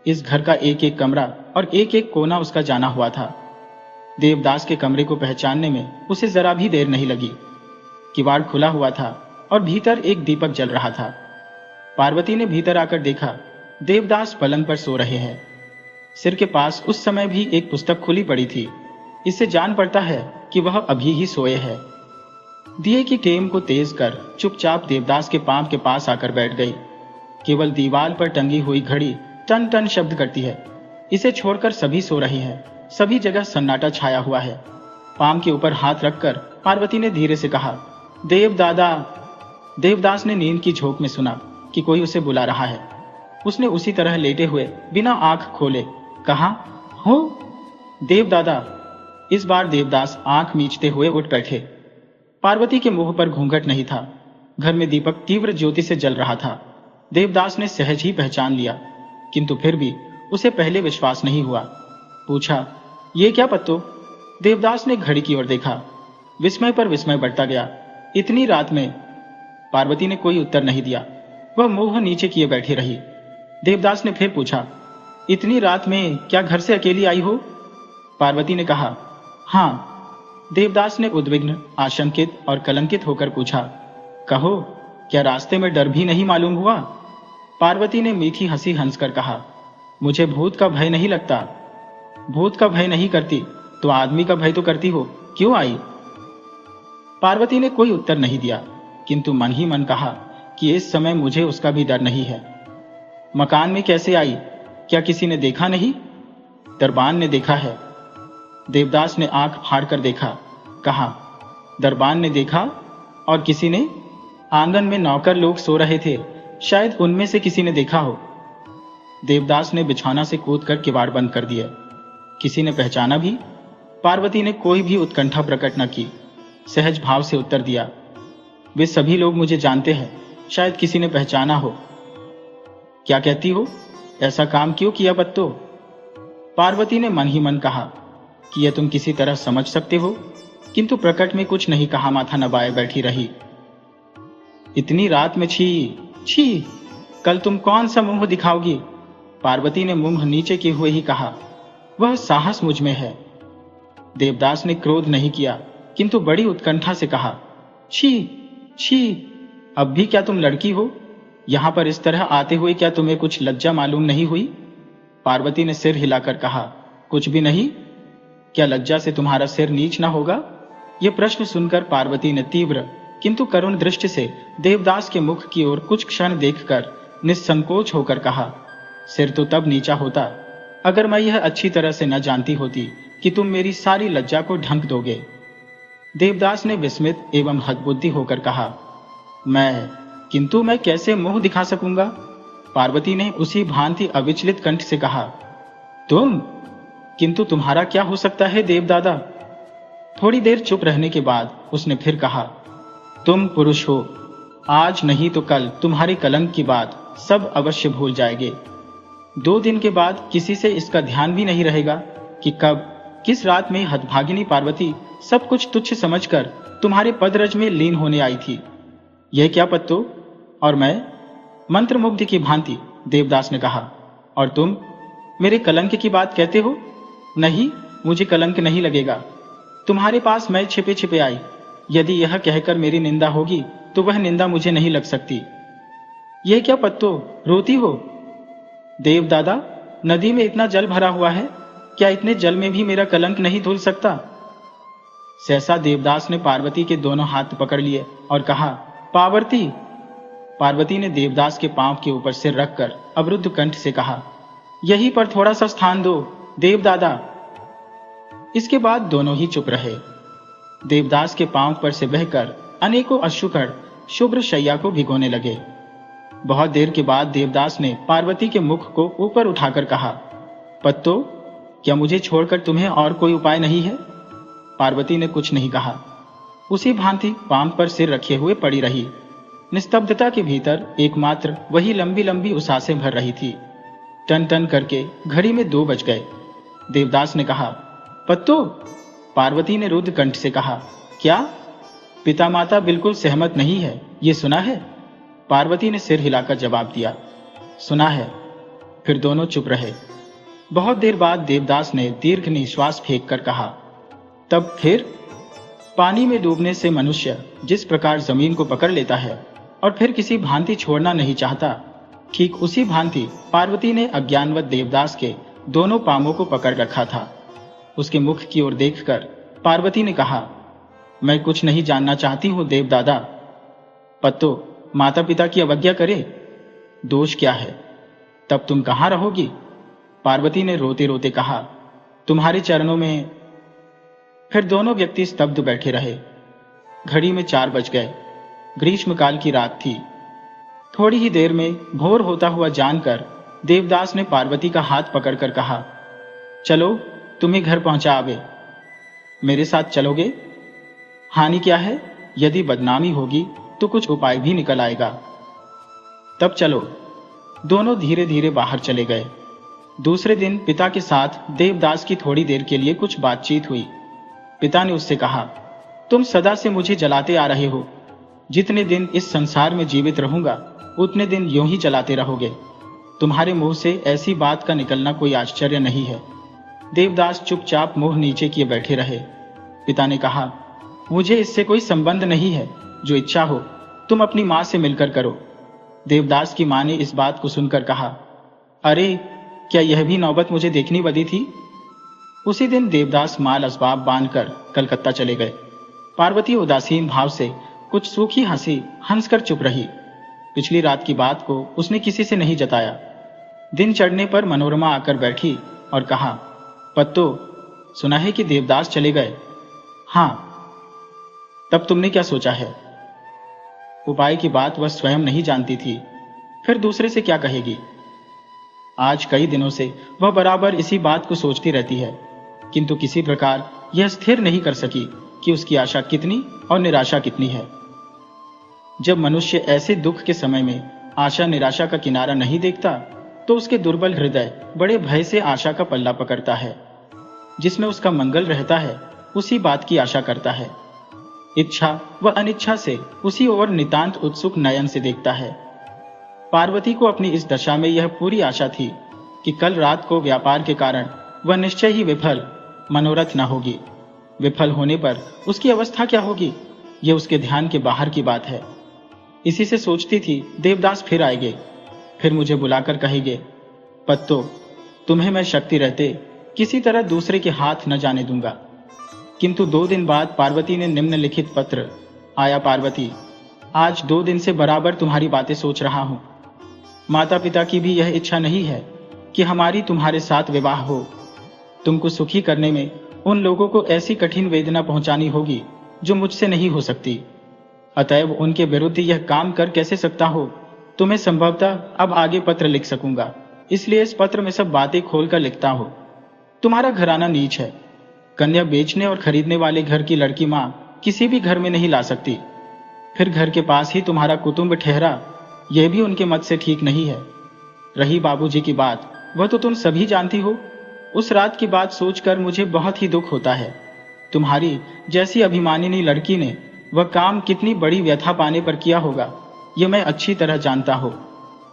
इस घर का एक एक कमरा और एक एक कोना उसका जाना हुआ था। देवदास के कमरे को पहचानने में उसे जरा भी देर नहीं लगी। किवाड़ खुला हुआ था और भीतर एक दीपक जल रहा था। पार्वती ने भीतर आकर देखा, देवदास पलंग पर सो रहे हैं। सिर के पास उस समय भी एक पुस्तक खुली पड़ी थी। इससे जान पड़ता है कि वह अभी ही सोए है। दिए की टेम को तेज कर चुपचाप देवदास के पांव के पास आकर बैठ गई। केवल दीवार पर टंगी हुई घड़ी टन टन शब्द करती है। इसे छोड़कर सभी सो रहे हैं। सभी जगह सन्नाटा छाया हुआ है। पाम के ऊपर हाथ रखकर पार्वती ने धीरे से कहा, देव दादा। देवदास ने नींद की झोंक में सुना कि कोई उसे बुला रहा है। उसने उसी तरह लेटे हुए बिना आंख खोले कहा, हो देव दादा। इस बार देवदास आंख मीचते हुए उठ बैठे। पार्वती के मुंह पर घूंघट नहीं था। घर में दीपक तीव्र ज्योति से जल रहा था। देवदास ने सहज ही पहचान लिया, किंतु फिर भी उसे पहले विश्वास नहीं हुआ। पूछा, ये क्या पत्तो? देवदास ने घड़ी की ओर देखा। विस्मय पर विस्मय बढ़ता गया। इतनी रात में? पार्वती ने कोई उत्तर नहीं दिया। वह मुंह नीचे किए बैठी रही। देवदास ने फिर पूछा, इतनी रात में क्या घर से अकेली आई हो? पार्वती ने कहा, हाँ। देवदास ने उद्विग्न, आशंकित और कलंकित होकर पूछा, कहो, क्या रास्ते में डर भी नहीं मालूम हुआ? पार्वती ने मीठी हंसी हंसकर कहा, मुझे भूत का भय नहीं लगता। भूत का भय नहीं करती तो आदमी का भय तो करती हो, क्यों आई? पार्वती ने कोई उत्तर नहीं दिया, किंतु मन ही मन कहा कि इस समय मुझे उसका भी डर नहीं है। मकान में कैसे आई? क्या किसी ने देखा नहीं? दरबान ने देखा है। देवदास ने आंख फाड़कर देखा। कहा, दरबान ने देखा? और किसी ने? आंगन में नौकर लोग सो रहे थे, शायद उनमें से किसी ने देखा हो। देवदास ने बिछौना से कूदकर किवाड़ बंद कर दिया। किसी ने पहचाना भी? पार्वती ने कोई भी उत्कंठा प्रकट न की, सहज भाव से उत्तर दिया, वे सभी लोग मुझे जानते हैं, शायद किसी ने पहचाना हो। क्या कहती हो? ऐसा काम क्यों किया पत्तो? पार्वती ने मन ही मन कहा कि यह तुम किसी तरह समझ सकते हो, किंतु प्रकट में कुछ नहीं कहा, माथा नबाए बैठी रही। इतनी रात में छी छी, कल तुम कौन सा मुंह दिखाओगी? पार्वती ने मुंह नीचे किए हुए ही कहा, वह साहस मुझ में है। देवदास ने क्रोध नहीं किया, किंतु बड़ी उत्कंठा से कहा, छी छी, अब भी क्या तुम लड़की हो? यहां पर इस तरह आते हुए क्या तुम्हें कुछ लज्जा मालूम नहीं हुई? पार्वती ने सिर हिलाकर कहा, कुछ भी नहीं। क्या लज्जा से तुम्हारा सिर नीच ना होगा? यह प्रश्न सुनकर पार्वती ने तीव्र किंतु करुण दृष्टि से देवदास के मुख की ओर कुछ क्षण देखकर निस्संकोच होकर कहा, सिर तो तब नीचा होता अगर मैं यह अच्छी तरह से न जानती होती कि तुम मेरी सारी लज्जा को ढंक दोगे। देवदास ने विस्मित एवं हतबुद्धि होकर कहा, किंतु मैं कैसे मुंह दिखा सकूंगा? पार्वती ने उसी भांति अविचलित कंठ से कहा, तुम? किंतु तुम्हारा क्या हो सकता है देवदादा? थोड़ी देर चुप रहने के बाद उसने फिर कहा, तुम पुरुष हो, आज नहीं तो कल तुम्हारे कलंक की बात सब अवश्य भूल जाएंगे। 2 दिन के बाद किसी से इसका ध्यान भी नहीं रहेगा कि कब किस रात में हतभागिनी पार्वती सब कुछ तुच्छ समझकर तुम्हारे पदरज में लीन होने आई थी। यह क्या पत्तो? और मैं? मंत्रमुग्ध की भांति देवदास ने कहा, और तुम मेरे कलंक की बात कहते हो? नहीं, मुझे कलंक नहीं लगेगा। तुम्हारे पास मैं छिपे छिपे आई, यदि यह कहकर मेरी निंदा होगी तो वह निंदा मुझे नहीं लग सकती। यह क्या पत्तो, रोती हो? देवदादा, नदी में इतना जल भरा हुआ है, क्या इतने जल में भी मेरा कलंक नहीं धुल सकता? सहसा देवदास ने पार्वती के दोनों हाथ पकड़ लिए और कहा, पार्वती। पार्वती ने देवदास के पांव के ऊपर सिर रखकर अवरुद्ध कंठ से कहा, यहीं पर थोड़ा सा स्थान दो देवदादा। इसके बाद दोनों ही चुप रहे। देवदास के पांव पर से बहकर अनेकों अश्रुकण शुभ्र शैया को भिगोने लगे। बहुत देर के बाद देवदास ने पार्वती के मुख को ऊपर उठाकर कहा, पत्तो, क्या मुझे छोड़कर तुम्हें और कोई उपाय नहीं है? पार्वती ने कुछ नहीं कहा, उसी भांति पांव पर सिर रखे हुए पड़ी रही। निस्तब्धता के भीतर एकमात्र वही लंबी लंबी उसासें भर रही थी। टन टन करके घड़ी में 2 बज गए। देवदास ने कहा, पत्तो। पार्वती ने रुद्ध कंठ से कहा, क्या? पिता माता बिल्कुल सहमत नहीं है, ये सुना है? पार्वती ने सिर हिलाकर जवाब दिया, सुना है। फिर दोनों चुप रहे। बहुत देर बाद देवदास ने दीर्घ निश्वास फेंक कर कहा, तब फिर? पानी में डूबने से मनुष्य जिस प्रकार जमीन को पकड़ लेता है और फिर किसी भांति छोड़ना नहीं चाहता, ठीक उसी भांति पार्वती ने अज्ञानवत देवदास के दोनों पांवों को पकड़ रखा था। उसके मुख की ओर देखकर पार्वती ने कहा, मैं कुछ नहीं जानना चाहती हूं देवदादा। पत्तो, माता पिता की अवज्ञा करे, दोष क्या है? तब तुम कहां रहोगी? पार्वती ने रोते रोते कहा, तुम्हारे चरणों में। फिर दोनों व्यक्ति स्तब्ध बैठे रहे। घड़ी में 4 बज गए। ग्रीष्मकाल की रात थी। थोड़ी ही देर में भोर होता हुआ जानकर देवदास ने पार्वती का हाथ पकड़कर कहा, चलो, तुम्हें घर पहुंचा आवे। मेरे साथ चलोगे? हानि क्या है? यदि बदनामी होगी तो कुछ उपाय भी निकल आएगा। तब चलो। दोनों धीरे धीरे बाहर चले गए। दूसरे दिन पिता के साथ देवदास की थोड़ी देर के लिए कुछ बातचीत हुई। पिता ने उससे कहा, तुम सदा से मुझे जलाते आ रहे हो। जितने दिन इस संसार में जीवित रहूंगा उतने दिन यूं ही जलाते रहोगे। तुम्हारे मुंह से ऐसी बात का निकलना कोई आश्चर्य नहीं है। देवदास चुपचाप मुंह नीचे किए बैठे रहे। पिता ने कहा, मुझे इससे कोई संबंध नहीं है। जो इच्छा हो तुम अपनी मां से मिलकर करो। देवदास की मां ने इस बात को सुनकर कहा, अरे, क्या यह भी नौबत मुझे देखनी बदी थी? उसी दिन देवदास माल असबाब बांधकर कलकत्ता चले गए। पार्वती उदासीन भाव से कुछ सूखी हंसी हंसकर चुप रही। पिछली रात की बात को उसने किसी से नहीं जताया। दिन चढ़ने पर मनोरमा आकर बैठी और कहा, पत्तो, सुना है कि देवदास चले गए? हाँ। तब तुमने क्या सोचा है? उपाय की बात वह स्वयं नहीं जानती थी, फिर दूसरे से क्या कहेगी? आज कई दिनों से वह बराबर इसी बात को सोचती रहती है, किंतु किसी प्रकार यह स्थिर नहीं कर सकी कि उसकी आशा कितनी और निराशा कितनी है। जब मनुष्य ऐसे दुख के समय में आशा निराशा का किनारा नहीं देखता तो उसके दुर्बल हृदय बड़े भय से आशा का पल्ला पकड़ता है। जिसमें उसका मंगल रहता है उसी बात की आशा करता है। इच्छा व अनिच्छा से उसी ओर नितांत उत्सुक नयन से देखता है। पार्वती को अपनी इस दशा में यह पूरी आशा थी कि कल रात को व्यापार के कारण वह निश्चय ही विफल मनोरथ न होगी। विफल होने पर उसकी अवस्था क्या होगी, यह उसके ध्यान के बाहर की बात है। इसी से सोचती थी देवदास फिर आएंगे, फिर मुझे बुलाकर कहेंगे, पत्तो, तुम्हें मैं शक्ति रहते किसी तरह दूसरे के हाथ न जाने दूंगा। किंतु 2 दिन बाद पार्वती ने निम्नलिखित पत्र, आया पार्वती, आज 2 दिन से बराबर तुम्हारी बातें सोच रहा हूं। माता पिता की भी यह इच्छा नहीं है कि हमारी तुम्हारे साथ विवाह हो। तुमको सुखी करने में उन लोगों को ऐसी कठिन वेदना पहुंचानी होगी जो मुझसे नहीं हो सकती। अतएव उनके विरुद्ध यह काम कर कैसे सकता हो। तुम्हें संभवतः अब आगे पत्र लिख सकूंगा, इसलिए इस पत्र में सब बातें खोलकर लिखता हो। तुम्हारा घराना नीच है। कन्या बेचने और खरीदने वाले घर की लड़की मां किसी भी घर में नहीं ला सकती। फिर घर के पास ही तुम्हारा कुटुंब ठहरा, यह भी उनके मत से ठीक नहीं है। रही बाबूजी की बात, वह तो तुम सभी जानती हो। उस रात की बात सोचकर मुझे बहुत ही दुख होता है। तुम्हारी जैसी अभिमानिनी लड़की ने वह काम कितनी बड़ी व्यथा पाने पर किया होगा, यह मैं अच्छी तरह जानता हूं।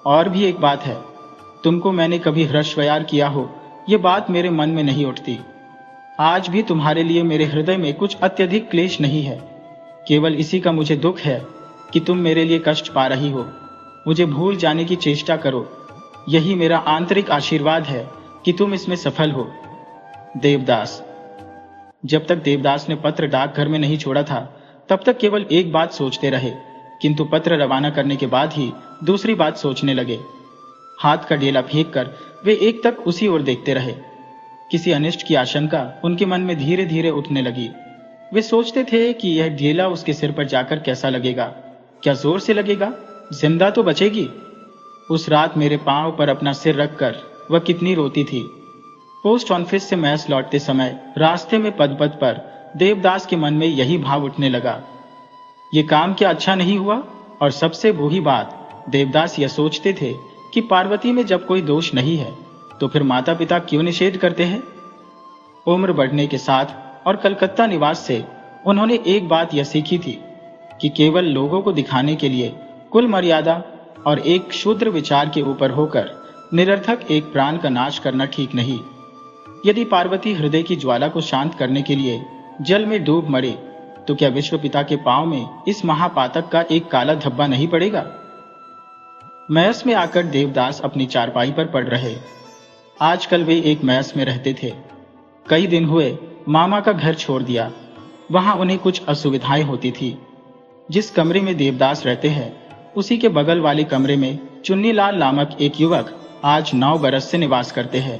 और भी एक बात है, तुमको मैंने कभी हृष्वयार किया हो, यह बात मेरे मन में नहीं उठती। आज भी तुम्हारे लिए मेरे हृदय में कुछ अत्यधिक क्लेश नहीं है। केवल इसी का मुझे दुख है कि तुम मेरे लिए कष्ट पा रही हो। मुझे भूल जाने की चेष्टा करो। यही मेरा आंतरिक आशीर्वाद है कि तुम इसमें सफल हो। देवदास। जब तक देवदास ने पत्र डाकघर में नहीं छोड़ा था, तब तक केवल एक बात सोचते रहे, किंतु पत्र रवाना करने के बाद ही दूसरी बात सोचने लगे। हाथ का ढेला फेंक कर वे एक तक उसी ओर देखते रहे। किसी अनिष्ट की आशंका उनके मन में धीरे धीरे उठने लगी। वे सोचते थे कि यह ढेला उसके सिर पर जाकर कैसा लगेगा। क्या जोर से लगेगा? जिंदा तो बचेगी? उस रात मेरे पांव पर अपना सिर रखकर वह कितनी रोती थी। पोस्ट ऑफिस से मैस लौटते समय रास्ते में पद पर देवदास के मन में यही भाव उठने लगा। ये काम क्या अच्छा नहीं हुआ? और सबसे बुरी बात, देवदास यह सोचते थे कि पार्वती में जब कोई दोष नहीं है तो फिर माता पिता क्यों निषेध करते हैं। उम्र बढ़ने के साथ और कलकत्ता निवास से उन्होंने एक बात यह सीखी थी कि केवल लोगों को दिखाने के लिए कुल मर्यादा और एक शूद्र विचार के ऊपर होकर निरर्थक एक प्राण का नाश करना ठीक नहीं। यदि पार्वती हृदय की ज्वाला को शांत करने के लिए जल में डूब मरे तो क्या विश्व पिता के पांव में इस महापातक का एक काला धब्बा नहीं पड़ेगा? मैस में आकर देवदास अपनी चारपाई पर पड़ रहे। आजकल वे एक मैस में रहते थे। कई दिन हुए मामा का घर छोड़ दिया। वहां उन्हें कुछ असुविधाएं होती थी। जिस कमरे में देवदास रहते हैं उसी के बगल वाले कमरे में चुन्नीलाल नामक एक युवक आज 9 बरस से निवास करते हैं।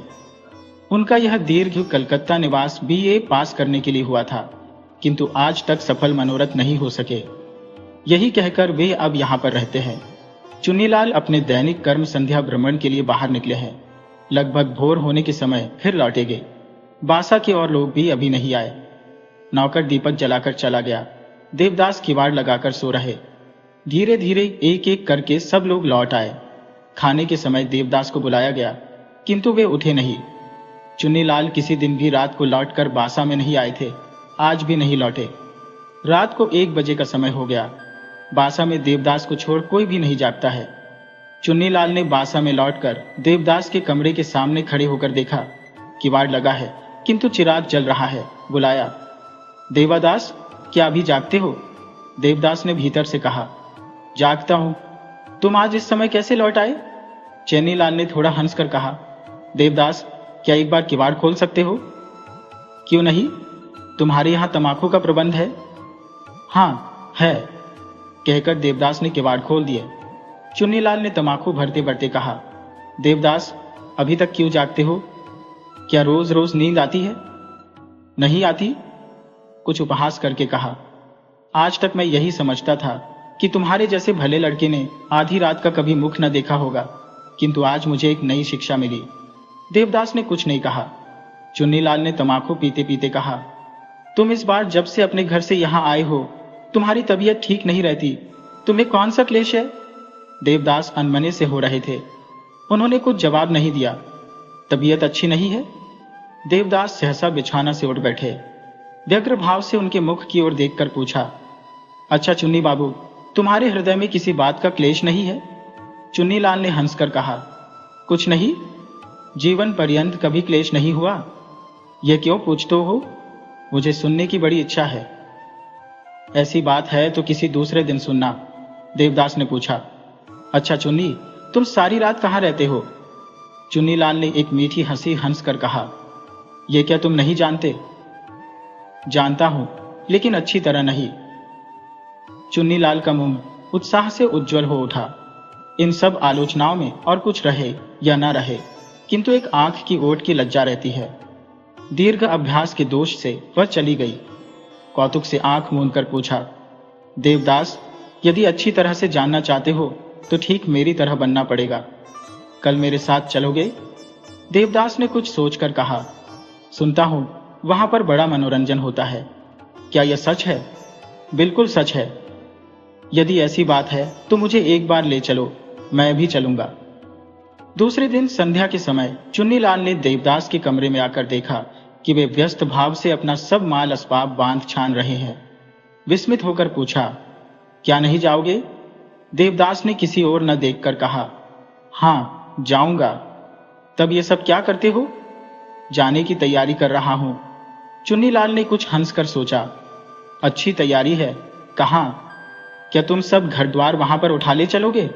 उनका यह दीर्घ कलकत्ता निवास BA पास करने के लिए हुआ था, किंतु आज तक सफल मनोरथ नहीं हो सके। यही कहकर वे अब यहाँ पर रहते हैं। चुन्नीलाल अपने दैनिक कर्म संध्या भ्रमण के लिए बाहर निकले हैं। लगभग भोर होने के समय फिर लौटेंगे। बासा के और लोग भी अभी नहीं आए। नौकर दीपक जलाकर चला गया। देवदास किवाड़ लगाकर सो रहे। धीरे धीरे एक एक करके सब लोग लौट आए। खाने के समय देवदास को बुलाया गया, किंतु वे उठे नहीं। चुन्नीलाल किसी दिन भी रात को लौटकर बासा में नहीं आए थे, आज भी नहीं लौटे। रात को 1 बजे का समय हो गया। बासा में देवदास को छोड़ कोई भी नहीं जागता है। चुन्नीलाल ने बासा में लौटकर देवदास के कमरे के सामने खड़े होकर देखा। किवाड़ लगा है किंतु चिराग जल रहा है। बुलाया, देवादास, क्या अभी जागते हो? देवदास ने भीतर से कहा, जागता हूं। तुम आज इस समय कैसे लौट आए? चुन्नीलाल ने थोड़ा हंसकर कहा, देवदास, क्या एक बार किवाड़ खोल सकते हो? क्यों नहीं? तुम्हारे यहां तमाकू का प्रबंध है? हाँ है, कहकर देवदास ने किवाड़ खोल दिए। चुन्नीलाल ने तमाकू भरते भरते कहा, देवदास, अभी तक क्यों जागते हो? क्या रोज रोज नींद आती है? नहीं आती, कुछ उपहास करके कहा। आज तक मैं यही समझता था कि तुम्हारे जैसे भले लड़के ने आधी रात का कभी मुख न देखा होगा, किंतु आज मुझे एक नई शिक्षा मिली। देवदास ने कुछ नहीं कहा। चुन्नीलाल ने तमाकू पीते पीते कहा, तुम इस बार जब से अपने घर से यहां आए हो तुम्हारी तबीयत ठीक नहीं रहती। तुम्हें कौन सा क्लेश है? देवदास अनमने से हो रहे थे। उन्होंने कुछ जवाब नहीं दिया। तबीयत अच्छी नहीं है? देवदास सहसा बिछाना से उठ बैठे। व्यग्र भाव से उनके मुख की ओर देखकर पूछा, अच्छा चुन्नी बाबू, तुम्हारे हृदय में किसी बात का क्लेश नहीं है? चुन्नीलाल ने हंसकर कहा, कुछ नहीं, जीवन पर्यंत कभी क्लेश नहीं हुआ। यह क्यों पूछते हो? मुझे सुनने की बड़ी इच्छा है। ऐसी बात है तो किसी दूसरे दिन सुनना। देवदास ने पूछा, अच्छा चुन्नी, तुम सारी रात कहां रहते हो? चुन्नीलाल ने एक मीठी हंसी हंसकर कहा, यह क्या तुम नहीं जानते? जानता हूं, लेकिन अच्छी तरह नहीं। चुन्नीलाल का मुंह उत्साह से उज्जवल हो उठा। इन सब आलोचनाओं में और कुछ रहे या न रहे, किंतु एक आंख की ओट की लज्जा रहती है। दीर्घ अभ्यास के दोष से वह चली गई। कौतुक से आंख मूंदकर पूछा, देवदास, यदि अच्छी तरह से जानना चाहते हो तो ठीक मेरी तरह बनना पड़ेगा। कल मेरे साथ चलोगे? देवदास ने कुछ सोचकर कहा, सुनता हूं वहां पर बड़ा मनोरंजन होता है। क्या यह सच है? बिल्कुल सच है। यदि ऐसी बात है तो मुझे एक बार ले चलो, मैं भी चलूंगा। दूसरे दिन संध्या के समय चुन्नीलाल ने देवदास के कमरे में आकर देखा कि वे व्यस्त भाव से अपना सब माल असबाब बांध छान रहे हैं। विस्मित होकर पूछा, क्या नहीं जाओगे? देवदास ने किसी ओर न देखकर कहा, हां जाऊंगा। तब ये सब क्या करते हो? जाने की तैयारी कर रहा हूं। चुन्नीलाल ने कुछ हंसकर सोचा, अच्छी तैयारी है। कहाँ? क्या तुम सब घर द्वार वहां पर उठा ले चलोगे?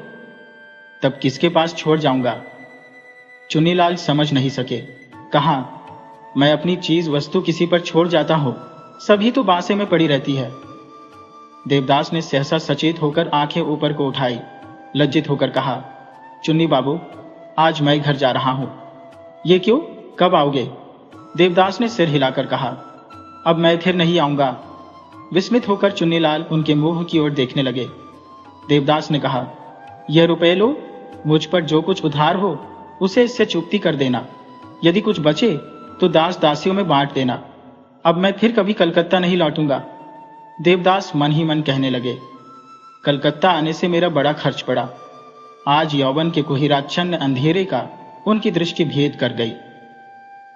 तब किसके पास छोड़ जाऊंगा? चुन्नीलाल समझ नहीं सके। कहाँ? मैं अपनी चीज वस्तु किसी पर छोड़ जाता हूं, सभी तो बांसे में पड़ी रहती है। देवदास ने सहसा सचेत होकर आंखें ऊपर को उठाई, लज्जित होकर कहा, चुन्नी बाबू, आज मैं घर जा रहा हूं। ये क्यों? कब आओगे? देवदास ने सिर हिलाकर कहा, अब मैं फिर नहीं आऊंगा। विस्मित होकर चुन्नीलाल उनके मुंह की ओर देखने लगे। देवदास ने कहा, यह रुपए लो, मुझ पर जो कुछ उधार हो उसे इससे चुकती कर देना। यदि कुछ बचे तो दास दासियों में बांट देना। अब मैं फिर कभी कलकत्ता नहीं लौटूंगा। देवदास मन ही मन कहने लगे, कलकत्ता आने से मेरा बड़ा खर्च पड़ा। आज यौवन के कुहिराच्छन्न अंधेरे का उनकी दृष्टि भेद कर गई।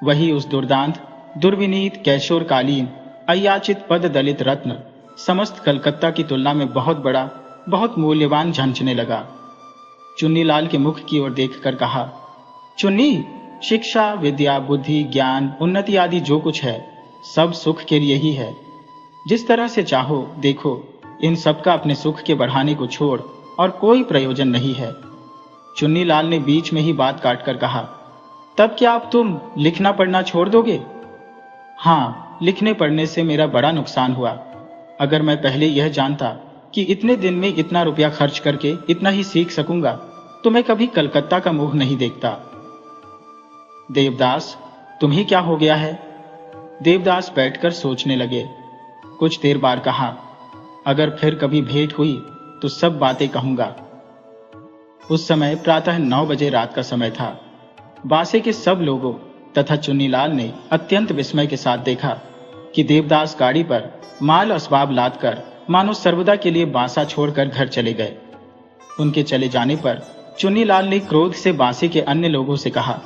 वही उस दुर्दांत, दुर्विनीत, कैशोरकालीन, अयाचित पद दलित रत्न समस्त कलकत्ता की तुलना में बहुत बड़ा, बहुत मूल्यवान झंझने लगा। चुन्नीलाल के मुख की ओर देखकर कहा, चुन्नी, शिक्षा, विद्या, बुद्धि, ज्ञान, उन्नति आदि जो कुछ है सब सुख के लिए ही है। जिस तरह से चाहो देखो, इन सब का अपने सुख के बढ़ाने को छोड़ और कोई प्रयोजन नहीं है। चुन्नीलाल ने बीच में ही बात काटकर कहा, तब क्या अब तुम लिखना पढ़ना छोड़ दोगे? हाँ, लिखने पढ़ने से मेरा बड़ा नुकसान हुआ। अगर मैं पहले यह जानता कि इतने दिन में इतना रुपया खर्च करके इतना ही सीख सकूंगा तो मैं कभी कलकत्ता का मुंह नहीं देखता। देवदास, तुम्हें क्या हो गया है? देवदास बैठकर सोचने लगे। कुछ देर बाद कहा, अगर फिर कभी भेंट हुई तो सब बातें कहूंगा। उस समय प्रातः 9 बजे रात का समय था। बासे के सब लोगों तथा चुन्नीलाल ने अत्यंत विस्मय के साथ देखा कि देवदास गाड़ी पर माल असबाब लादकर मानो सर्वदा के लिए बांसा छोड़कर घर चले गए। उनके चले जाने पर चुन्नीलाल ने क्रोध से बांसे के अन्य लोगों से कहा,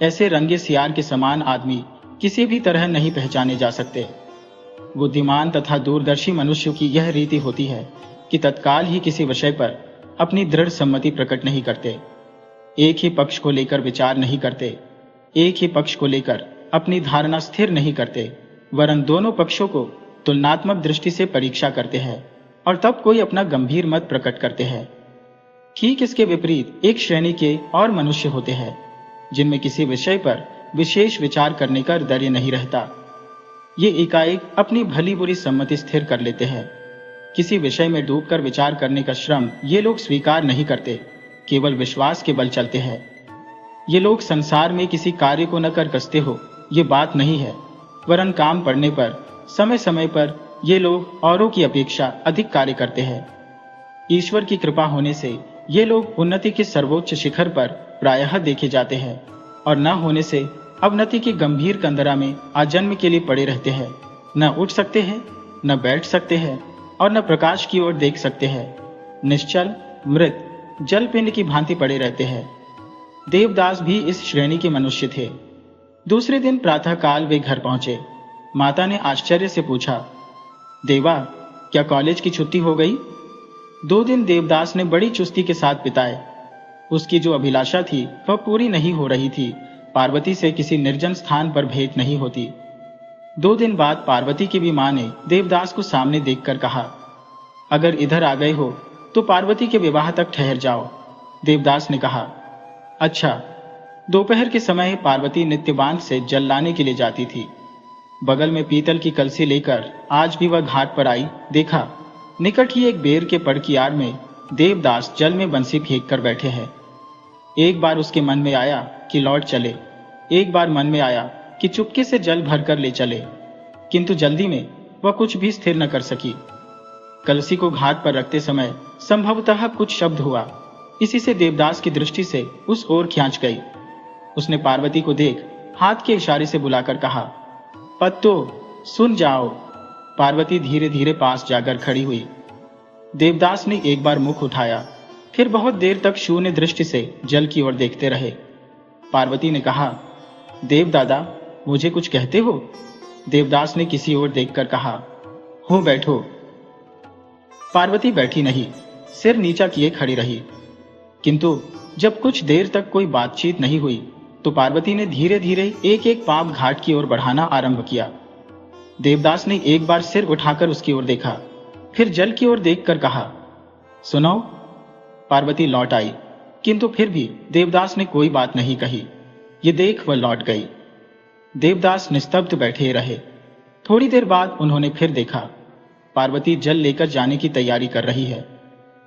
ऐसे रंगे सियार के समान आदमी किसी भी तरह नहीं पहचाने जा सकते। बुद्धिमान तथा दूरदर्शी मनुष्य की यह रीति होती है कि तत्काल ही किसी विषय पर अपनी दृढ़ सम्मति प्रकट नहीं करते, एक ही पक्ष को लेकर विचार नहीं करते, एक ही पक्ष को लेकर अपनी धारणा स्थिर नहीं करते, वरन दोनों पक्षों को तुलनात्मक दृष्टि से परीक्षा करते हैं और तब कोई अपना गंभीर मत प्रकट करते हैं। ठीक इसके विपरीत एक श्रेणी के और मनुष्य होते हैं जिनमें किसी विषय पर विशेष विचार करने का धैर्य नहीं रहता। ये एकाएक अपनी भली बुरी सम्मति स्थिर कर लेते हैं। किसी विषय में डूबकर विचार करने का श्रम ये लोग स्वीकार नहीं करते, केवल विश्वास के बल चलते हैं। ये लोग संसार में किसी कार्य को न कर कसते हो ये बात नहीं है, वरन काम पड़ने पर समय समय पर ये लोग औरों की अपेक्षा अधिक कार्य करते हैं। ईश्वर की कृपा होने से ये लोग उन्नति के सर्वोच्च शिखर पर प्रायः देखे जाते हैं और न होने से अवनति की गंभीर कंदरा में आजन्म के लिए पड़े रहते हैं। न उठ सकते हैं, न बैठ सकते हैं और न प्रकाश की ओर देख सकते हैं। निश्चल, मृत, जल पिंड की भांति पड़े रहते हैं। देवदास भी इस श्रेणी के मनुष्य थे। दूसरे दिन प्रातःकाल वे घर पहुंचे। माता ने आश्चर्य से पूछा, देवा, क्या कॉलेज की छुट्टी हो गई? 2 दिन देवदास ने बड़ी चुस्ती के साथ बिताए। उसकी जो अभिलाषा थी वह पूरी नहीं हो रही थी। पार्वती से किसी निर्जन स्थान पर भेंट नहीं होती। 2 दिन बाद पार्वती की भी मां ने देवदास को सामने देखकर कहा, अगर इधर आ गए हो तो पार्वती के विवाह तक ठहर जाओ। देवदास ने कहा, अच्छा। दोपहर के समय पार्वती नित्यबांध से जल लाने के लिए जाती थी। बगल में पीतल की कलसी लेकर आज भी वह घाट पर आई। देखा, निकट ही एक बेर के पड़ की आड़ में देवदास जल में बंसी फेंक कर बैठे हैं। एक बार उसके मन में आया कि लौट चले, एक बार मन में आया कि चुपके से जल भरकर ले चले, किंतु जल्दी में वह कुछ भी स्थिर न कर सकी। कलसी को घाट पर रखते समय संभवतः कुछ शब्द हुआ, इसी से देवदास की दृष्टि से उस ओर खींच गई। उसने पार्वती को देख हाथ के इशारे से बुलाकर कहा, पत्तो, सुन जाओ। पार्वती धीरे धीरे पास जाकर खड़ी हुई। देवदास ने एक बार मुख उठाया, फिर बहुत देर तक शून्य दृष्टि से जल की ओर देखते रहे। पार्वती ने कहा, देव दादा, मुझे कुछ कहते हो? देवदास ने किसी ओर देखकर कहा, हो बैठो। पार्वती बैठी नहीं, सिर नीचा किए खड़ी रही। किंतु जब कुछ देर तक कोई बातचीत नहीं हुई तो पार्वती ने धीरे धीरे एक एक पांव घाट की ओर बढ़ाना आरंभ किया। देवदास ने एक बार सिर उठाकर उसकी ओर देखा, फिर जल की ओर देखकर कहा, सुनो। पार्वती लौट आई, किंतु फिर भी देवदास ने कोई बात नहीं कही। ये देख वह लौट गई। देवदास निस्तब्ध बैठे रहे। थोड़ी देर बाद उन्होंने फिर देखा, पार्वती जल लेकर जाने की तैयारी कर रही है।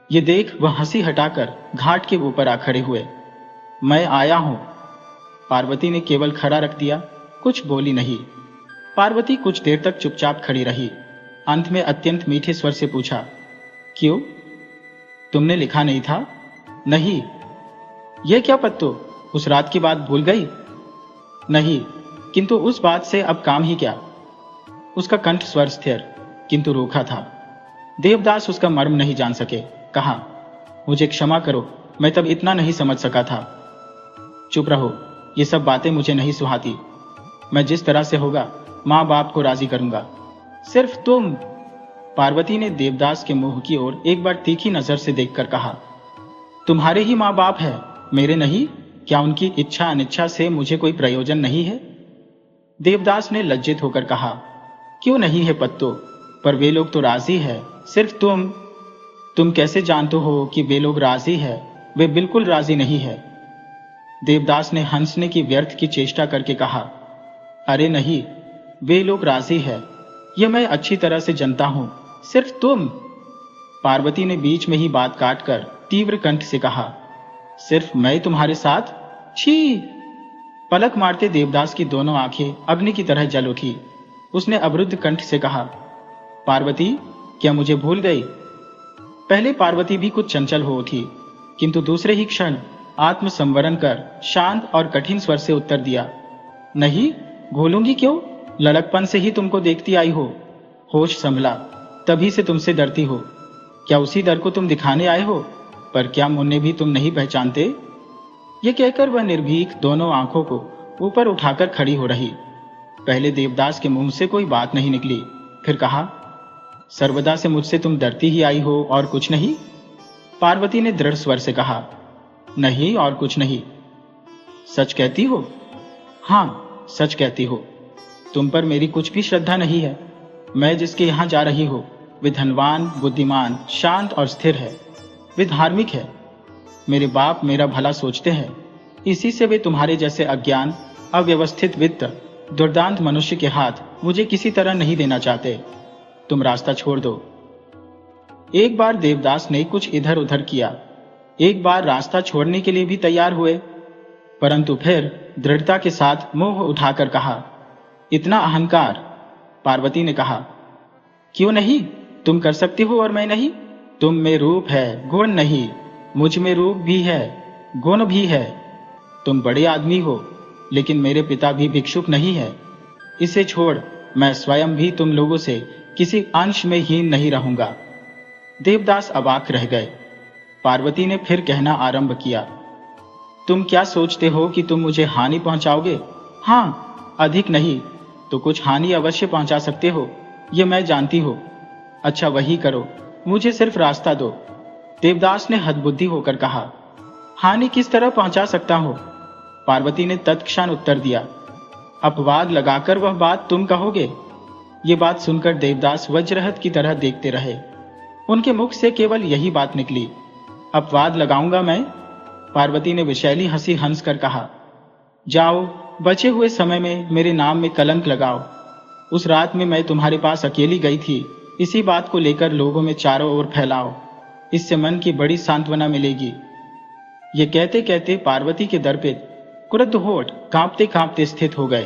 ये देख वह हंसी हटाकर घाट के ऊपर आ खड़े हुए। मैं आया हूं। पार्वती ने केवल खड़ा रख दिया, कुछ बोली नहीं। पार्वती कुछ देर तक चुपचाप खड़ी रही। अंत में अत्यंत मीठे स्वर से पूछा, क्यों? तुमने लिखा नहीं था? नहीं। यह क्या पत्तो, उस रात की बात भूल गई? नहीं, किंतु उस बात से अब काम ही क्या? उसका कंठ स्वर स्थिर किंतु रूखा था। देवदास उसका मर्म नहीं जान सके। कहा, मुझे क्षमा करो, मैं तब इतना नहीं समझ सका था। चुप रहो, ये सब बातें मुझे नहीं सुहाती। मैं जिस तरह से होगा माँ बाप को राजी करूंगा। सिर्फ तुम। पार्वती ने देवदास के मुंह की ओर एक बार तीखी नजर से देखकर कहा, तुम्हारे ही माँ बाप है, मेरे नहीं? क्या उनकी इच्छा अनिच्छा से मुझे कोई प्रयोजन नहीं है? देवदास ने लज्जित होकर कहा, क्यों नहीं है पत्तो, पर वे लोग तो राजी है। सिर्फ तुम कैसे जानते हो कि वे लोग राजी है? वे बिल्कुल राजी नहीं है। देवदास ने हंसने की व्यर्थ की चेष्टा करके कहा, अरे नहीं, वे लोग राजी है, यह मैं अच्छी तरह से जानता हूं। सिर्फ तुम। पार्वती ने बीच में ही बात काटकर तीव्र कंठ से कहा, सिर्फ मैं तुम्हारे साथ? छी! पलक मारते देवदास की दोनों आंखें अग्नि की तरह जल उठी। उसने अवरुद्ध कंठ से कहा, पार्वती, क्या मुझे भूल गई? पहले पार्वती भी कुछ चंचल हो उठी, किंतु दूसरे ही क्षण आत्मसंवरण कर शांत और कठिन स्वर से उत्तर दिया, नहीं, भूलूंगी क्यों? लड़कपन से ही तुमको देखती आई हो। होश संभला तभी से तुमसे डरती हो। क्या उसी डर को तुम दिखाने आए हो? पर क्या मुन्ने भी तुम नहीं पहचानते? ये कहकर वह निर्भीक दोनों आंखों को ऊपर उठाकर खड़ी हो रही। पहले देवदास के मुंह से कोई बात नहीं निकली, फिर कहा, सर्वदा से मुझसे तुम डरती ही आई हो और कुछ नहीं? पार्वती ने दृढ़ स्वर से कहा, नहीं और कुछ नहीं। सच कहती हो? हाँ, सच कहती हो। तुम पर मेरी कुछ भी श्रद्धा नहीं है। मैं जिसके यहां जा रही हूं वे धनवान, बुद्धिमान, शांत और स्थिर है। वे धार्मिक है। मेरे बाप मेरा भला सोचते हैं, इसी से वे तुम्हारे जैसे अज्ञान, अव्यवस्थित वित्त, दुर्दांत मनुष्य के हाथ मुझे किसी तरह नहीं देना चाहते। तुम रास्ता छोड़ दो। एक बार देवदास ने कुछ इधर उधर किया, एक बार रास्ता छोड़ने के लिए भी तैयार हुए, परंतु फिर दृढ़ता के साथ मुंह उठाकर कहा, इतना अहंकार? पार्वती ने कहा, क्यों नहीं? तुम कर सकती हो और मैं नहीं? तुम में रूप है, गुण नहीं। मुझ में रूप भी है, गुण भी है। तुम बड़े आदमी हो, लेकिन मेरे पिता भी भिक्षुक नहीं है। इसे छोड़ मैं स्वयं भी तुम लोगों से किसी अंश में हीन नहीं रहूंगा। देवदास अवाक रह गए। पार्वती ने फिर कहना आरंभ किया, तुम क्या सोचते हो कि तुम मुझे हानि पहुंचाओगे? हाँ, अधिक नहीं तो कुछ हानि अवश्य पहुंचा सकते हो, यह मैं जानती हूं। अच्छा, वही करो, मुझे सिर्फ रास्ता दो। देवदास ने हदबुद्धि होकर कहा, हानि किस तरह पहुंचा सकता हो? पार्वती ने तत्क्षण उत्तर दिया, अपवाद लगाकर वह बात तुम कहोगे। ये बात सुनकर देवदास वज्रहत की तरह देखते रहे। उनके मुख से केवल यही बात निकली, अपवाद लगाऊंगा मैं? पार्वती ने विशैली हंसी हंस कर कहा, जाओ, बचे हुए समय में मेरे नाम में कलंक लगाओ। उस रात में मैं तुम्हारे पास अकेली गई थी, इसी बात को लेकर लोगों में चारों ओर फैलाओ, इससे मन की बड़ी सांत्वना मिलेगी। ये कहते कहते पार्वती के दर पे क्रुद्ध होठ कांपते कांपते स्थित हो गए,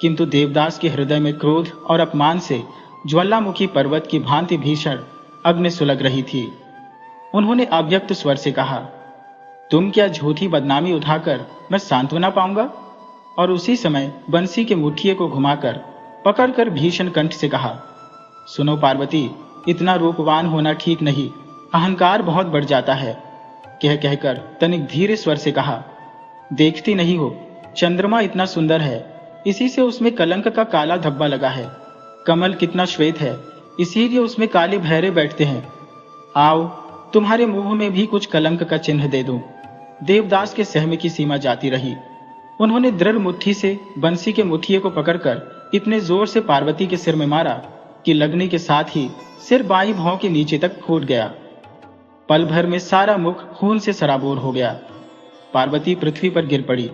किंतु देवदास के हृदय में क्रोध और अपमान से ज्वालामुखी पर्वत की भांति भीषण अग्नि सुलग रही थी। उन्होंने अव्यक्त स्वर से कहा, तुम क्या झूठी बदनामी उठाकर मैं सांत्वना पाऊंगा? और उसी समय बंसी के मुठिए को घुमाकर पकड़कर भीषण कंठ से कहा, सुनो पार्वती, इतना रूपवान होना ठीक नहीं, अहंकार बहुत बढ़ जाता है। कह कहकर तनिक धीरे स्वर से कहा, देखती नहीं हो, चंद्रमा इतना सुंदर है, इसी से उसमें कलंक का काला धब्बा लगा है। कमल कितना श्वेत है, इसीलिए उसमें काले भैरे बैठते हैं। आओ, तुम्हारे मुंह में भी कुछ कलंक का चिन्ह दे दूं। देवदास के सहमे की सीमा जाती रही। उन्होंने दृढ़ मुट्ठी से बंसी के मुठिए को पकड़कर इतने जोर से पार्वती के सिर में मारा कि लगने के साथ ही सिर बाईं भौं के नीचे तक फूट गया। पल भर में सारा मुख खून से सराबोर हो गया। पार्वती पृथ्वी पर गिर पड़ी।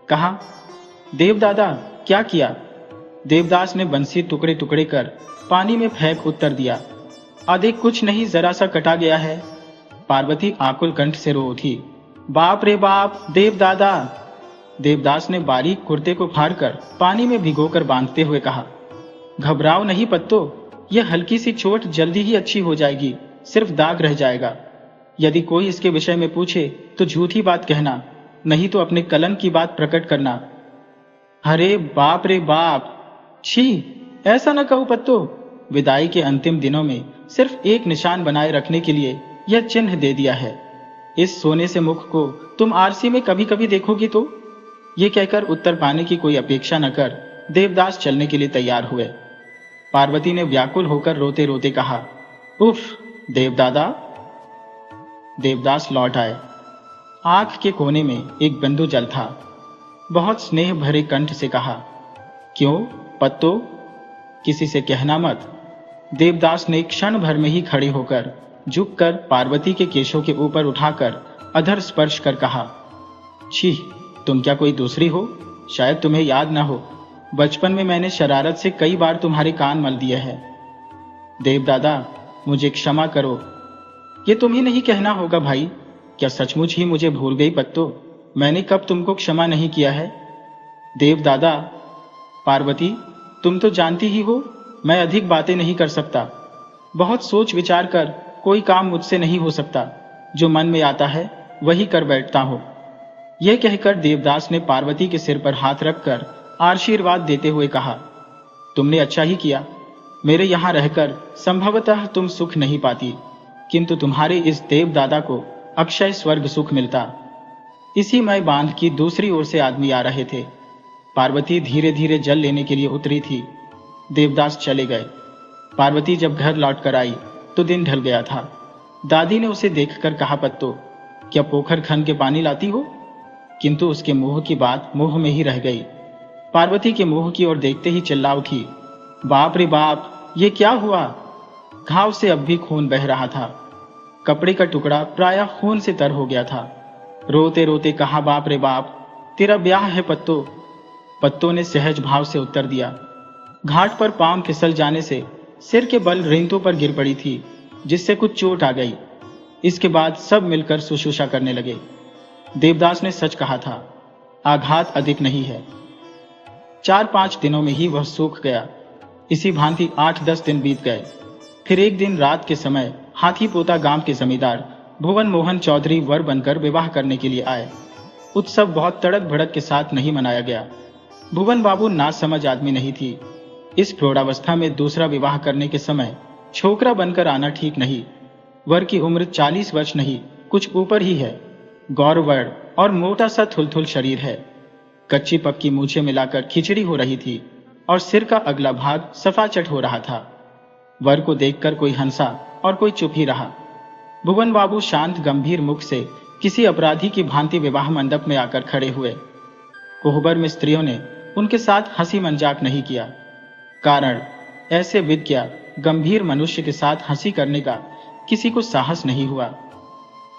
कहा, देवदादा क्या किया? देवदास ने बंसी टुकड़े टुकड़े कर पानी में फेंक उत्तर दिया, आधे कुछ नहीं, जरा सा कटा गया है। पार्वती आकुल कंठ से रो उठी, बाप रे बाप, देवदादा। देवदास ने बारीक कुर्ते को फाड़कर पानी में भिगोकर बांधते हुए कहा, घबराओ नहीं पत्तो, यह हल्की सी चोट जल्दी ही अच्छी हो जाएगी, सिर्फ दाग रह जाएगा। यदि कोई इसके विषय में पूछे तो झूठी बात कहना, नहीं तो अपने कलंक की बात प्रकट करना। अरे बाप रे बाप, छी, ऐसा न कहो पत्तो। विदाई के अंतिम दिनों में सिर्फ एक निशान बनाए रखने के लिए यह चिन्ह दे दिया है। इस सोने से मुख को तुम आरसी में कभी कभी देखोगी तो। ये कहकर उत्तर पाने की कोई अपेक्षा न कर देवदास चलने के लिए तैयार हुए। पार्वती ने व्याकुल होकर रोते रोते कहा, उफ देवदादा। देवदास लौट आए। आंख के कोने में एक बिंदु जल था। बहुत स्नेह भरे कंठ से कहा, क्यों पत्तो, किसी से कहना मत। देवदास ने क्षण भर में ही खड़े होकर झुककर पार्वती के केशों के ऊपर उठाकर अधर स्पर्श कर कहा, छी, तुम क्या कोई दूसरी हो? शायद तुम्हें याद न हो, बचपन में मैंने शरारत से कई बार तुम्हारे कान मल दिए हैं। देवदादा मुझे क्षमा करो। ये तुम्हें नहीं कहना होगा भाई। क्या सचमुच ही मुझे भूल गई पत्तो? मैंने कब तुमको क्षमा नहीं किया है? देवदादा। पार्वती, तुम तो जानती ही हो मैं अधिक बातें नहीं कर सकता। बहुत सोच विचार कर कोई काम मुझसे नहीं हो सकता। जो मन में आता है वही कर बैठता हूं। यह कहकर देवदास ने पार्वती के सिर पर हाथ रखकर आशीर्वाद देते हुए कहा, तुमने अच्छा ही किया। मेरे यहां रहकर संभवतः तुम सुख नहीं पाती, किंतु तुम्हारे इस देवदादा को अक्षय स्वर्ग सुख मिलता। इसी मय बांध की दूसरी ओर से आदमी आ रहे थे। पार्वती धीरे धीरे जल लेने के लिए उतरी थी। देवदास चले गए। पार्वती जब घर लौट कर आई तो दिन ढल गया था। दादी ने उसे देखकर कहा, पत्तो क्या पोखर खन के पानी लाती हो? किंतु उसके मुंह की बात मुंह में ही रह गई। पार्वती के मुंह की ओर देखते ही चिल्ला उठी, बाप रे बाप, ये क्या हुआ? घाव से अब भी खून बह रहा था। कपड़े का टुकड़ा प्रायः खून से तर हो गया था। रोते रोते कहा, बाप रे बाप, तेरा ब्याह है पत्तो। पत्तो ने सहज भाव से उत्तर दिया। घाट पर पांव फिसल जाने से सिर के बल रेंतों पर गिर पड़ी थी, जिससे कुछ चोट आ गई। इसके बाद सब मिलकर शुश्रूषा करने लगे। देवदास ने सच कहा था, आघात अधिक नहीं है। 4-5 दिनों में ही वह सूख गया। इसी भांति 8-10 दिन बीत गए। फिर एक दिन रात के समय हाथीपोता गांव के जमींदार भुवन मोहन चौधरी वर बनकर विवाह करने के लिए आए। उत्सव बहुत तड़क भड़क के साथ नहीं मनाया गया। भुवन बाबू नासमझ आदमी नहीं थी। इस प्रौढ़ावस्था में दूसरा विवाह करने के समय छोकरा बनकर आना ठीक नहीं। वर की उम्र 40 वर्ष नहीं, कुछ ऊपर ही है। गौरवर्ण और मोटा सा थुलथुल शरीर है। कच्ची पक्की मूछें मिलाकर खिचड़ी हो रही थी और सिर का अगला भाग सफाचट हो रहा था। वर को देखकर कोई हंसा और कोई चुप ही रहा। भुवन बाबू शांत गंभीर मुख से किसी अपराधी की भांति विवाह मंडप में आकर खड़े हुए। कोहबर में स्त्रियों ने उनके साथ हंसी मजाक नहीं किया। कारण ऐसे विज्ञ गंभीर मनुष्य के साथ हंसी करने का किसी को साहस नहीं हुआ।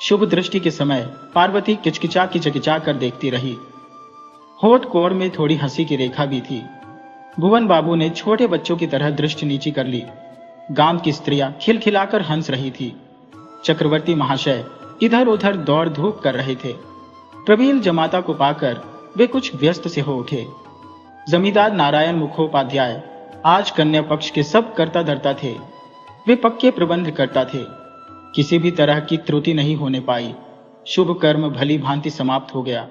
शुभ दृष्टि के समय पार्वती किचकिचा किचकिचा कर देखती रही। होठ कोण में थोड़ी हंसी की रेखा भी थी। भुवन बाबू ने छोटे बच्चों की तरह दृष्टि नीची कर ली। गांव की स्त्रियां खिलखिलाकर हंस रही थी। चक्रवर्ती महाशय इधर उधर दौड़ धूप कर रहे थे। प्रवीण जमाता को पाकर वे कुछ व्यस्त से हो उठे। जमींदार नारायण मुखोपाध्याय आज कन्या पक्ष के सब कर्ता धर्ता थे। वे पक्के प्रबंध करता थे। किसी भी तरह की त्रुटि नहीं होने पाई। शुभ कर्म भली भांति समाप्त हो गया।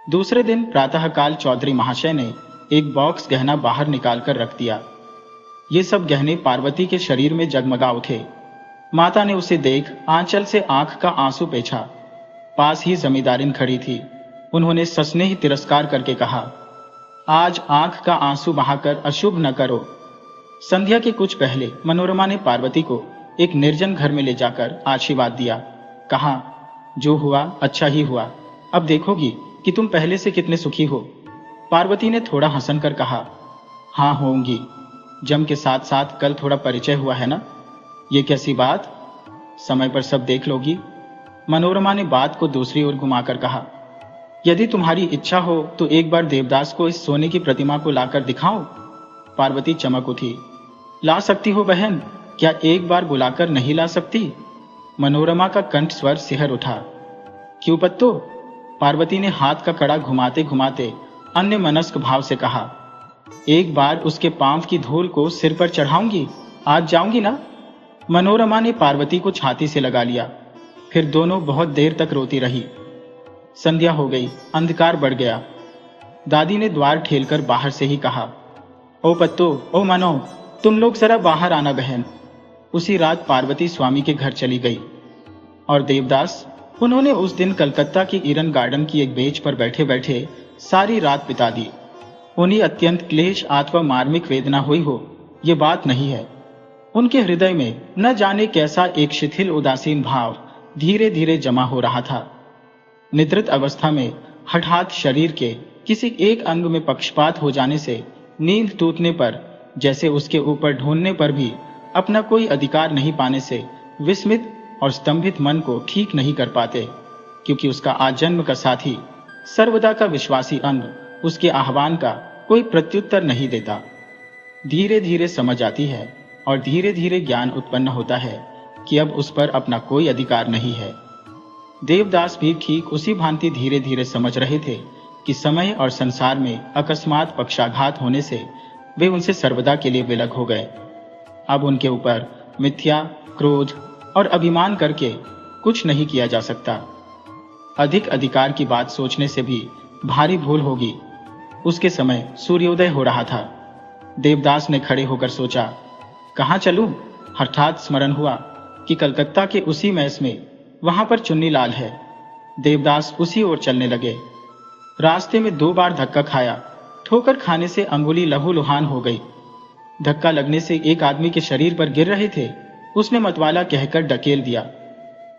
दूसरे दिन प्रातःकाल चौधरी महाशय ने एक बॉक्स गहना बाहर निकालकर रख दिया। ये सब गहने पार्वती के शरीर में जगमगा उठे। माता ने उसे देख आंचल से आंख का आंसू पोंछा। पास ही जमींदारिन खड़ी थी। उन्होंने सस्नेह तिरस्कार करके कहा, आज आंख का आंसू बहाकर अशुभ न करो। संध्या के कुछ पहले मनोरमा ने पार्वती को एक निर्जन घर में ले जाकर आशीर्वाद दिया। कहा, जो हुआ अच्छा ही हुआ। अब देखोगी कि तुम पहले से कितने सुखी हो। पार्वती ने थोड़ा हंसन कर कहा, हाँ होंगी, जम के साथ साथ कल थोड़ा परिचय हुआ है ना। ये कैसी बात, समय पर सब देख लोगी। मनोरमा ने बात को दूसरी ओर घुमाकर कहा, यदि तुम्हारी इच्छा हो तो एक बार देवदास को इस सोने की प्रतिमा को लाकर दिखाओ। पार्वती चमक उठी, ला सकती हो बहन, क्या एक बार बुलाकर नहीं ला सकती। मनोरमा का कंठ स्वर सिहर उठा। क्यों पत्तो, पार्वती ने हाथ का कड़ा घुमाते घुमाते अन्य मनस्क भाव से कहा, एक बार उसके पांव की धूल को सिर पर चढ़ाऊंगी, आज जाऊंगी ना। मनोरमा ने पार्वती को छाती से लगा लिया, फिर दोनों बहुत देर तक रोती रही। संध्या हो गई, अंधकार बढ़ गया। दादी ने द्वार ठेलकर बाहर से ही कहा, ओ पत्तो, ओ मनो, तुम लोग जरा बाहर आना बहन। उसी रात पार्वती स्वामी के घर चली गई। और देवदास, उन्होंने उस दिन कलकत्ता की ईडन गार्डन की एक बेंच पर बैठे बैठे सारी रात बिता दी। उन्हें अत्यंत क्लेश अथवा मार्मिक वेदना हुई हो, ये बात नहीं है। उनके हृदय में न जाने कैसा एक शिथिल उदासीन भाव धीरे धीरे जमा हो रहा था। निद्रित अवस्था में हठात शरीर के किसी एक अंग में पक्षपात हो जाने से, नींद टूटने पर, जैसे उसके ऊपर ढूंढने पर भी अपना कोई अधिकार नहीं पाने से विस्मित और स्तंभित मन को ठीक नहीं कर पाते, क्योंकि उसका आजन्म का साथी, सर्वदा का विश्वासी अंग उसके आह्वान का कोई प्रत्युत्तर नहीं देता। धीरे धीरे समझ आती है और धीरे धीरे ज्ञान उत्पन्न होता है कि अब उस पर अपना कोई अधिकार नहीं है। देवदास भी ठीक उसी भांति धीरे धीरे समझ रहे थे कि समय और संसार में अकस्मात पक्षाघात होने से वे उनसे सर्वदा के लिए विलग हो गए। अब उनके ऊपर मिथ्या, क्रोध और अभिमान करके कुछ नहीं किया जा सकता। अधिक अधिकार की बात सोचने से भी भारी भूल होगी। उसके समय सूर्योदय हो रहा था। देवदास ने खड़े होकर सोचा, कहाँ चलूं? हठात स्मरण हुआ कि कलकत्ता के उसी मैस में, वहां पर चुन्नीलाल है। देवदास उसी ओर चलने लगे। रास्ते में 2 बार धक्का खाया। ठोकर खाने से अंगुली लहूलुहान हो गई। धक्का लगने से एक आदमी के शरीर पर गिर रहे थे, उसने मतवाला कहकर ढकेल दिया।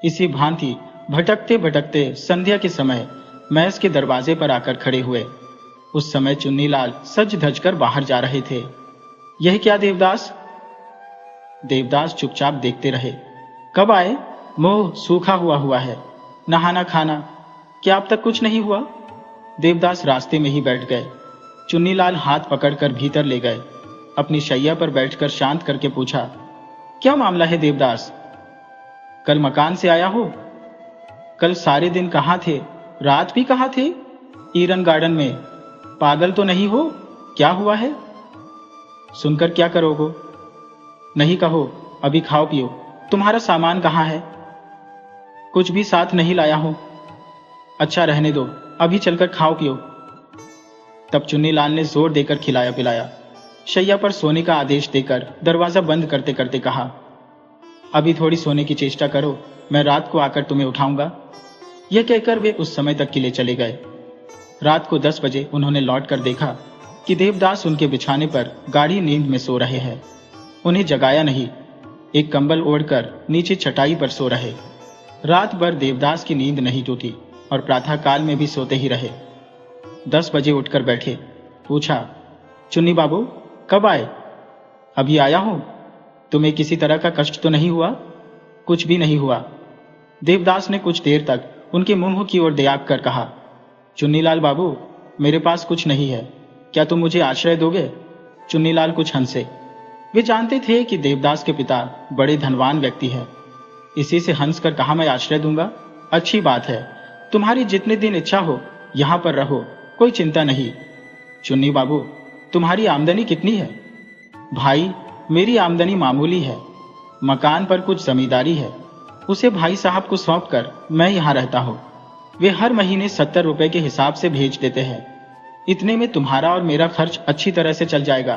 इसी भांति भटकते भटकते संध्या के समय मैस के दरवाजे पर आकर खड़े हुए। उस समय चुन्नीलाल सज धज कर बाहर जा रहे थे। यह क्या देवदास? देवदास चुपचाप देखते रहे। कब आए? मुंह सूखा हुआ है। नहाना खाना क्या अब तक कुछ नहीं हुआ? देवदास रास्ते में ही बैठ गए। चुन्नीलाल हाथ पकड़कर भीतर ले गए। अपनी शैया पर बैठकर शांत करके पूछा, क्या मामला है देवदास? कल मकान से आया हो? कल सारे दिन कहाँ थे? रात भी कहाँ थे? ईडन गार्डन में। पागल तो नहीं हो? क्या हुआ है? सुनकर क्या करोगे? नहीं कहो, अभी खाओ पियो। तुम्हारा सामान कहाँ है? कुछ भी साथ नहीं लाया हूं। अच्छा रहने दो, अभी चलकर खाओ पियो। तब चुन्नीलाल ने जोर देकर खिलाया पिलाया। शैया पर सोने का आदेश देकर दरवाजा बंद करते करते कहा, अभी थोड़ी सोने की चेष्टा करो, मैं रात को आकर तुम्हें उठाऊंगा। यह कहकर वे उस समय तक किले चले गए। रात को 10 बजे उन्होंने लौटकर देखा कि देवदास उनके बिछाने पर गाढ़ी नींद में सो रहे हैं। उन्हें जगाया नहीं, एक कंबल ओढ़कर नीचे चटाई पर सो रहे। रात भर देवदास की नींद नहीं टूटी और प्रातः काल में भी सोते ही रहे। 10 बजे उठकर बैठे। पूछा, चुन्नी बाबू कब आए? अभी आया हूं। तुम्हें किसी तरह का कष्ट तो नहीं हुआ? कुछ भी नहीं हुआ। देवदास ने कुछ देर तक उनके मुंह की ओर दयाग कर कहा, चुन्नीलाल बाबू, मेरे पास कुछ नहीं है, क्या तुम मुझे आश्रय दोगे? चुन्नीलाल कुछ हंसे। वे जानते थे कि देवदास के पिता बड़े धनवान व्यक्ति हैं। इसी से हंसकर कहा, मैं आश्रय दूंगा? अच्छी बात है, तुम्हारी जितने दिन इच्छा हो यहां पर रहो, कोई चिंता नहीं। चुन्नी बाबू, तुम्हारी आमदनी कितनी है? भाई, मेरी आमदनी मामूली है। मकान पर कुछ जमींदारी है, उसे भाई साहब को सौंप कर मैं यहां रहता हूं। वे हर महीने 70 रुपए के हिसाब से भेज देते हैं। इतने में तुम्हारा और मेरा खर्च अच्छी तरह से चल जाएगा।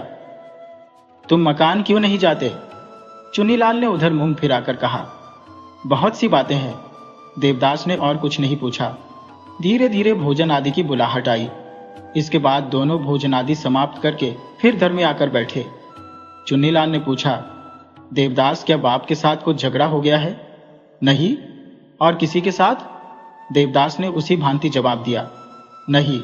तुम मकान क्यों नहीं जाते? चुन्नीलाल ने उधर मुंह फिराकर कहा, बहुत सी बातें हैं। देवदास ने और कुछ नहीं पूछा। धीरे धीरे भोजन आदि की बुलाहट आई। इसके बाद दोनों भोजन आदि समाप्त करके फिर घर में आकर बैठे। चुन्नीलाल ने पूछा, देवदास, क्या बाप के साथ कुछ झगड़ा हो गया है? नहीं। और किसी के साथ? देवदास ने उसी भांति जवाब दिया। नहीं।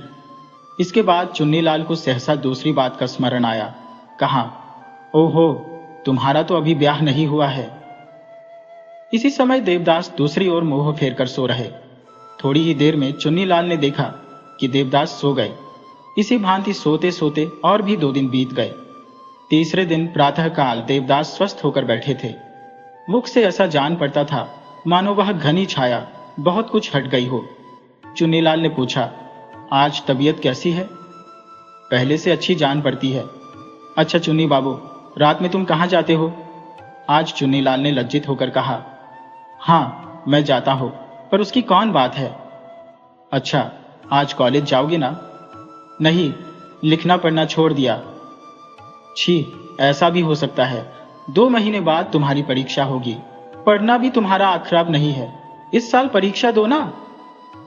इसके बाद चुन्नीलाल को सहसा दूसरी बात का स्मरण आया। कहा, ओहो, तुम्हारा तो अभी ब्याह नहीं हुआ है। इसी समय देवदास दूसरी ओर मुंह फेर कर सो रहे। थोड़ी ही देर में चुन्नीलाल ने देखा कि देवदास सो गए। इसी भांति सोते सोते और भी 2 दिन बीत गए। तीसरे दिन प्रातःकाल देवदास स्वस्थ होकर बैठे थे। मुख से ऐसा जान पड़ता था मानो वह घनी छाया बहुत कुछ हट गई हो। चुन्नीलाल ने पूछा, आज तबीयत कैसी है? पहले से अच्छी जान पड़ती है। अच्छा चुन्नी बाबू, रात में तुम कहाँ जाते हो? आज चुन्नीलाल ने लज्जित होकर कहा, हाँ मैं जाता हूं, पर उसकी कौन बात है? अच्छा, आज कॉलेज जाओगे ना? नहीं, लिखना पढ़ना छोड़ दिया। छी, ऐसा भी हो सकता है। 2 महीने बाद तुम्हारी परीक्षा होगी। पढ़ना भी तुम्हारा आखराब नहीं है। इस साल परीक्षा दो ना।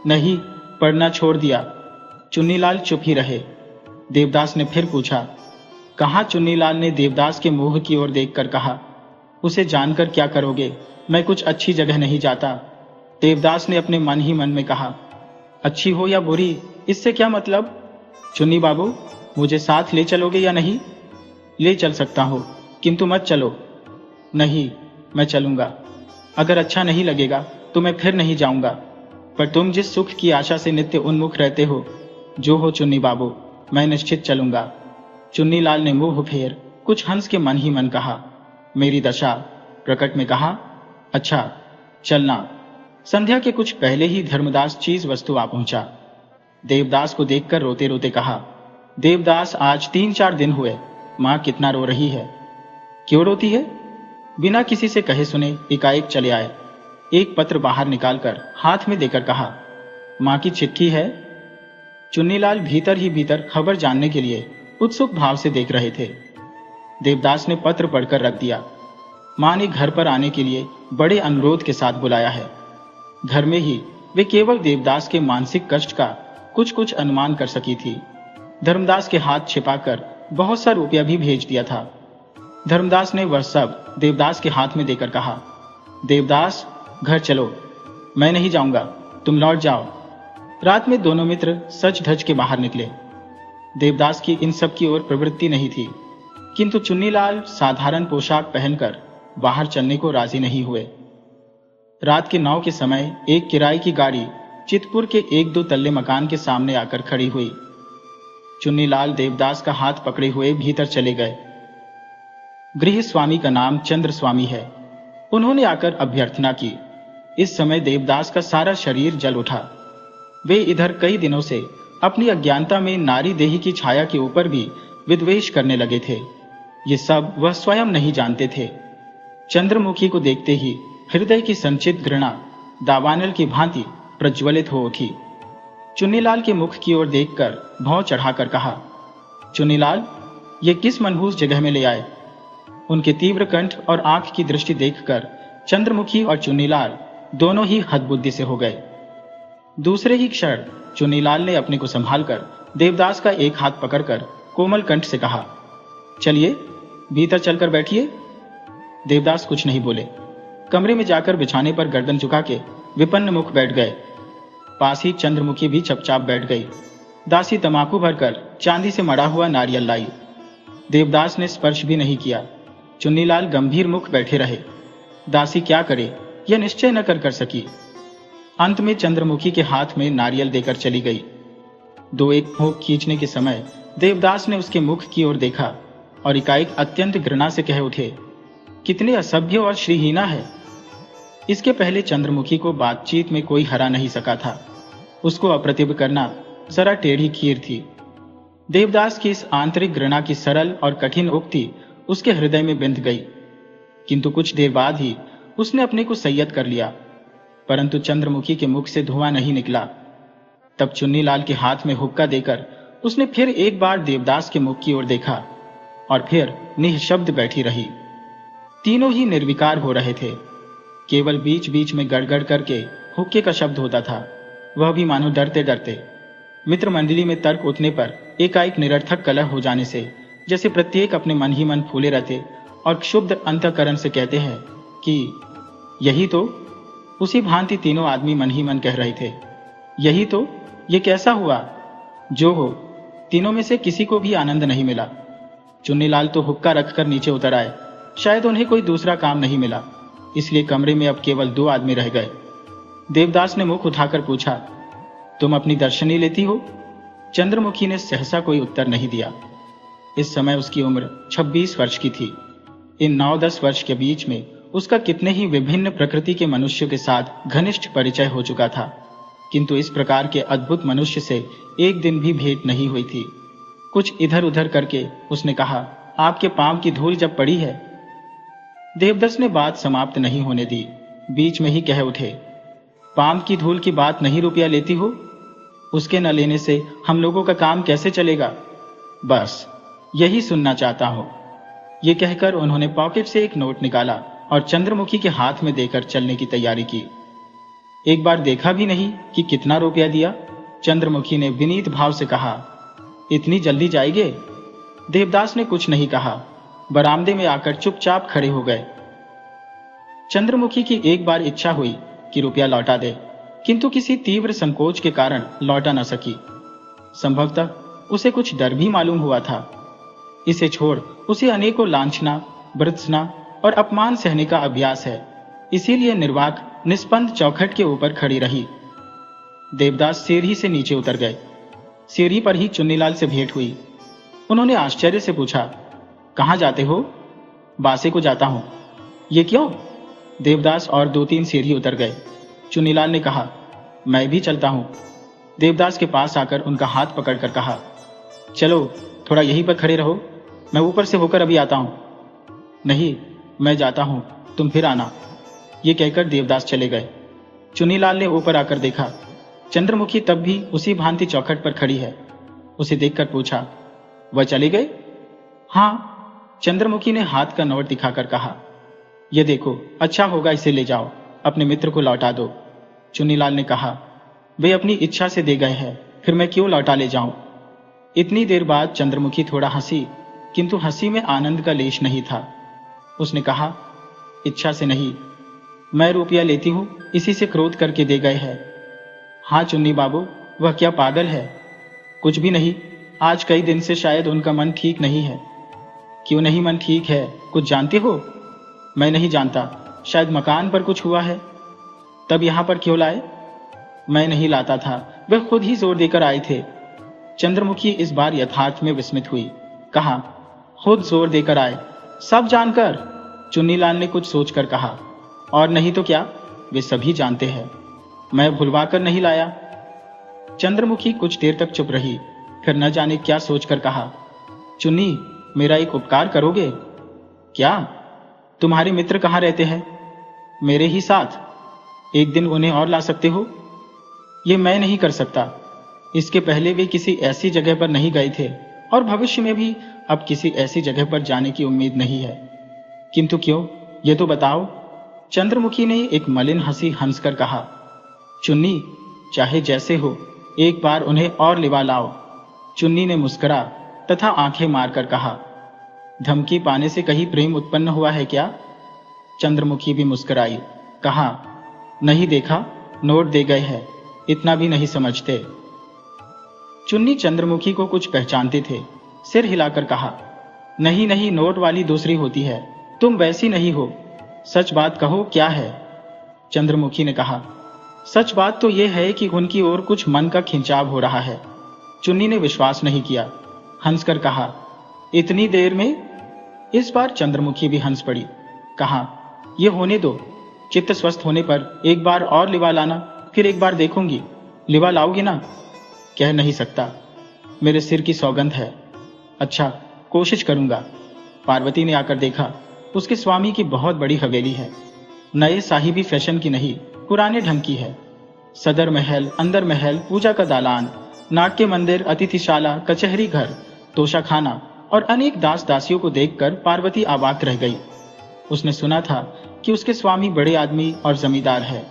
नहीं, पढ़ना छोड़ दिया। चुन्नीलाल चुप ही रहे। देवदास ने फिर पूछा। कहाँ? चुन्नीलाल ने देवदास के मुंह की ओर देखकर कहा, उसे जानकर क्या करोगे? मैं कुछ अच्छी जगह नहीं जाता। देवदास ने अपने मन ही मन में कहा, अच्छी हो या बुरी, इससे क्या मतलब? चुन्नी बाबू, मुझे साथ ले चलोगे या नहीं? ले चल सकता हूं, किंतु मत चलो। नहीं, मैं चलूंगा। अगर अच्छा नहीं लगेगा तो मैं फिर नहीं जाऊंगा। पर तुम जिस सुख की आशा से नित्य उन्मुख रहते हो, जो हो चुन्नी बाबू, मैं निश्चित चलूंगा। चुन्नीलाल ने मुंह फेर कुछ हंस के मन ही मन कहा, मेरी दशा। प्रकट में कहा, अच्छा चलना। संध्या के कुछ पहले ही धर्मदास चीज वस्तु आ पहुंचा। देवदास को देखकर रोते रोते कहा, देवदास, आज 3-4 दिन हुए, मां कितना रो रही है। क्यों रोती है? बिना किसी से कहे सुने एकाएक चले आए। एक पत्र बाहर निकालकर हाथ में देकर कहा, मां की चिट्ठी है। चुन्नीलाल भीतर ही भीतर खबर जानने के लिए उत्सुक भाव से देख रहे थे। देवदास ने पत्र पढ़कर रख दिया। मां ने घर पर आने के लिए बड़े अनुरोध के साथ बुलाया है। घर में ही वे केवल देवदास के मानसिक कष्ट का कुछ कुछ अनुमान कर सकी थी। धर्मदास के हाथ छिपाकर बहुत सा रुपया भी भेज दिया था। धर्मदास ने वह सब देवदास के हाथ में देकर कहा, देवदास, घर चलो। मैं नहीं जाऊंगा, तुम लौट जाओ। रात में दोनों मित्र सज धज के बाहर निकले। देवदास की इन सब की ओर प्रवृत्ति नहीं थी, किंतु चुन्नीलाल साधारण पोशाक पहनकर बाहर चलने को राजी नहीं हुए। रात के 9 के समय एक किराए की गाड़ी चितपुर के 1-2 तल्ले मकान के सामने आकर खड़ी हुई। चुन्नीलाल देवदास का हाथ पकड़े हुए भीतर चले गए। गृह स्वामी का नाम चंद्र स्वामी है। उन्होंने आकर अभ्यर्थना की। इस समय देवदास का सारा शरीर जल उठा। वे इधर कई दिनों से अपनी अज्ञानता में नारी देही की छाया के ऊपर भी विद्वेष करने लगे थे। ये सब वह स्वयं नहीं जानते थे। चंद्रमुखी को देखते ही हृदय की संचित घृणा दावानल की भांति प्रज्वलित हो उठी। चुन्नीलाल के मुख की ओर देखकर भौं चढ़ाकर कहा, चुन्नीलाल, ये किस मनहूस जगह में ले आए? उनके तीव्र कंठ और आंख की दृष्टि देखकर चंद्रमुखी और चुन्नीलाल दोनों ही हतबुद्धि से हो गए। दूसरे ही क्षण चुन्नीलाल ने अपने को संभालकर देवदास का एक हाथ पकड़कर कोमल कंठ से कहा, चलिए भीतर चलकर बैठिए। देवदास कुछ नहीं बोले। कमरे में जाकर बिछाने पर गर्दन झुका के विपन्न मुख बैठ गए। पास ही चंद्रमुखी भी चुपचाप बैठ गई। दासी तमाकू भरकर चांदी से मढ़ा हुआ नारियल लाई। देवदास ने स्पर्श भी नहीं किया। चुन्नीलाल गंभीर मुख बैठे रहे। दासी क्या करे यह निश्चय न कर सकी। अंत में चंद्रमुखी के हाथ में नारियल देकर चली गई। 2-1 फूंक खींचने के समय देवदास ने उसके मुख की ओर देखा और एकाएक अत्यंत घृणा से कह उठे, कितने असभ्य और श्रीहीना है। इसके पहले चंद्रमुखी को बातचीत में कोई हरा नहीं सका था। उसको अप्रतिभ करना जरा टेढ़ी खीर थी। देवदास की इस आंतरिक घृणा की सरल और कठिन उक्ति उसके हृदय में बिंध गई। किंतु कुछ देर बाद ही उसने अपने को संयत कर लिया, परंतु चंद्रमुखी के मुख से धुआं नहीं निकला। तब चुन्नीलाल के हाथ में हुक्का देकर उसने फिर एक बार देवदास के मुख की ओर देखा और फिर निःशब्द बैठी रही। तीनों ही निर्विकार हो रहे थे। केवल बीच बीच में गड़गड़ करके हुक्के का शब्द होता था, वह भी मानो डरते डरते। मित्र मंडली में तर्क उठने पर एकाएक निरर्थक कलह हो जाने से जैसे प्रत्येक अपने मन ही मन फूले रहते और क्षुब्ध अंतःकरण से कहते हैं कि यही तो। उसी भांति तीनों आदमी मन ही मन कह रहे थे, यही तो, ये कैसा हुआ जो हो, तीनों में से किसी को भी आनंद नहीं मिला। चुन्नीलाल तो हुक्का रखकर नीचे उतर आए। शायद उन्हें कोई दूसरा काम नहीं मिला, इसलिए कमरे में अब केवल 2 आदमी रह गए। देवदास ने मुख उठाकर पूछा, तुम अपनी दर्शनी लेती हो? चंद्रमुखी ने सहसा कोई उत्तर नहीं दिया। इस समय उसकी उम्र 26 वर्ष की थी। इन 9-10 वर्ष के बीच में उसका कितने ही विभिन्न प्रकृति के मनुष्यों के साथ घनिष्ठ परिचय हो चुका था, किंतु इस प्रकार के अद्भुत मनुष्य से एक दिन भी भेंट नहीं हुई थी। कुछ इधर उधर करके उसने कहा, आपके पांव की धूल जब पड़ी है। देवदत्त ने बात समाप्त नहीं होने दी, बीच में ही कह उठे, पांव की धूल की बात नहीं रुपया लेती हो? उसके न लेने से हम लोगों का काम कैसे चलेगा? बस यही सुनना चाहता हूं। ये कहकर उन्होंने पॉकेट से एक नोट निकाला और चंद्रमुखी के हाथ में देकर चलने की तैयारी की। एक बार देखा भी नहीं कि कितना रुपया दिया। चंद्रमुखी ने विनीत भाव से कहा, इतनी जल्दी जाएंगे? देवदास ने कुछ नहीं कहा, बरामदे में आकर चुपचाप खड़े हो गए। चंद्रमुखी की एक बार इच्छा हुई कि रुपया लौटा दे, किंतु किसी तीव्र संकोच के कारण लौटा न सकी। संभवतः उसे कुछ डर भी मालूम हुआ था। इसे छोड़ उसे अनेकों लांछना, भर्त्सना और अपमान सहने का अभ्यास है, इसीलिए निर्वाक निस्पंद चौखट के ऊपर खड़ी रही। देवदास सीढ़ी से नीचे उतर गए। सीढ़ी पर ही चुन्नीलाल से भेंट हुई। उन्होंने आश्चर्य से पूछा, कहाँ जाते हो? बासे को जाता हूं। ये क्यों? देवदास और 2-3 सीढ़ी उतर गए। चुन्नीलाल ने कहा, मैं भी चलता हूं। देवदास के पास आकर उनका हाथ पकड़कर कहा, चलो थोड़ा यहीं पर खड़े रहो, मैं ऊपर से होकर अभी आता हूं। नहीं, मैं जाता हूं, तुम फिर आना। ये कहकर देवदास चले गए। चुन्नीलाल ने ऊपर आकर देखा, चंद्रमुखी तब भी उसी भांति चौखट पर खड़ी है। उसे देखकर पूछा, वह चले गए? हाँ, चंद्रमुखी ने हाथ का नोट दिखाकर कहा, यह देखो, अच्छा होगा इसे ले जाओ, अपने मित्र को लौटा दो। चुन्नीलाल ने कहा, वे अपनी इच्छा से दे गए हैं, फिर मैं क्यों लौटा ले जाऊं? इतनी देर बाद चंद्रमुखी थोड़ा हंसी, किंतु हंसी में आनंद का लेश नहीं था। उसने कहा, इच्छा से नहीं, मैं रुपया लेती हूं, इसी से क्रोध करके दे गए हैं। हाँ चुन्नी बाबू, वह क्या पागल है? कुछ भी नहीं, आज कई दिन से शायद उनका मन ठीक नहीं है। क्यों नहीं मन ठीक है, कुछ जानते हो? मैं नहीं जानता, शायद मकान पर कुछ हुआ है। तब यहां पर क्यों लाए? मैं नहीं लाता था, वह खुद ही जोर देकर आए थे। चंद्रमुखी इस बार यथार्थ में विस्मित हुई। कहा, खुद जोर देकर आए, सब जानकर? चुन्नीलाल ने कुछ सोचकर कहा, और नहीं तो क्या, वे सभी जानते हैं, मैं भुलवा कर नहीं लाया। चंद्रमुखी कुछ देर तक चुप रही, फिर न जाने क्या सोचकर कहा, चुन्नी, मेरा एक उपकार करोगे? क्या? तुम्हारे मित्र कहाँ रहते हैं? मेरे ही साथ। एक दिन उन्हें और ला सकते हो। ये मैं नहीं कर सकता। इसके पहले वे किसी ऐसी जगह पर नहीं गए थे, और भविष्य में भी अब किसी ऐसी जगह पर जाने की उम्मीद नहीं है। किंतु क्यों, ये तो बताओ। चंद्रमुखी ने एक मलिन हंसी हंसकर कहा, चुन्नी, चाहे जैसे हो, एक बार उन्हें और लिवा लाओ। चुन्नी ने मुस्कुरा तथा आंखें मारकर कहा, धमकी पाने से कहीं प्रेम उत्पन्न हुआ है क्या? चंद्रमुखी भी मुस्कुराई, कहा, नहीं देखा, नोट दे गए हैं, इतना भी नहीं समझते। चुन्नी चंद्रमुखी को कुछ पहचानते थे, सिर हिलाकर कहा, नहीं नहीं, नोट वाली दूसरी होती है, तुम वैसी नहीं हो। सच बात कहो, क्या है? चंद्रमुखी ने कहा, सच बात तो यह है कि उनकी ओर कुछ मन का खिंचाव हो रहा है। चुन्नी ने विश्वास नहीं किया, हंसकर कहा, इतनी देर में? इस बार चंद्रमुखी भी हंस पड़ी, कहा, यह होने दो, चित्त स्वस्थ होने पर एक बार और लिवा लाना, फिर एक बार देखूंगी। लिवा लाओगी ना? कह नहीं सकता, मेरे सिर की सौगंध है। अच्छा, कोशिश करूंगा। पार्वती ने आकर देखा, उसके स्वामी की बहुत बड़ी हवेली है, नए साहिबी फैशन की नहीं, पुराने ढंग की है। सदर महल, अंदर महल, पूजा का दालान, नाट्य मंदिर, अतिथिशाला, कचहरी घर, तोशाखाना और अनेक दास दासियों को देखकर पार्वती अवाक रह गई। उसने सुना था कि उसके स्वामी बड़े आदमी और जमींदार है,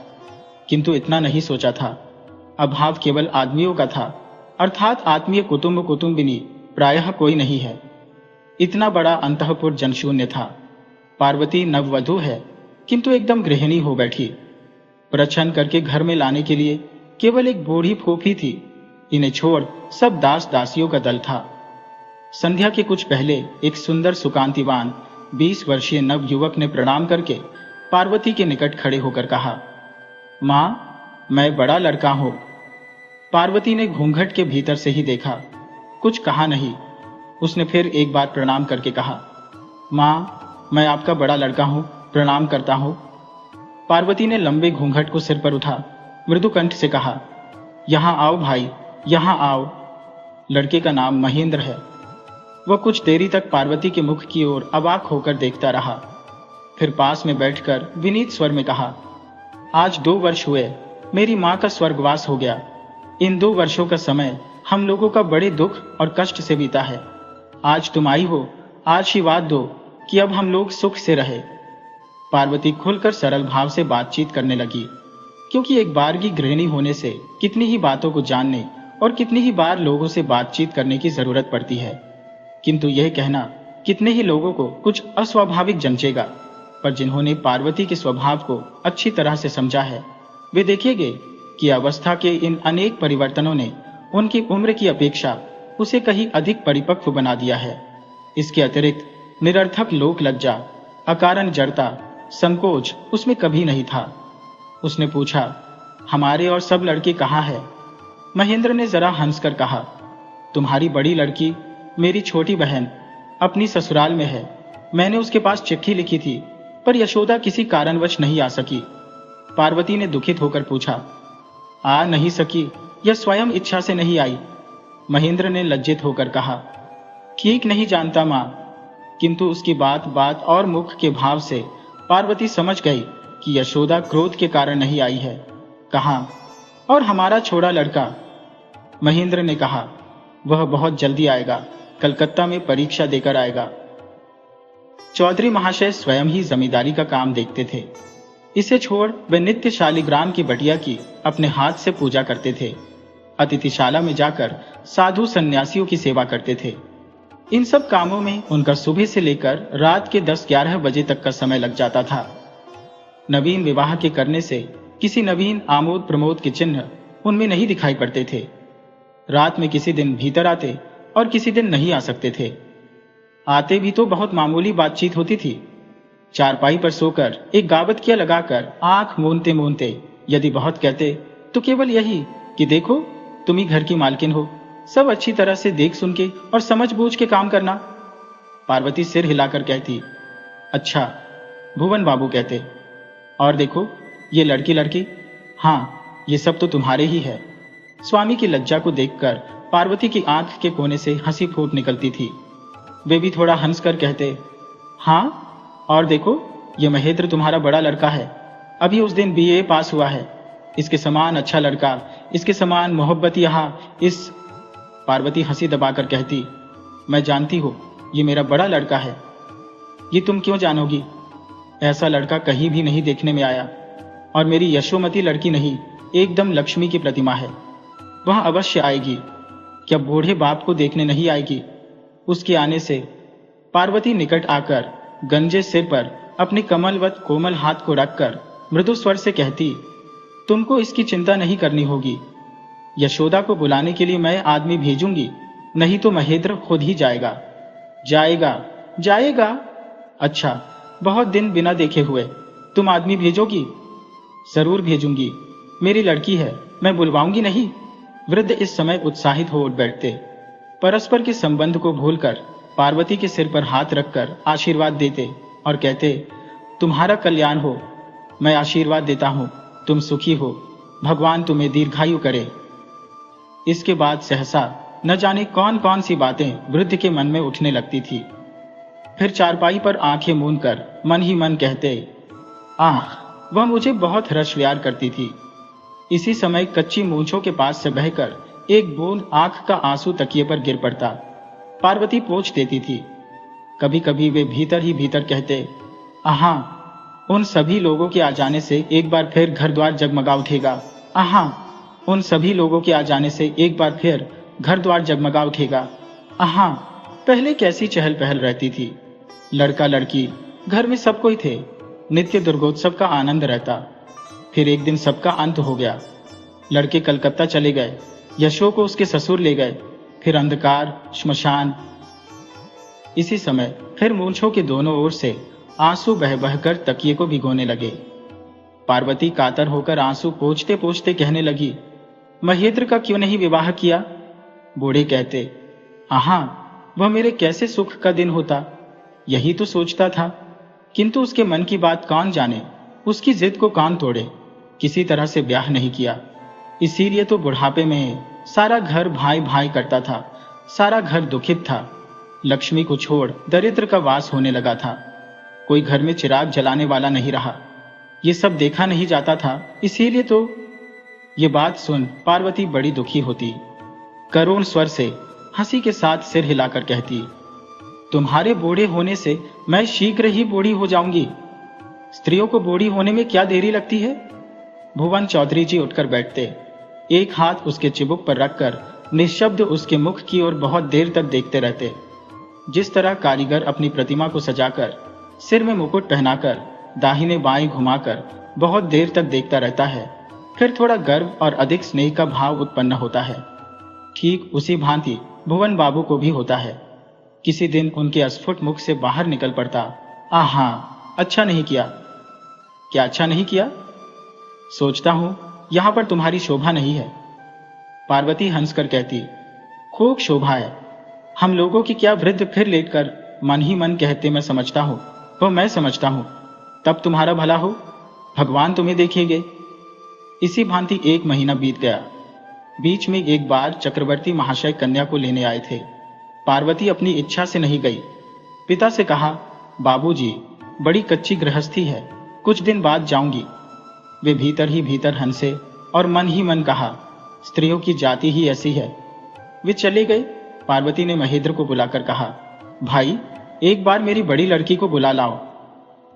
किंतु इतना नहीं सोचा था अभाव केवल आदमियों का था, अर्थात आत्मीय कुटुंब कुटुंबिनी प्रायः कोई नहीं है। इतना बड़ा अंतःपुर जनशून्य था। पार्वती नववधू है, किंतु एकदम गृहिणी हो बैठी। प्रच्छन्न करके घर में लाने के लिए केवल एक बूढ़ी फूफी थी। इन्हें छोड़ सब दास दासियों का दल था। संध्या के कुछ पहले एक सुंदर सुकांतिवान 20 वर्षीय नव युवक ने प्रणाम करके पार्वती के निकट खड़े होकर कहा, माँ, मैं बड़ा लड़का हूं। पार्वती ने घूंघट के भीतर से ही देखा, कुछ कहा नहीं। उसने फिर एक बार प्रणाम करके कहा, माँ, मैं आपका बड़ा लड़का हूं, प्रणाम करता हूं। पार्वती ने लंबे घूंघट को सिर पर उठा मृदु कंठ से कहा, यहां आओ भाई, यहां आओ। लड़के का नाम महेंद्र है। वह कुछ देरी तक पार्वती के मुख की ओर अवाक होकर देखता रहा, फिर पास में बैठकर विनीत स्वर में कहा, आज 2 वर्ष हुए, मेरी मां का स्वर्गवास हो गया। इन 2 वर्षों का समय हम लोगों का बड़े दुख और कष्ट से बीता है। आज तुम आई हो, आशीर्वाद दो कि अब हम लोग सुख से रहे। पार्वती खुलकर सरल भाव से बातचीत करने लगी, क्योंकि एक बार की गृहिणी होने से कितनी ही बातों को जानने और कितनी ही बार लोगों से बातचीत करने की जरूरत पड़ती है, किंतु यह कहना कितने ही लोगों को कुछ अस्वाभाविक जंचेगा। पर जिन्होंने पार्वती के स्वभाव को अच्छी तरह से समझा है, वे देखेंगे कि अवस्था के इन अनेक परिवर्तनों ने उनकी उम्र की अपेक्षा उसे कहीं अधिक परिपक्व बना दिया है। इसके अतिरिक्त निरर्थक लोक लज्जा, अकारण जड़ता, संकोच उसमें कभी नहीं था। उसने पूछा, हमारे और सब लड़के कहाँ हैं? महेंद्र ने जरा हंसकर कहा, तुम्हारी बड़ी लड़की, मेरी छोटी बहन, अपनी ससुराल में है। मैंने उसके पास चिट्ठी लिखी थी, पर यशोदा किसी कारणवश नहीं आ सकी। पार्वती ने दुखित होकर पूछा, आ नहीं सकी या स्वयं इच्छा से नहीं आई? महेंद्र ने लज्जित होकर कहा, ठीक नहीं जानता मां। किंतु उसकी बात और मुख के भाव से पार्वती समझ गई कि यशोदा क्रोध के कारण नहीं आई है। कहा, और हमारा छोड़ा लड़का? महेंद्र ने कहा, वह बहुत जल्दी आएगा, कलकत्ता में परीक्षा देकर आएगा। चौधरी महाशय स्वयं ही जमींदारी का काम देखते थे। इसे छोड़ वे नित्य शालिग्राम की बटिया की अपने हाथ से पूजा करते थे। अतिथिशाला में जाकर साधु सन्यासियों की सेवा करते थे। इन सब कामों में उनका सुबह से लेकर रात के 10-11 बजे तक का समय लग जाता था। नवीन विवाह के करने से किसी नवीन आमोद प्रमोद के चिन्ह उनमें नहीं दिखाई पड़ते थे। रात में किसी दिन भीतर आते और किसी दिन नहीं आ सकते थे। आते भी तो बहुत मामूली बातचीत होती थी। चारपाई पर सोकर एक गावतकिया लगाकर आंख मूंदते मूंदते यदि बहुत कहते तो केवल यही कि देखो, तुम ही घर की मालकिन हो, सब अच्छी तरह से देख सुन के और समझ बूझ के काम करना। पार्वती सिर हिलाकर कहती, अच्छा। भुवन बाबू कहते, और देखो ये लड़की, हाँ ये सब तो तुम्हारे ही है। स्वामी की लज्जा को देखकर पार्वती की आंख के कोने से हंसी फूट निकलती थी। वे भी थोड़ा हंसकर कहते, हाँ, और देखो ये महेंद्र तुम्हारा बड़ा लड़का है, अभी उस दिन BA पास हुआ है। इसके समान अच्छा लड़का, इसके समान मोहब्बत यहाँ इस। पार्वती हंसी दबाकर कहती, मैं जानती हूँ ये मेरा बड़ा लड़का है। ये तुम क्यों जानोगी? ऐसा लड़का कहीं भी नहीं देखने में आया, और मेरी यशोमती लड़की नहीं, एकदम लक्ष्मी की प्रतिमा है। वह अवश्य आएगी। क्या बूढ़े बाप को देखने नहीं आएगी? उसके आने से। पार्वती निकट आकर गंजे सिर पर अपनी कमलवत कोमल हाथ को रखकर मृदु स्वर से कहती, तुमको इसकी चिंता नहीं करनी होगी। यशोदा को बुलाने के लिए मैं आदमी भेजूंगी, नहीं तो महेंद्र खुद ही जाएगा। जाएगा? अच्छा, बहुत दिन बिना देखे हुए तुम आदमी भेजोगी? जरूर भेजूंगी, मेरी लड़की है, मैं बुलवाऊंगी नहीं। वृद्ध इस समय उत्साहित हो उठ बैठते। परस्पर के संबंध को भूलकर पार्वती के सिर पर हाथ रखकर आशीर्वाद देते और कहते, तुम्हारा कल्याण हो। मैं आशीर्वाद देता हूं, तुम सुखी हो, भगवान तुम्हें दीर्घायु करे। इसके बाद सहसा न जाने कौन कौन सी बातें वृद्ध के मन में उठने लगती थी। फिर चारपाई पर आंखें मूंदकर मन ही मन कहते, आह, वह मुझे बहुत हर्ष व्यार करती थी। इसी समय कच्ची मूंछों के पास से बहकर एक बूंद आंख का आंसू तकिए पर गिर पड़ता। पार्वती पोंछ देती थी। कभी कभी वे भीतर ही भीतर कहते, आहा, उन सभी लोगों के आ जाने से एक बार फिर घर द्वार जगमगा उठेगा। आहा, उन सभी लोगों के आ जाने से एक बार फिर घर द्वार जगमगा उठेगा। आहा, पहले कैसी चहल पहल रहती थी। लड़का लड़की घर में सब कोई थे, नित्य दुर्गोत्सव का आनंद रहता। फिर एक दिन सबका अंत हो गया। लड़के कलकत्ता चले गए, यशो को उसके ससुर ले गए, फिर अंधकार, श्मशान। इसी समय फिर मूंछों के दोनों ओर से आंसू बह बहकर तकिए को भिगोने लगे। पार्वती कातर होकर आंसू पोंछते पोंछते कहने लगी, महेंद्र का क्यों नहीं विवाह किया? बूढ़े कहते, हाँ, वह मेरे कैसे सुख का दिन होता, यही तो सोचता था, किंतु उसके मन की बात कौन जाने, उसकी जिद को कौन तोड़े। किसी तरह से ब्याह नहीं किया, इसीलिए तो बुढ़ापे में सारा घर भाई भाई करता था, सारा घर दुखित था। लक्ष्मी को छोड़ दरिद्र का वास होने लगा था, कोई घर में चिराग जलाने वाला नहीं रहा। ये सब देखा नहीं जाता था, इसीलिए तो। ये बात सुन पार्वती बड़ी दुखी होती, करुण स्वर से हंसी के साथ सिर हिलाकर कहती, तुम्हारे बूढ़े होने से मैं शीघ्र ही बूढ़ी हो जाऊंगी। स्त्रियों को बूढ़ी होने में क्या देरी लगती है? भुवन चौधरी जी उठकर बैठते, एक हाथ उसके चिबुक पर रखकर निशब्द उसके मुख की ओर बहुत देर तक देखते रहते। जिस तरह कारीगर अपनी प्रतिमा को सजाकर, सिर में मुकुट पहनाकर, दाहिने बाएं घुमाकर बहुत देर तक देखता रहता है, फिर थोड़ा गर्व और अधिक स्नेह का भाव उत्पन्न होता है, ठीक उसी भांति भुवन बाबू को भी होता है। किसी दिन उनके अस्फुट मुख से बाहर निकल पड़ता, आहा, अच्छा नहीं किया। क्या अच्छा नहीं किया? सोचता हूं यहां पर तुम्हारी शोभा नहीं है। पार्वती हंसकर कहती, खूब शोभा है। हम लोगों की क्या वृद्ध फिर लेटकर मन ही मन कहते मैं समझता हूं, वो मैं समझता हूं, तब तुम्हारा भला हो, भगवान तुम्हें देखेंगे। इसी भांति 1 महीना बीत गया। बीच में एक बार चक्रवर्ती महाशय कन्या को लेने आए थे। पार्वती अपनी इच्छा से नहीं गई। पिता से कहा, बाबूजी, बड़ी कच्ची गृहस्थी है, कुछ दिन बाद जाऊंगी। वे भीतर ही भीतर हंसे और मन ही मन कहा, स्त्रियों की जाति ही ऐसी है। वे चले गए। पार्वती ने महेंद्र को बुलाकर कहा, भाई, एक बार मेरी बड़ी लड़की को बुला लाओ।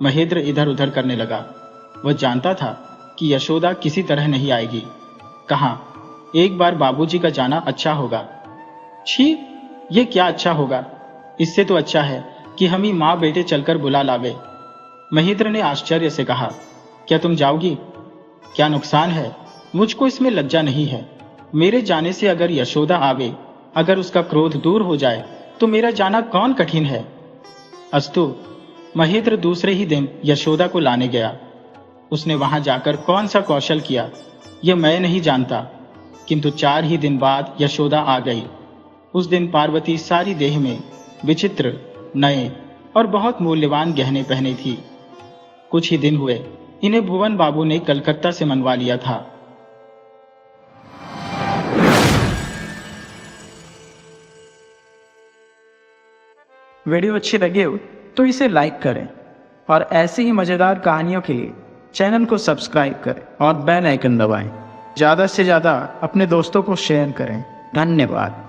महेंद्र इधर उधर करने लगा। वह जानता था कि यशोदा किसी तरह नहीं आएगी। कहा, एक बार बाबूजी का जाना अच्छा होगा। छी, ये क्या अच्छा होगा? इससे तो अच्छा है कि हम ही माँ बेटे चलकर बुला लावे। महेंद्र ने आश्चर्य से कहा, क्या तुम जाओगी? क्या नुकसान है? मुझको इसमें लज्जा नहीं है। मेरे जाने से अगर यशोदा आवे, अगर उसका क्रोध दूर हो जाए, तो मेरा जाना कौन कठिन है। अस्तु। महेंद्र दूसरे ही दिन यशोदा को लाने गया। उसने वहां जाकर कौन सा कौशल किया, यह मैं नहीं जानता, किंतु 4 ही दिन बाद यशोदा आ गई। उस दिन पार्वती सारी देह में विचित्र, नए और बहुत मूल्यवान गहने पहने थी। कुछ ही दिन हुए, इन्हें भुवन बाबू ने कलकत्ता से मंगवा लिया था। वीडियो अच्छी लगी हो तो इसे लाइक करें और ऐसी ही मज़ेदार कहानियों के लिए चैनल को सब्सक्राइब करें और बेल आइकन दबाएं। ज़्यादा से ज़्यादा अपने दोस्तों को शेयर करें। धन्यवाद।